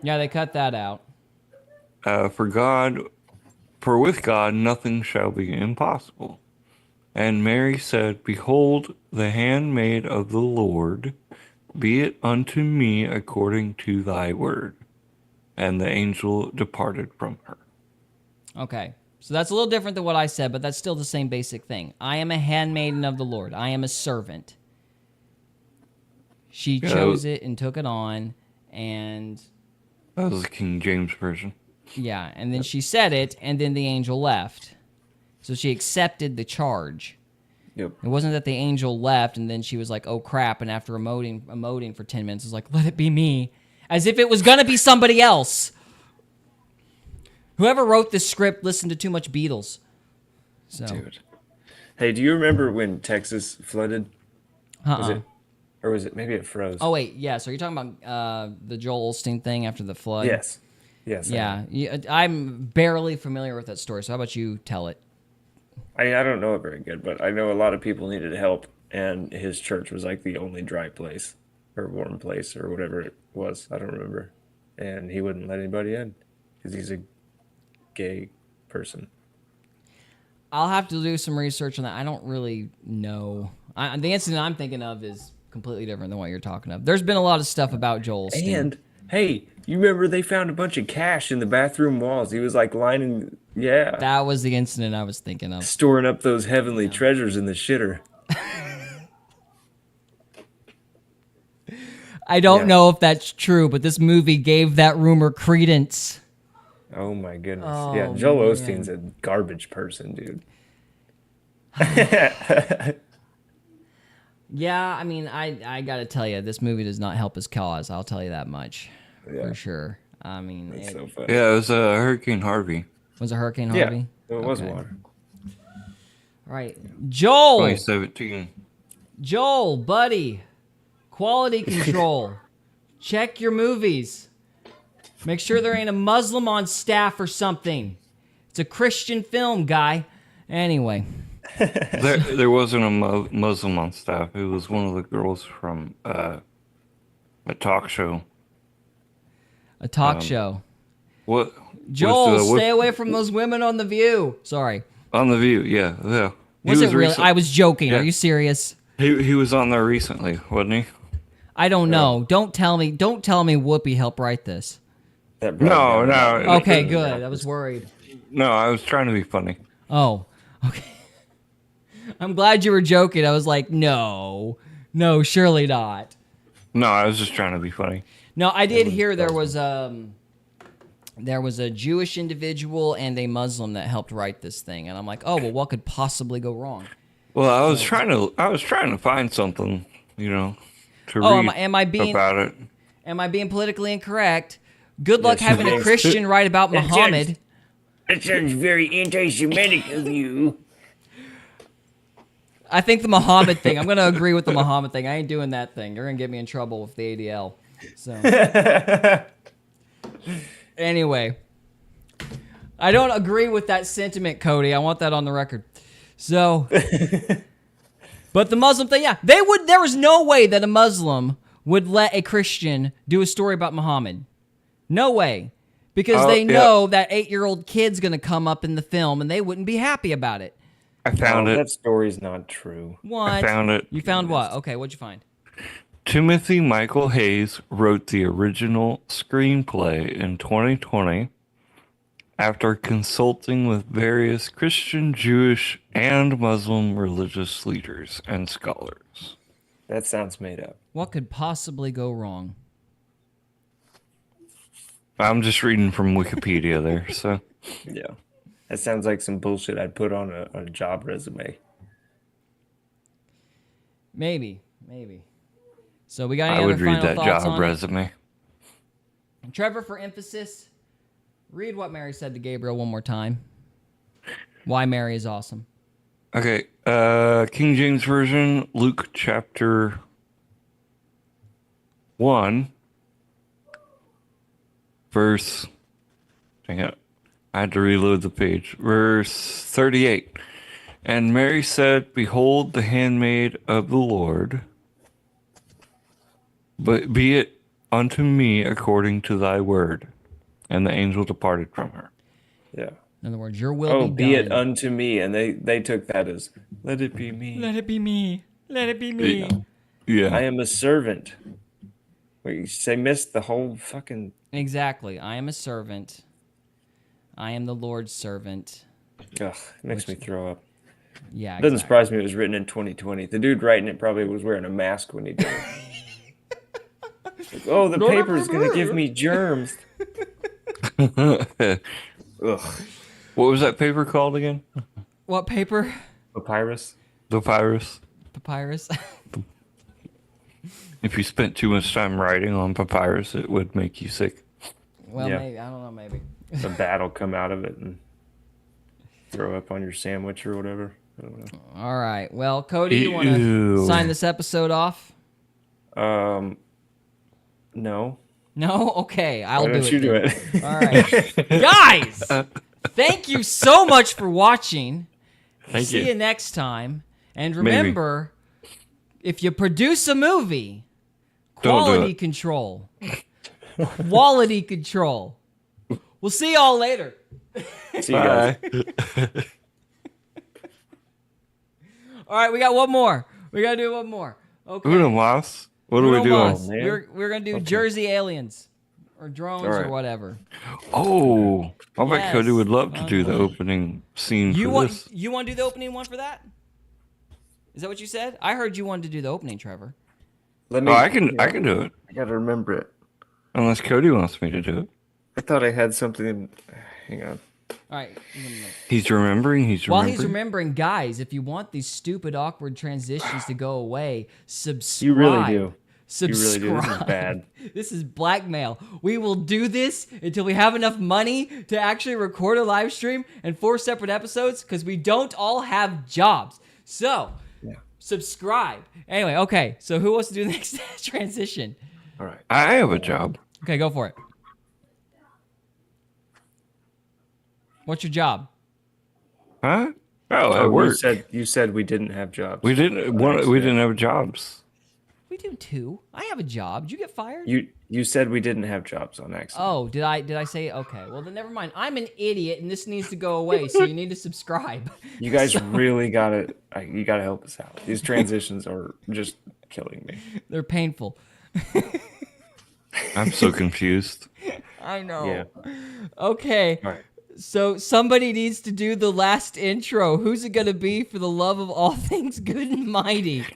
Yeah, they cut that out. For with God nothing shall be impossible. And Mary said, behold, the handmaid of the Lord, be it unto me according to thy word. And the angel departed from her. Okay. So that's a little different than what I said, but that's still the same basic thing. I am a handmaiden of the Lord. I am a servant. She chose it and took it on, and That was the King James Version. yeah, and then she said it, and then the angel left. So she accepted the charge. Yep. It wasn't that the angel left, and then she was like, oh crap, and after emoting for 10 minutes, was like, let it be me. As if it was going to be somebody else. Whoever wrote this script listened to too much Beatles. So. Dude. Hey, do you remember when Texas flooded? Was it, or was it, maybe it froze? Oh, wait, yeah, so you're talking about the Joel Osteen thing after the flood? Yes. Yes. Yeah, I'm barely familiar with that story, so how about you tell it? I don't know it very good, but I know a lot of people needed help, and his church was like the only dry place or warm place or whatever it was. I don't remember. And he wouldn't let anybody in because he's a gay person. I'll have to do some research on that. I don't really know. The incident I'm thinking of is completely different than what you're talking of. There's been a lot of stuff about Joel Osteen. And, hey, you remember they found a bunch of cash in the bathroom walls. He was like lining, yeah. That was the incident I was thinking of. Storing up those heavenly treasures in the shitter. I don't know if that's true, but this movie gave that rumor credence. Oh my goodness. Oh, yeah, Joel man. Osteen's a garbage person, dude. Yeah, I mean, I gotta tell you, this movie does not help his cause. I'll tell you that much for sure. I mean, That's it so funny. Yeah, it was Hurricane Harvey. was a Hurricane Harvey. Yeah, it was Okay. water. All right, Joel. 2017. Joel, buddy, quality control. Check your movies. Make sure there ain't a Muslim on staff or something. It's a Christian film, guy. Anyway. There wasn't a Muslim on staff. It was one of the girls from a talk show. A talk show. What? Joel, what- stay away from those women on The View. Sorry. On The View, yeah. Was it really? recent- I was joking. Yeah. Are you serious? He was on there recently, wasn't he? I don't know. Don't tell me Whoopi helped write this. That brought No, down- no. Okay, good. I was worried. No, I was trying to be funny. Oh, okay. I'm glad you were joking. I was like, no, surely not. No, I was just trying to be funny. No, I did hear there was a Jewish individual and a Muslim that helped write this thing, and I'm like, oh well, what could possibly go wrong? Well, I was trying to find something, to Oh, read am I being about it. Am I being politically incorrect? Good luck having a Christian write about Muhammad. That sounds very anti-Semitic of you. I think the Muhammad thing. I'm gonna agree with the Muhammad thing. I ain't doing that thing. You're gonna get me in trouble with the ADL. So anyway, I don't agree with that sentiment, Cody. I want that on the record. So, but the Muslim thing, yeah, they would. There was no way that a Muslim would let a Christian do a story about Muhammad. No way. Because they know that 8-year-old kid's going to come up in the film and they wouldn't be happy about it. I found it. That story's not true. What? I found it. You found what? Okay, what'd you find? Timothy Michael Hayes wrote the original screenplay in 2020 after consulting with various Christian, Jewish, and Muslim religious leaders and scholars. That sounds made up. What could possibly go wrong? I'm just reading from Wikipedia there, so. Yeah. That sounds like some bullshit I'd put on a job resume. Maybe. So we got any I would other read final that thoughts job on it? resume. Trevor, for emphasis, read what Mary said to Gabriel one more time. Why Mary is awesome. Okay, King James Version, Luke chapter 1, verse, dang it, I had to reload the page, verse 38. And Mary said, Behold the handmaid of the Lord, but be it unto me according to thy word. And the angel departed from her. Yeah. In other words, your will be be done. it unto me. And they took that as, let it be me. Let it be me. Let it be me. Yeah. I am a servant. Wait, they missed the whole fucking... Exactly. I am a servant. I am the Lord's servant. Ugh, it makes me throw up. Yeah, It doesn't exactly. surprise me it was written in 2020. The dude writing it probably was wearing a mask when he did it. Like, oh, the paper's going to give me germs. Ugh. What was that paper called again? What paper? Papyrus? The papyrus. Papyrus. If you spent too much time writing on papyrus, it would make you sick. Well, Yeah. maybe. I don't know, maybe. A bat will come out of it and throw up on your sandwich or whatever. I don't know. All right. Well, Cody, you want to Ew. sign this episode off? No. No? Okay, I'll Why do don't it. you do then. it? All right. Guys, thank you so much for watching. Thank See you. you next time. And remember, if you produce a movie, Don't do quality it. control. Quality control. We'll see y'all later. See you guys. Bye. All right, we got one more. We got to do one more. Okay. Uno mas. What are we Bruno doing? Mars. man? We're going to do Jersey Aliens or drones All right. or whatever. Oh, I bet Yes. Cody would love to do the opening scene You for want this. you want to do the opening one for that? Is that what you said? I heard you wanted to do the opening, Trevor. Let Oh, I can do it. I gotta remember it. Unless Cody wants me to do it. I thought I had something. Hang on. All right. He's remembering. While he's remembering, guys, if you want these stupid, awkward transitions to go away, subscribe. You really do. Subscribe. You really do. This is bad. This is blackmail. We will do this until we have enough money to actually record a live stream and 4 separate episodes because we don't all have jobs. So, subscribe. Anyway, okay. So who wants to do the next transition? All right. I have a job. Okay, go for it. What's your job? Huh? Oh, at work. You said we didn't have jobs. We didn't have jobs. We do too. I have a job. Did you get fired? You said we didn't have jobs on accident. Oh, did I say okay? Well, then never mind. I'm an idiot, and this needs to go away. So you need to subscribe. You guys really gotta help us out. These transitions are just killing me. They're painful. I'm so confused. I know. Yeah. Okay. All right. So somebody needs to do the last intro. Who's it gonna be for the love of all things good and mighty?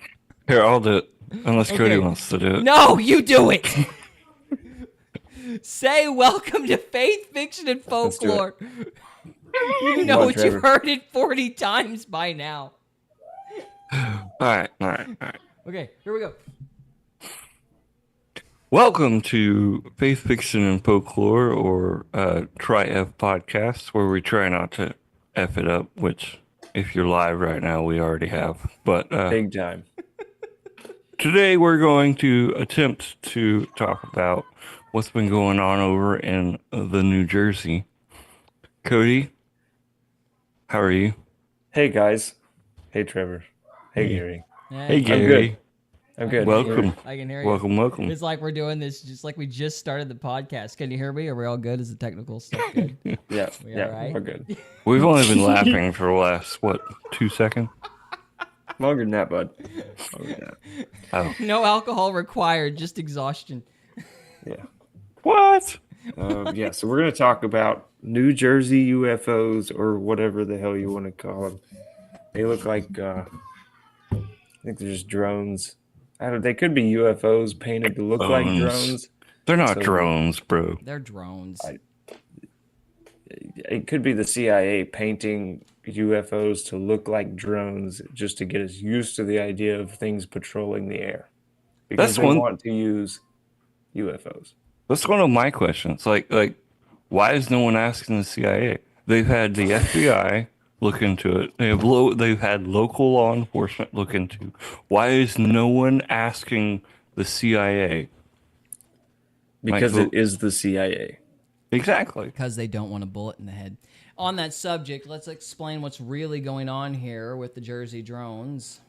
Here, I'll do it. Unless Cody Okay. wants to do it. No, you do it. Say welcome to Faith, Fiction, and do it. Folklore. You know on, what you've Trevor. heard it 40 times by now. All right. Okay, here we go. Welcome to Faith Fiction and Folklore, or Try F podcast, where we try not to F it up, which, if you're live right now, we already have. But Big time. today we're going to attempt to talk about what's been going on over in the New Jersey. Cody, how are you? Hey, guys. Hey, Trevor. Hey, Gary. Hey, Gary. I'm good. Welcome. I can hear you. Welcome. It's like we're doing this just like we just started the podcast. Can you hear me? Are we all good? Is the technical stuff good? Yeah, We all right? we're good. We've only been laughing for the last, 2 seconds? Longer than that, bud. Longer than that. No alcohol required, just exhaustion. Yeah. What? Yeah, so we're going to talk about New Jersey UFOs, or whatever the hell you want to call them. They look like, I think they're just drones. They could be UFOs painted to look like drones. They're not So- drones, bro. They're drones. It could be the CIA painting UFOs to look like drones just to get us used to the idea of things patrolling the air. Because That's they one- want to use UFOs. That's one of my questions. Like, why is no one asking the CIA? They've had the FBI look into it. They've had local law enforcement look into. Why is no one asking the CIA? Because Like, it is the CIA. Exactly. Because they don't want a bullet in the head. On that subject, let's explain what's really going on here with the Jersey drones.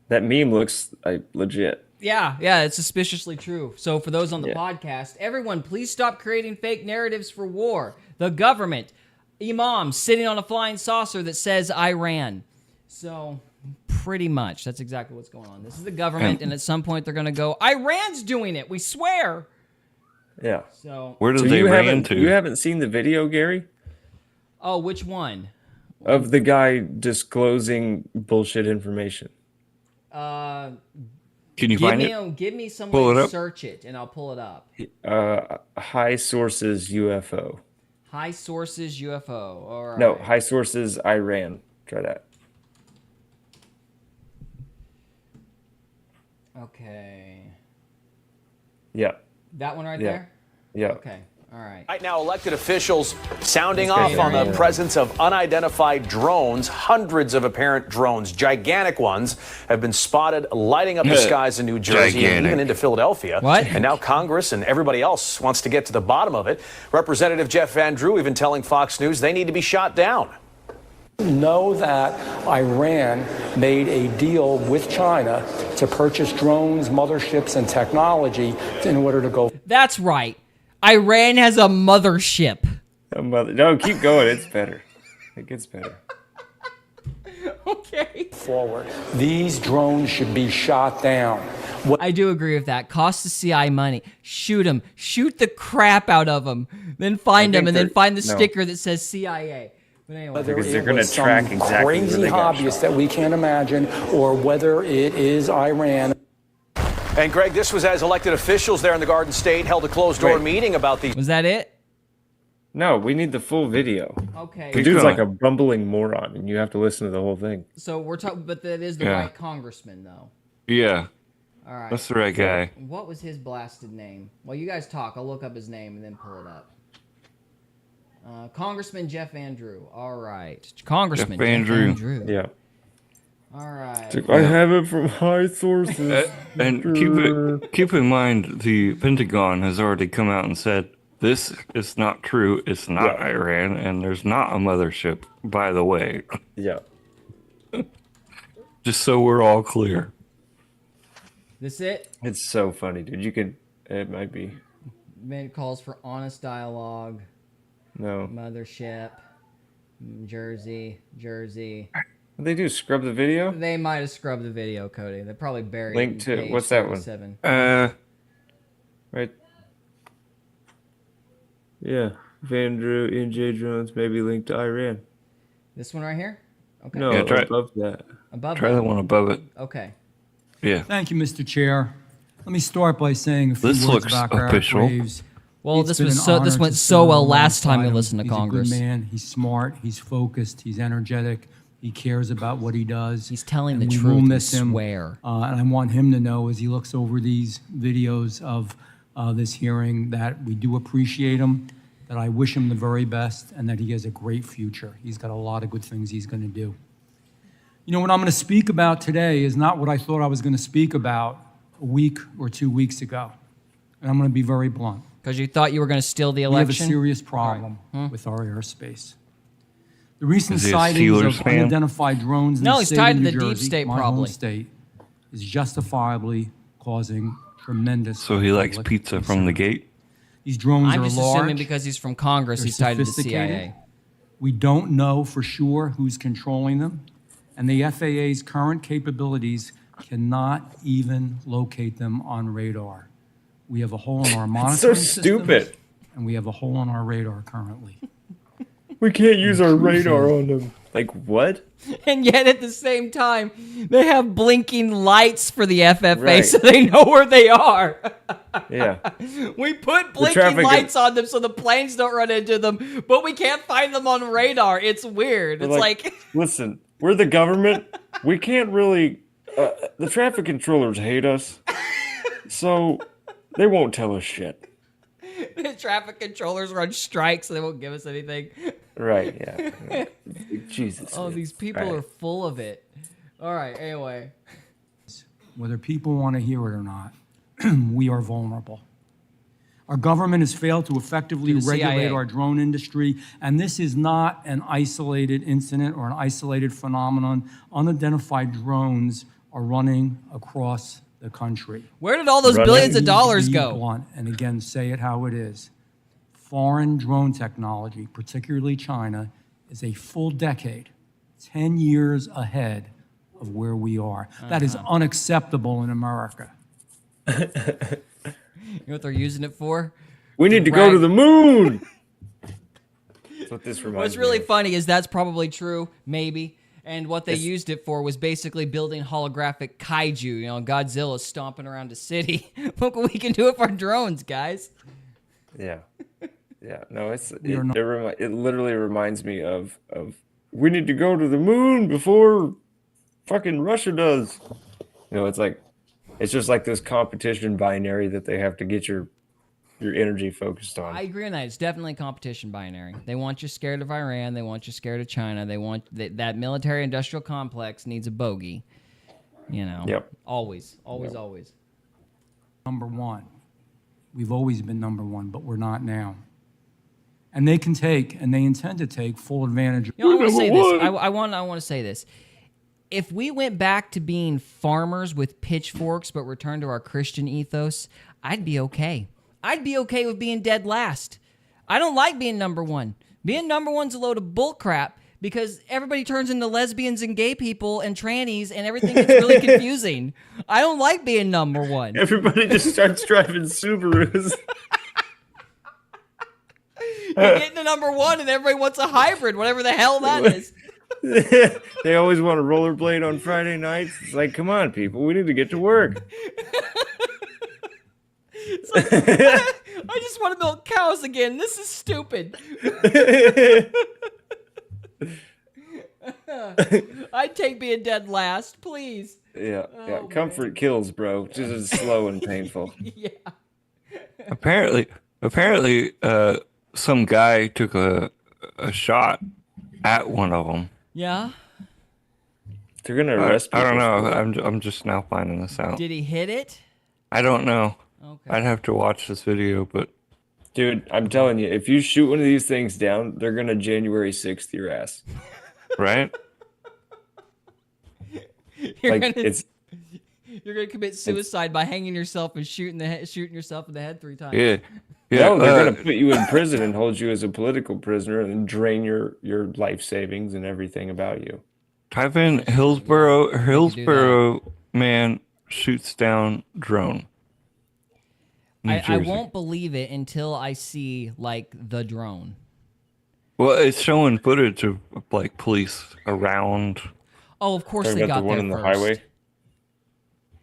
That meme looks legit. Yeah, it's suspiciously true. So for those on the podcast, everyone, please stop creating fake narratives for war. The government, imams sitting on a flying saucer that says Iran. So pretty much, that's exactly what's going on. This is the government, and at some point they're going to go, Iran's doing it, we swear. Yeah. So, Where did So they you ran haven't to? you haven't seen the video, Gary, oh, which one? of the guy disclosing bullshit information? Uh, Can you find it? give me some Pull way it to up. search it, and I'll pull it up. High sources UFO. High sources UFO. All right. No, high sources Iran. Try that. Okay. Yeah. That one right Yeah. there? Yeah. Okay. All right. Right now, elected officials sounding Let's off go. on the presence of unidentified drones. Hundreds of apparent drones, gigantic ones, have been spotted lighting up the skies in New Jersey and Gigantic. even into Philadelphia. What? And now Congress and everybody else wants to get to the bottom of it. Representative Jeff Van Drew even telling Fox News they need to be shot down. Know that Iran made a deal with China to purchase drones, motherships, and technology in order to go That's right. Iran has a mothership. No, keep going. It's better. It gets better. Okay. forward. These drones should be shot down. I do agree with that. Cost the CI money. Shoot them. Shoot the crap out of them. Then find them and then find the sticker that says CIA. But anyway. Whether Because they're it gonna was some track exactly where crazy they got hobbyist shot. that we can't imagine, or whether it is Iran. And Greg, this was as elected officials there in the Garden State held a closed-door Wait. meeting about these. Was that it? No, we need the full video. Okay. The dude's like a bumbling moron, and you have to listen to the whole thing. So we're talking, but that is the Yeah. right congressman, though. Yeah, All right. that's the right guy. What was his blasted name? Well, you guys talk. I'll look up his name and then pull it up. Congressman Jeff Van Drew. All right. Congressman Jeff Van Drew. Yeah. All right. I have it from high sources. And keep in mind, the Pentagon has already come out and said this is not true. It's not Iran, and there's not a mothership. By the way, Yeah. just so we're all clear. This it? It's so funny, dude. It might be. Man calls for honest dialogue. No. Mothership. Jersey. What they do? Scrub the video? They might have scrubbed the video, Cody. They probably buried Link it to- in page what's that one? 37. Right. Yeah. Van Drew, NJ drones, maybe linked to Iran. This one right here? Okay. No, Yeah, try- above that. Above Try that. the one above it. Okay. Yeah. Thank you, Mr. Chair. Let me start by saying a few This words looks about Garrett official. Graves. Well, It's this been was an so. This honor went to so serve well last time alongside we him. listened to He's Congress. a good man. He's smart. He's focused. He's energetic. He cares about what he does. He's telling the and we truth. will We miss him. swear. And I want him to know as he looks over these videos of this hearing that we do appreciate him, that I wish him the very best, and that he has a great future. He's got a lot of good things he's going to do. You know, what I'm going to speak about today is not what I thought I was going to speak about a week or 2 weeks ago. And I'm going to be very blunt. Because you thought you were going to steal the We have a election? serious problem with our airspace. The recent Is he a sightings Steelers of fan? unidentified drones in No, the he's state tied of to New the deep Jersey, state, my probably. home state, is justifiably causing tremendous. So he likes public pizza concern. from the gate? These drones I'm are just large. assuming because he's from Congress, They're he's tied to the sophisticated. CIA. We don't know for sure who's controlling them, and the FAA's current capabilities cannot even locate them on radar. We have a hole in our monitoring stupid. systems, and we have a hole in our radar currently. We can't use our truth radar is- on them. Like what? And yet at the same time, they have blinking lights for the FFA Right. so they know where they are. Yeah. We put blinking traffic- lights on them so the planes don't run into them, but we can't find them on radar. It's weird. It's like listen, we're the government. We can't really. The traffic controllers hate us, so they won't tell us shit. the traffic controllers run strikes, so they won't give us anything. Right? Yeah. Jesus. Oh, man. these people All right. are full of it. All right, anyway. Whether people want to hear it or not, we are vulnerable. Our government has failed to effectively To the regulate CIA. our drone industry, and this is not an isolated incident or an isolated phenomenon. Unidentified drones are running across the country. Where did all those Running. billions of Need to dollars be go? blunt, and again, say it how it is. Foreign drone technology, particularly China, is a full decade, 10 years ahead of where we are. That is unacceptable in America. You know what they're using it for? We need to go to the moon. That's what this reminds What's me really of. funny is that's probably true, maybe. And what they used it for was basically building holographic kaiju. You know, Godzilla stomping around a city. Look what we can do with our drones, guys. Yeah. Yeah. No, it not- it literally reminds me of we need to go to the moon before fucking Russia does. You know, it's just like this competition binary that they have to get your energy focused on. I agree on that. It's definitely a competition binary. They want you scared of Iran. They want you scared of China. They want that military-industrial complex needs a bogey. You know. Yep. Always, always. Number one. We've always been number one, but we're not now. And they can take, and they intend to take, full advantage. You know, I want to say this. I want to say this. If we went back to being farmers with pitchforks but returned to our Christian ethos, I'd be okay. I'd be okay with being dead last. I don't like being number one. Being number one's a load of bullcrap because everybody turns into lesbians and gay people and trannies and everything gets really confusing. I don't like being number one. Everybody just starts driving Subarus. You get into number one and everybody wants a hybrid, whatever the hell that is. They always want to rollerblade on Friday nights. It's like, come on, people, we need to get to work. It's like, I just want to milk cows again. This is stupid. I'd take being dead last, please. Yeah, yeah. Oh, Comfort kills, bro. Just as slow and painful. Yeah. Apparently, some guy took a shot at one of them. Yeah. They're gonna arrest I don't people know. for that. I'm just now finding this out. Did he hit it? I don't know. Okay. I'd have to watch this video, but Dude, I'm telling you, if you shoot one of these things down, they're gonna January 6th your ass. right? You're Like gonna, it's you're gonna commit suicide by hanging yourself and shooting yourself in the head 3 times. Yeah. Yeah. no, they're gonna put you in prison and hold you as a political prisoner and drain your life savings and everything about you. Type in Hillsborough man shoots down drone. New I Jersey. won't believe it until I see like the drone. Well, it's showing footage of like police around Oh, of course Talking they about got the one there in the first. highway.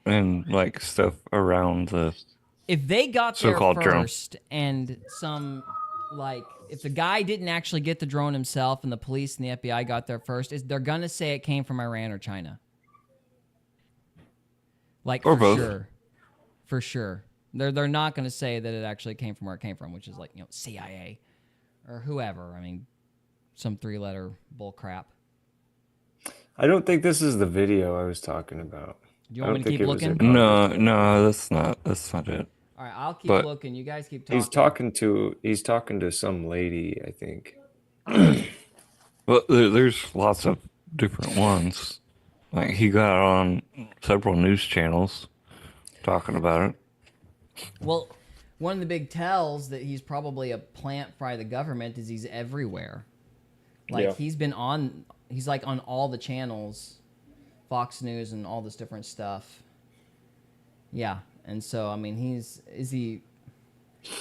and like stuff around the. If they got there So-called drone. first and some like, if the guy didn't actually get the drone himself and the police and the FBI got there first, they're gonna say it came from Iran or China. Like, Or for both. sure. For sure. They're not gonna say that it actually came from where it came from, which is like, CIA or whoever. I mean, some 3-letter bull crap. I don't think this is the video I was talking about. Do you want me to keep looking? No, that's not it. All right, I'll keep But- looking. You guys keep talking. He's talking to some lady, I think. Well, there's lots of different ones. Like, he got on several news channels talking about it. Well, one of the big tells that he's probably a plant by the government is he's everywhere. Like, Yeah. he's like on all the channels, Fox News and all this different stuff. Yeah, and so, I mean,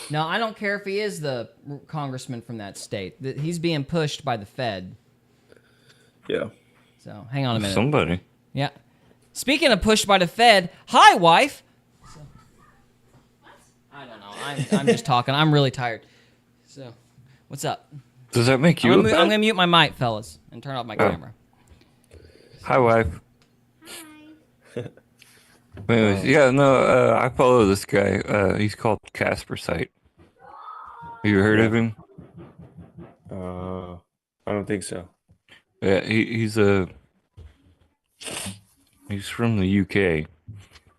no, I don't care if he is the congressman from that state. He's being pushed by the Fed. Yeah. So, hang on a minute. Somebody. Yeah. Speaking of pushed by the Fed, hi, wife. I don't know. I'm just talking. I'm really tired. So, what's up? Does that make you I'm upset? going to mute my mic, fellas, and turn off my camera. Hi, wife. Anyways, I follow this guy. He's called Casper Site. Have you heard of him? I don't think so. Yeah, he's from the UK,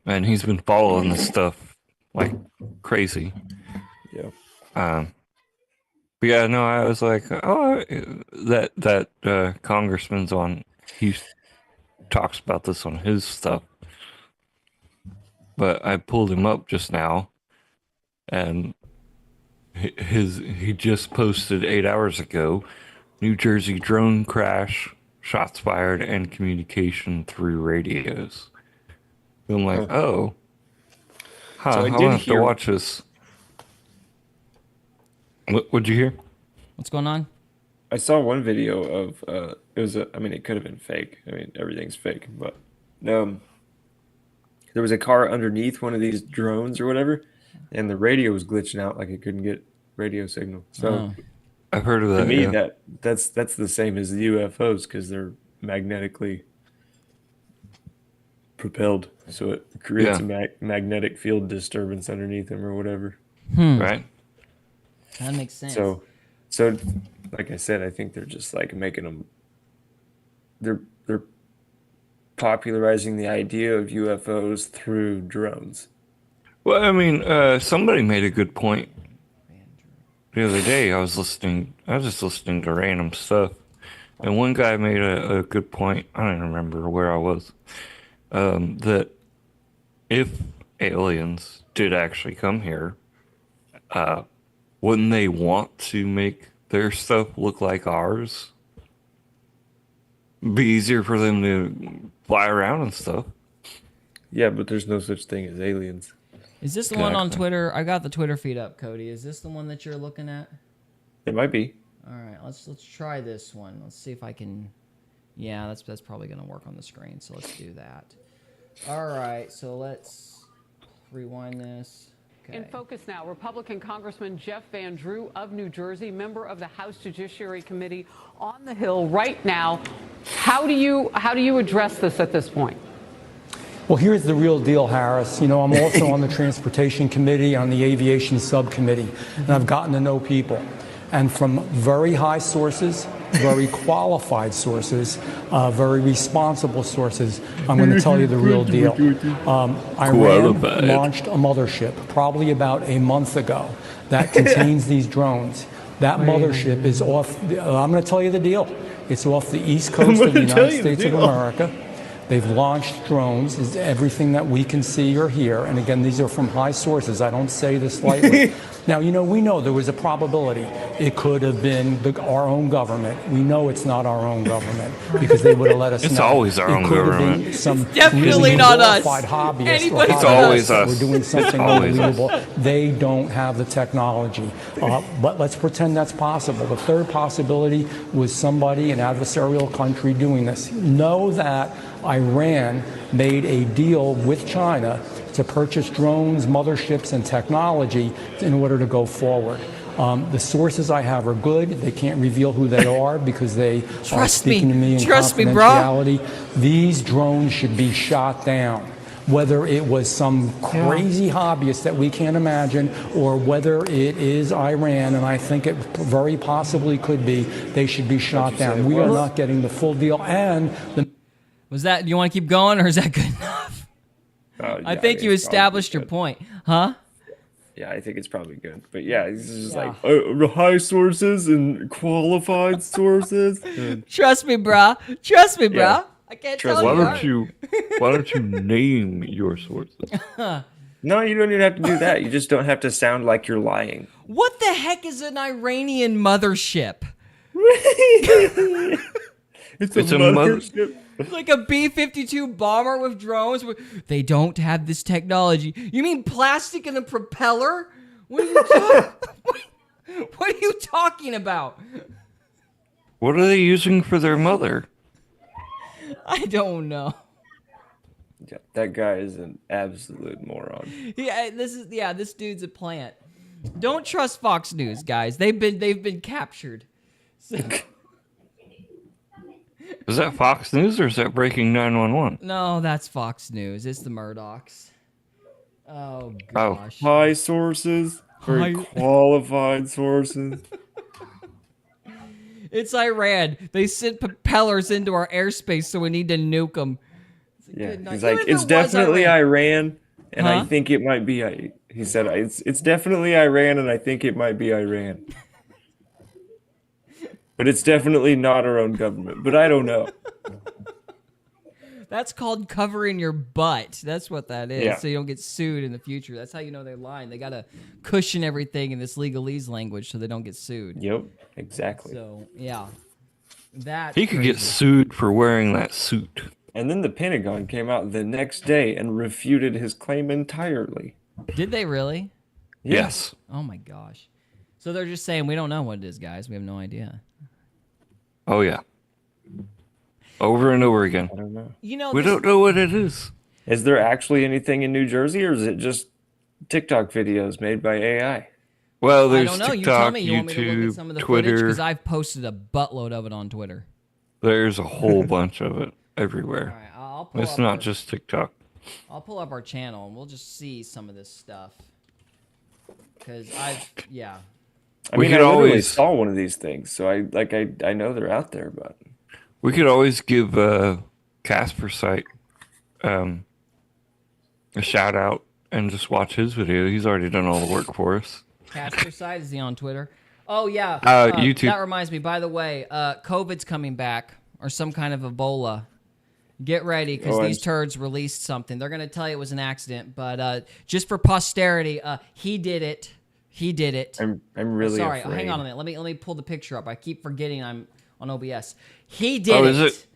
and he's been following this stuff like crazy. Yeah. But yeah, no, I was like, oh, that congressman's on. He talks about this on his stuff. But I pulled him up just now, and he just posted 8 hours ago, New Jersey drone crash, shots fired, and communication through radios. I'm like, So I'm gonna have to watch this. What'd you hear? What's going on? I saw one video of it could have been fake. I mean, everything's fake, but there was a car underneath one of these drones or whatever, and the radio was glitching out, like it couldn't get radio signal. So I've heard of that. to me, yeah. that's the same as the UFOs because they're magnetically propelled, so it creates a magnetic field disturbance underneath them or whatever. Right. That makes sense. So, like I said, I think they're just like making them. They're popularizing the idea of UFOs through drones. Well, I mean, somebody made a good point the other day. I was just listening to random stuff, and one guy made a good point. I don't even remember where I was. That if aliens did actually come here, wouldn't they want to make their stuff look like ours? Be easier for them to fly around and stuff. Yeah, but there's no such thing as aliens. Is this the one on Twitter? I got the Twitter feed up, Cody. Is this the one that you're looking at? It might be. All right, let's try this one. Let's see if I can. Yeah, that's probably gonna work on the screen. So let's do that. All right, so let's rewind this. Okay. In focus now, Republican Congressman Jeff Van Drew of New Jersey, member of the House Judiciary Committee on the Hill right now. How do you address this at this point? Well, here's the real deal, Harris. You know, I'm also on the Transportation Committee, on the Aviation Subcommittee, and I've gotten to know people. And from very high sources, very qualified sources, very responsible sources, I'm going to tell you the real deal. Iran launched a mothership probably about a month ago that contains these drones. That mothership is off, I'm going to tell you the deal. It's off the east coast of the United States of America. They've launched drones, is everything that we can see or hear. And again, these are from high sources. I don't say this lightly. Now, you know, we know there was a probability it could have been our own government. We know it's not our own government because they would have let us know. It's always our own government. It's definitely not us. It's always us. We're doing something unbelievable. They don't have the technology. But let's pretend that's possible. The third possibility was somebody, an adversarial country, doing this. Know that Iran made a deal with China to purchase drones, motherships, and technology in order to go forward. The sources I have are good. They can't reveal who they are because they are Trust me. speaking to me in Trust me, bro. confidentiality. These drones should be shot down. Whether it was some crazy hobbyist that we can't imagine, or whether it is Iran, and I think it very possibly could be, they should be shot down. We are not getting the full deal. And Was that, do you want to keep going, or is that good enough? I think you established your point. Huh? Yeah, I think it's probably good. But yeah, this is just like high sources and qualified sources. Trust me, brah. Trust me, brah. Yeah. I can't Trust tell me. Why don't you name your sources? No, you don't even have to do that. You just don't have to sound like you're lying. What the heck is an Iranian mothership? It's a mothership. Like a B-52 bomber with drones? They don't have this technology. You mean plastic in a propeller? What are you talking about? What are they using for their mother? I don't know. Yeah, that guy is an absolute moron. Yeah, this dude's a plant. Don't trust Fox News, guys. They've been captured. So, Is that Fox News or is that Breaking 911? no, that's Fox News. It's the Murdochs. Oh gosh. High sources, very qualified sources. It's Iran. They sent propellers into our airspace, so we need to nuke them. Yeah, he's like, it's definitely Iran, and I think it might be. He said, it's definitely Iran, and I think it might be Iran. But it's definitely not our own government. But I don't know. That's called covering your butt. That's what that is. Yeah. So you don't get sued in the future. That's how you know they're lying. They got to cushion everything in this legalese language so they don't get sued. Yep, exactly. So, yeah. That's He could get sued for wearing that suit. And then the Pentagon came out the next day and refuted his claim entirely. Did they really? Yes. Oh my gosh. So they're just saying, we don't know what it is, guys. We have no idea. Oh, yeah. Over and over again. I don't know. You know, we don't know what it is. Is there actually anything in New Jersey, or is it just TikTok videos made by AI? Well, there's I don't know. TikTok, You tell me. You YouTube, want me to look at some of the Twitter. footage? Because I've posted a buttload of it on Twitter. There's a whole bunch of it everywhere. All right, I'll pull It's up not our- just TikTok. I'll pull up our channel and we'll just see some of this stuff. Because I mean, I literally saw one of these things, so I know they're out there, but we could always give Casper Site a shout out and just watch his video. He's already done all the work for us. Casper side, is he on Twitter? Oh yeah. YouTube. That reminds me. By the way, COVID's coming back, or some kind of Ebola. Get ready, because these turds released something. They're gonna tell you it was an accident, but just for posterity, he did it. He did it. I'm really sorry. afraid. Hang on a minute. Let me pull the picture up. I keep forgetting I'm on OBS. He did it. Is it?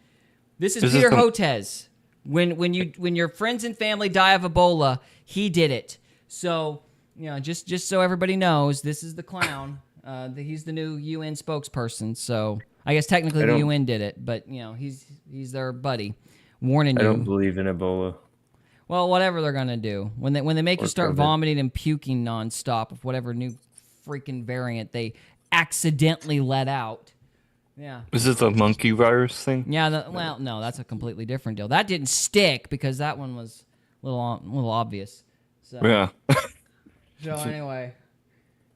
This is Peter Hotez. When your friends and family die of Ebola, he did it. So just so everybody knows, this is the clown. He's the new UN spokesperson. So I guess technically the UN did it, but he's their buddy, warning you. I don't believe in Ebola. Well, whatever they're gonna do when they make you start COVID. vomiting and puking nonstop of whatever new freaking variant they accidentally let out. Yeah. Is it the monkey virus thing? Yeah. Well, no, that's a completely different deal. That didn't stick because that one was a little obvious. So, Yeah. So anyway,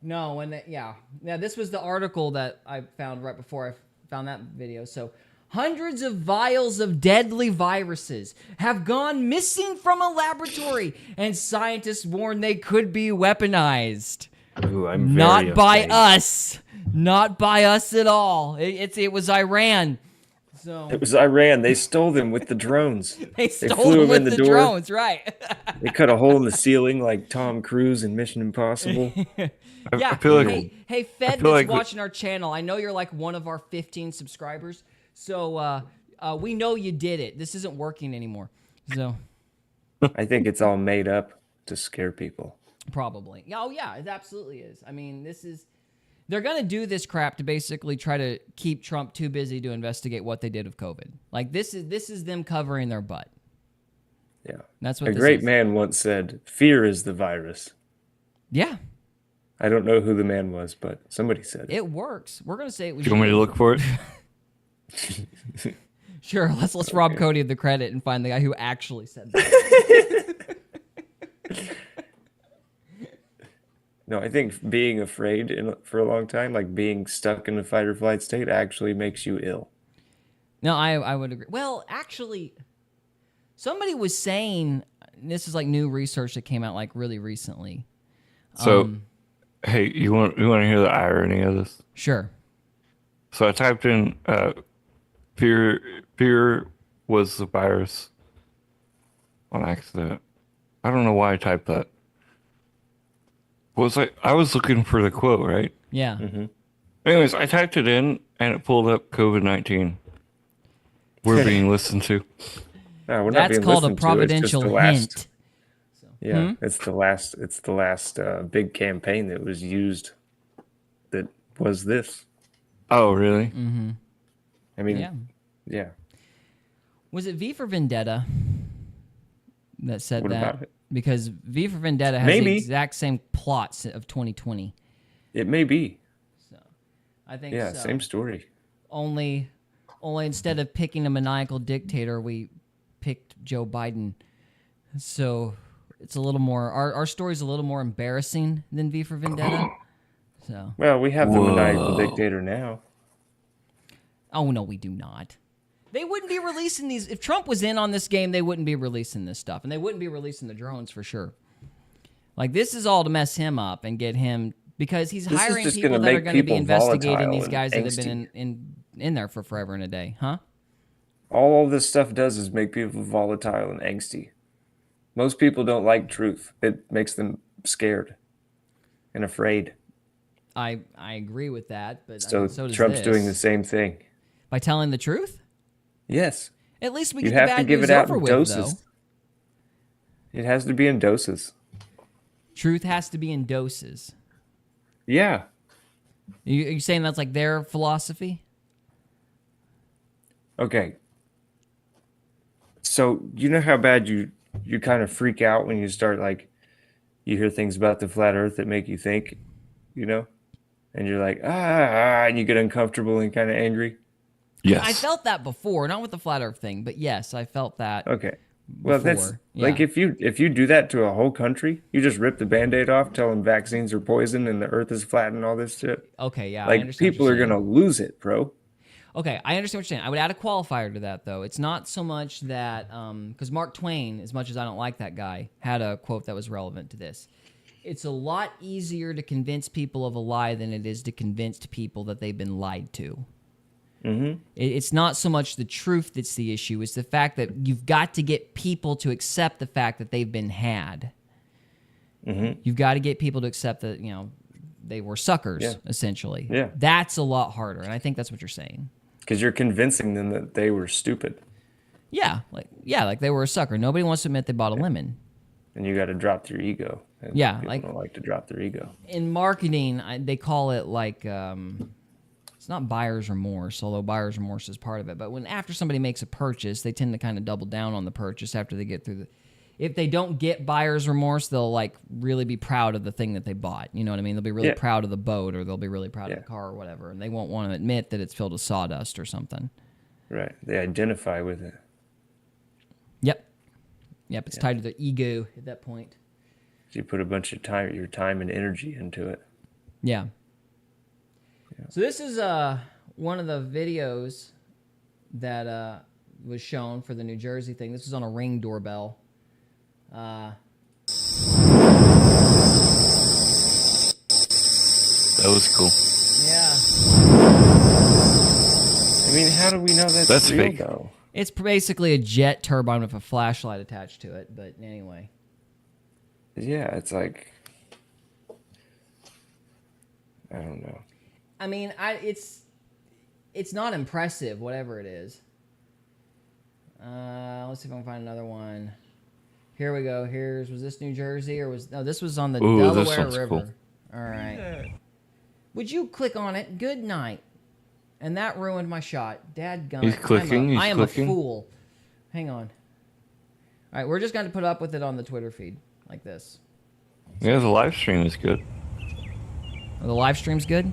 no, this was the article that I found right before I found that video. So, hundreds of vials of deadly viruses have gone missing from a laboratory, and scientists warn they could be weaponized. Ooh, I'm very Not by afraid. us. Not by us at all. It was Iran. So It was Iran. They stole them with the drones. they flew stole them them in with the the door. drones, right? They cut a hole in the ceiling like Tom Cruise in Mission Impossible. Yeah. I feel like Hey, Fed that's feel like watching our channel. I know you're like one of our 15 subscribers. So we know you did it. This isn't working anymore. So I think it's all made up to scare people. probably. Oh yeah, it absolutely is. I mean, they're gonna do this crap to basically try to keep Trump too busy to investigate what they did with COVID. Like this is them covering their butt. Yeah. That's what a this great is. man once said, "Fear is the virus." Yeah. I don't know who the man was, but somebody said it. It works. We're gonna say it was. Do you want me to look for it? Sure. Let's rob Cody of the credit and find the guy who actually said that. No, I think being afraid for a long time, like being stuck in a fight or flight state, actually makes you ill. No, I would agree. Well, actually, somebody was saying, this is like new research that came out like really recently. So, hey, you want to hear the irony of this? Sure. So I typed in fear was the virus on accident. I don't know why I typed that. I was looking for the quote, right? Yeah. Mm-hmm. Anyways, I typed it in and it pulled up COVID-19. We're being listened to. No, we're not That's being called a listened to. It's just providential the last- hint. Yeah, it's the last big campaign that was used. That was this. Oh, really? Mm-hmm. I mean, yeah. Was it V for Vendetta that said What that? about it? Because V for Vendetta has the exact same plots of 2020. It may be. So, I think Yeah, so. same story. Only instead of picking a maniacal dictator, we picked Joe Biden. So it's a little more. Our story's a little more embarrassing than V for Vendetta. So. Well, we have the maniacal dictator now. Oh no, we do not. They wouldn't be releasing these. If Trump was in on this game, they wouldn't be releasing this stuff. And they wouldn't be releasing the drones for sure. Like, this is all to mess him up and get him, because he's hiring people that are going to be investigating these guys that have been in there for forever and a day. Huh? All this stuff does is make people volatile and angsty. Most people don't like truth. It makes them scared and afraid. I agree with that, but So, so does Trump's this. doing the same thing. By telling the truth? Yes. At least we You get the have bad to give news it out over in with, doses. though. It has to be in doses. Truth has to be in doses. Yeah. You saying that's like their philosophy? Okay. So you know how bad you kind of freak out when you start, like, you hear things about the flat earth that make you think, you know? And you're like, and you get uncomfortable and kind of angry. Yes. I felt that before, not with the flat earth thing, but yes, I felt that. Okay. Well, that's yeah. like if you do that to a whole country, you just rip the Band-Aid off, tell them vaccines are poison and the earth is flat and all this shit. Okay, yeah, I Like, understand what people you're are going to lose it, bro. Okay, I understand what you're saying. I would add a qualifier to that, though. It's not so much that, because Mark Twain, as much as I don't like that guy, had a quote that was relevant to this. It's a lot easier to convince people of a lie than it is to convince people that they've been lied to. Mm-hmm. It's not so much the truth that's the issue. It's the fact that you've got to get people to accept the fact that they've been had. Mm-hmm. You've got to get people to accept that, they were suckers, essentially. Yeah. That's a lot harder, and I think that's what you're saying. Because you're convincing them that they were stupid. Yeah, like they were a sucker. Nobody wants to admit they bought a lemon. And you got to drop their ego. And Yeah, people like- don't like to drop their ego. In marketing, they call it like it's not buyer's remorse, although buyer's remorse is part of it. But after somebody makes a purchase, they tend to kind of double down on the purchase after they get through the. If they don't get buyer's remorse, they'll like really be proud of the thing that they bought. You know what I mean? They'll be really proud of the boat, or they'll be really proud of the car or whatever, and they won't want to admit that it's filled with sawdust or something. Right. They identify with it. Yep. It's tied to their ego at that point. So you put a bunch of your time and energy into it. Yeah. So this is one of the videos that was shown for the New Jersey thing. This was on a Ring doorbell. That was cool. Yeah. I mean, how do we know that's real, fake. though? It's basically a jet turbine with a flashlight attached to it, but anyway. Yeah, it's like, I don't know. I mean, it's not impressive, whatever it is. Let's see if I can find another one. Here we go. Was this New Jersey or this was on the Delaware River. Cool. All right. Would you click on it? Good night. And that ruined my shot. Dadgummit. He's clicking. I am clicking. a fool. Hang on. All right, we're just going to put up with it on the Twitter feed like this. Yeah, the live stream is good. The live stream's good?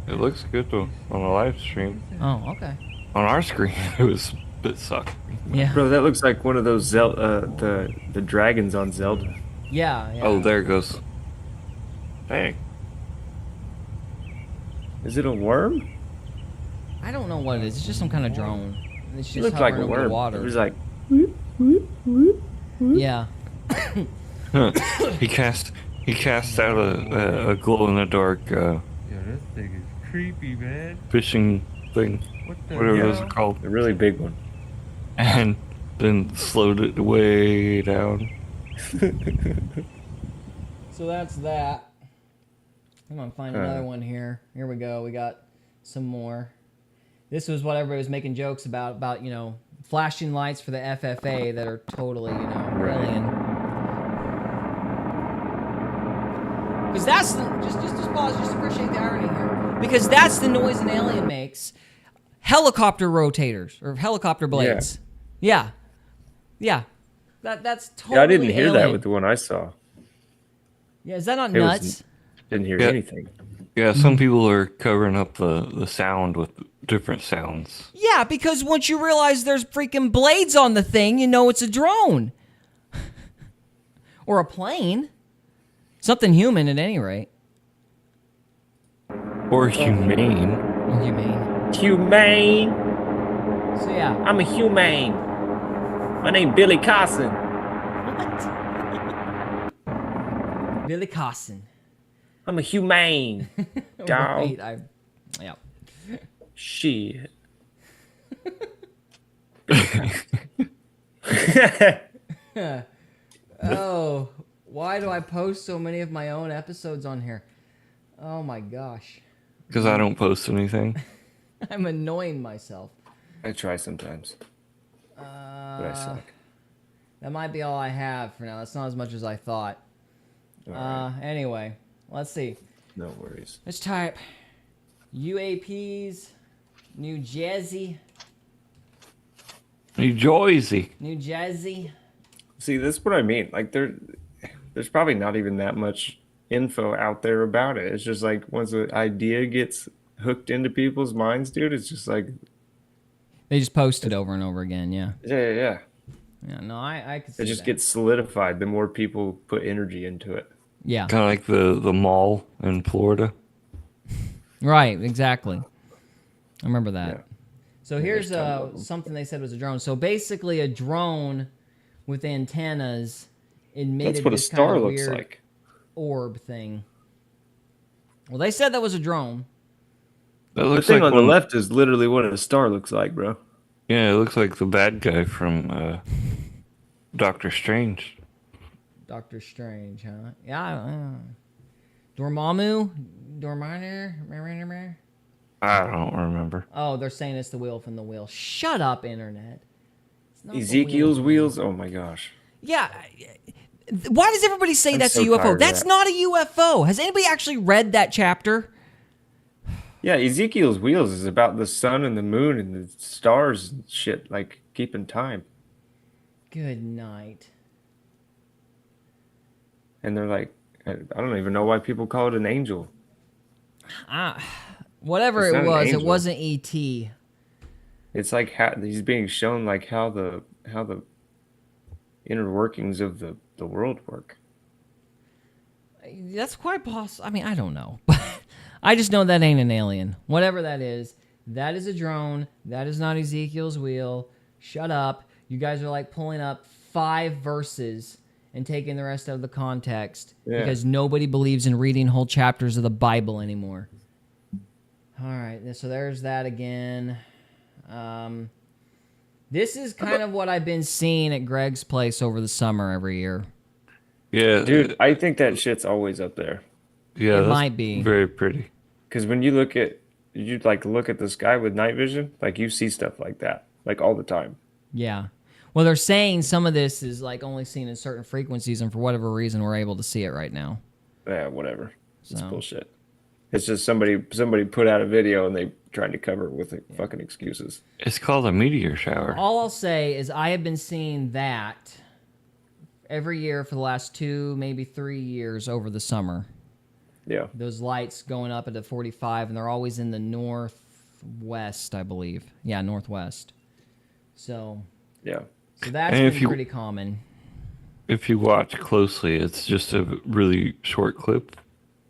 It looks good though on a live stream. Oh, okay. On our screen, it sucked. Yeah. Bro, that looks like one of those the dragons on Zelda. Yeah, yeah. Oh, there it goes. Dang. Is it a worm? I don't know what it is. It's just some kind of drone. It's It just looks like a hovering over the worm. water. It was like, Yeah. He cast out a glow in the dark this thing is creepy, man. fishing thing, whatever those are called, A really big one. and then slowed it way down. So that's that. I'm gonna find another one here. Here we go. We got some more. This was what everybody was making jokes about, you know, flashing lights for the FFA that are totally, you know, alien. Because that's the, just pause, just appreciate the irony here. Because that's the noise an alien makes. Helicopter rotators or helicopter blades. Yeah. That's totally. Yeah, I didn't hear that alien. with the one I saw. Yeah, is that not It was- nuts? Didn't hear Yeah. anything. Yeah, some people are covering up the sound with different sounds. Yeah, because once you realize there's freaking blades on the thing, you know it's a drone. Or a plane. Something human at any rate. Or humane. Or humane. Humane. So yeah. I'm a humane. My name Billy Carson. Billy Carson. I'm a humane. Dog. Right, yeah. Shit. Oh, why do I post so many of my own episodes on here? Oh my gosh. Because I don't post anything. I'm annoying myself. I try sometimes. But I suck. That might be all I have for now. That's not as much as I thought. Anyway, let's see. No worries. Let's type UAPs, New Jersey. New Jersey. New Jersey. See, that's what I mean. Like there's probably not even that much info out there about it. It's just like once the idea gets hooked into people's minds, dude, it's just like They just post it over and over again, yeah. yeah. Yeah, no, I could see It just that. gets solidified the more people put energy into it. Yeah. Kind of like the mall in Florida. Right, exactly. I remember that. Yeah. So here's something they said was a drone. So basically a drone with antennas emitted That's what a this star kind of looks weird like. orb thing. Well, they said that was a drone. That The looks thing like on the left is literally what a star looks like, bro. Yeah, it looks like the bad guy from Doctor Strange. Doctor Strange, huh? Yeah. Dormammu? Dormammu? I don't remember. Oh, they're saying it's the wheel from the wheel. Shut up, internet. It's not the Ezekiel's wheel. wheels. Oh my gosh. Yeah. Why does everybody say I'm that's so a UFO? tired of That's that. not a UFO. Has anybody actually read that chapter? Yeah, Ezekiel's wheels is about the sun and the moon and the stars and shit, like keeping time. Good night. And they're like, I don't even know why people call it an angel. Whatever It's it not an was, it angel. wasn't ET. It's like how he's being shown like how the inner workings of the world work. That's quite possible. I mean, I don't know. I just know that ain't an alien. Whatever that is a drone. That is not Ezekiel's wheel. Shut up. You guys are like pulling up 5 verses and taking the rest out of the context because nobody believes in reading whole chapters of the Bible anymore. All right, so there's that again. This is kind of what I've been seeing at Greg's place over the summer every year. Yeah, Dude, I think that shit's always up there. Yeah, It that's might be. very pretty. Because when you look at the sky with night vision, like you see stuff like that, like all the time. Yeah. Well, they're saying some of this is like only seen in certain frequencies, and for whatever reason, we're able to see it right now. Yeah, whatever. It's So. bullshit. It's just somebody put out a video and they tried to cover it with fucking excuses. It's called a meteor shower. All I'll say is I have been seeing that every year for the last 2, maybe 3 years over the summer. Yeah. Those lights going up at the 45, and they're always in the northwest, I believe. Yeah, northwest. So yeah. So that's And been pretty common. If you watch closely, it's just a really short clip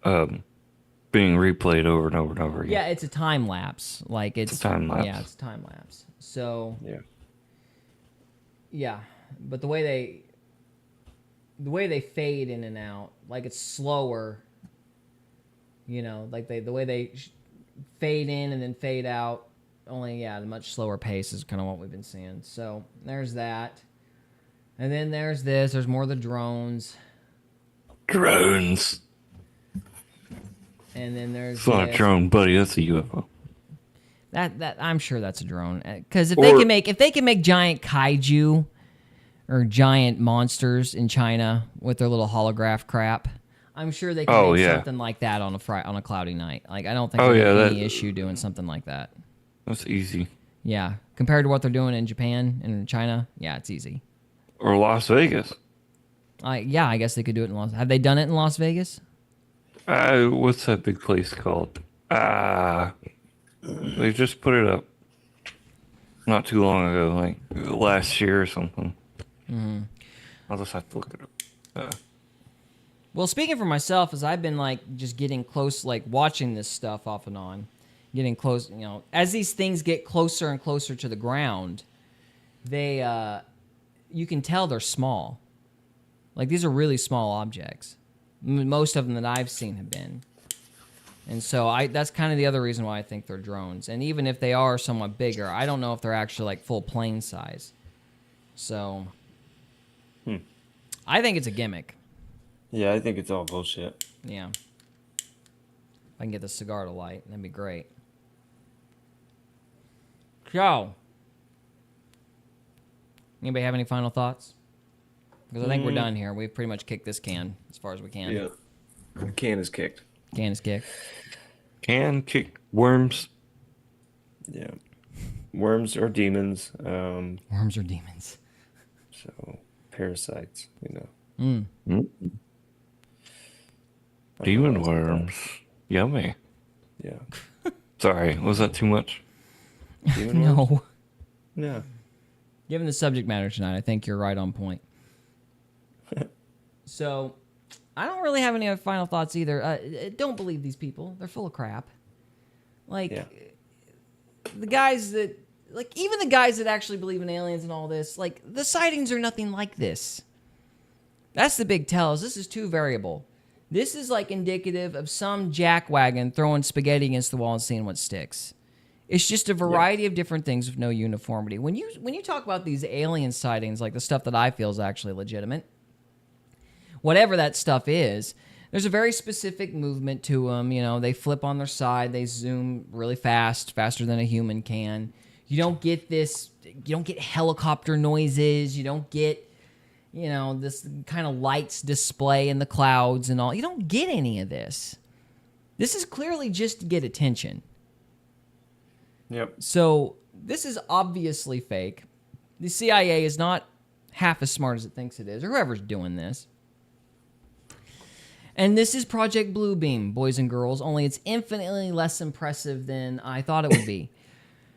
being replayed over and over and over again. Yeah, it's a time lapse. Like it's a time lapse. Yeah, it's a time lapse. So yeah. Yeah, but the way they fade in and out, like it's slower. You know, like the way they fade in and then fade out, only at a much slower pace is kind of what we've been seeing. So there's that. And then there's this. There's more of the drones. Drones. And then there's It's not a drone, buddy. That's a UFO. That I'm sure that's a drone. Because if they can make giant kaiju or giant monsters in China with their little holograph crap, I'm sure they can make something like that on a cloudy night. Like I don't think there's any issue doing something like that. That's easy. Yeah, compared to what they're doing in Japan and in China, yeah, it's easy. Or Las Vegas. Yeah, I guess they could do it in Las. Have they done it in Las Vegas? What's that big place called? They just put it up not too long ago, like last year or something. Mm-hmm. I'll just have to look it up. Well, speaking for myself, as I've been like just getting close, like watching this stuff off and on, getting close, you know, as these things get closer and closer to the ground, they, you can tell they're small. Like these are really small objects. Most of them that I've seen have been. And so that's kind of the other reason why I think they're drones. And even if they are somewhat bigger, I don't know if they're actually like full plane size. So I think it's a gimmick. Yeah, I think it's all bullshit. Yeah. If I can get the cigar to light, that'd be great. So, anybody have any final thoughts? Because I think we're done here. We've pretty much kicked this can as far as we can. Yeah. The can is kicked. Can is kicked. Can kick worms. Yeah. Worms are demons. Worms are demons. So, parasites, you know. Demon worms. Yummy. Yeah. Sorry, was that too much? Demon No. worms? No. Given the subject matter tonight, I think you're right on point. So, I don't really have any other final thoughts either. Don't believe these people. They're full of crap. Like, the guys that... Like, even the guys that actually believe in aliens and all this, like, the sightings are nothing like this. That's the big tell, is this is too variable. This is, like, indicative of some jackwagon throwing spaghetti against the wall and seeing what sticks. It's just a variety of different things with no uniformity. When you talk about these alien sightings, like the stuff that I feel is actually legitimate, whatever that stuff is, there's a very specific movement to them. You know, they flip on their side, they zoom really fast, faster than a human can. You don't get this, you don't get helicopter noises, you don't get, you know, this kind of lights display in the clouds and all. You don't get any of this. This is clearly just to get attention. Yep. So this is obviously fake. The CIA is not half as smart as it thinks it is, or whoever's doing this. And this is Project Bluebeam, boys and girls, only it's infinitely less impressive than I thought it would be.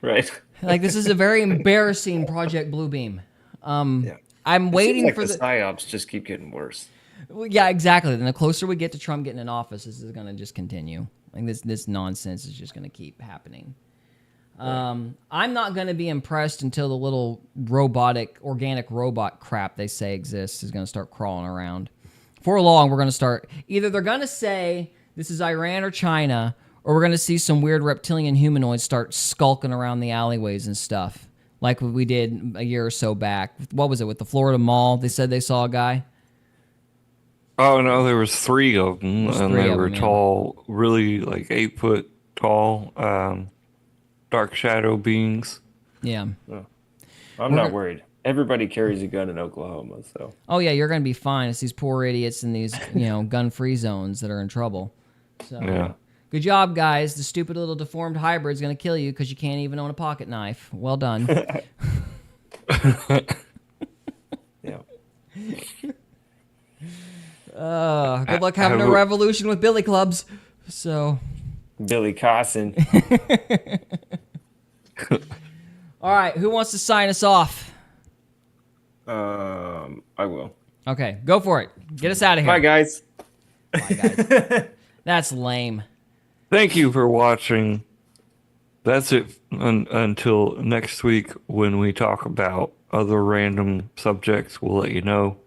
Right. Like, this is a very embarrassing Project Bluebeam. I'm waiting for the psyops just keep getting worse. Well, yeah, exactly. Then the closer we get to Trump getting in office, this is going to just continue. Like this nonsense is just going to keep happening. I'm not going to be impressed until the little organic robot crap they say exists is going to start crawling around. For long, we're going to start... Either they're going to say this is Iran or China, or we're going to see some weird reptilian humanoids start skulking around the alleyways and stuff, like we did a year or so back. What was it, with the Florida Mall? They said they saw a guy. Oh, no, there was 3 of them, and they were tall, really, like 8 foot tall, dark shadow beings. Yeah. Oh. I'm not worried. Everybody carries a gun in Oklahoma, so. Oh, yeah, you're going to be fine. It's these poor idiots in these, gun-free zones that are in trouble. So, yeah. Good job, guys. The stupid little deformed hybrid is going to kill you because you can't even own a pocket knife. Well done. Yeah. Good public having a revolution with billy clubs. So, Billy Carson. all right, who wants to sign us off? I will. Okay, go for it. Get us out of here. Bye, guys. That's lame. Thank you for watching. That's it until next week when we talk about other random subjects. We'll let you know.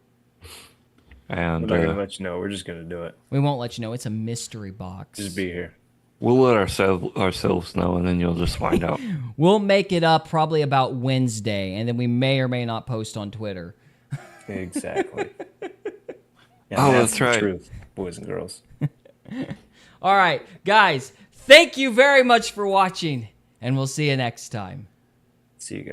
And We're not going to let you know. We're just going to do it. We won't let you know. It's a mystery box. Just be here. We'll let ourselves know, and then you'll just find out. We'll make it up probably about Wednesday, and then we may or may not post on Twitter. Exactly. Yeah, that's right. Truth, boys and girls. All right, guys, thank you very much for watching, and we'll see you next time. See you guys.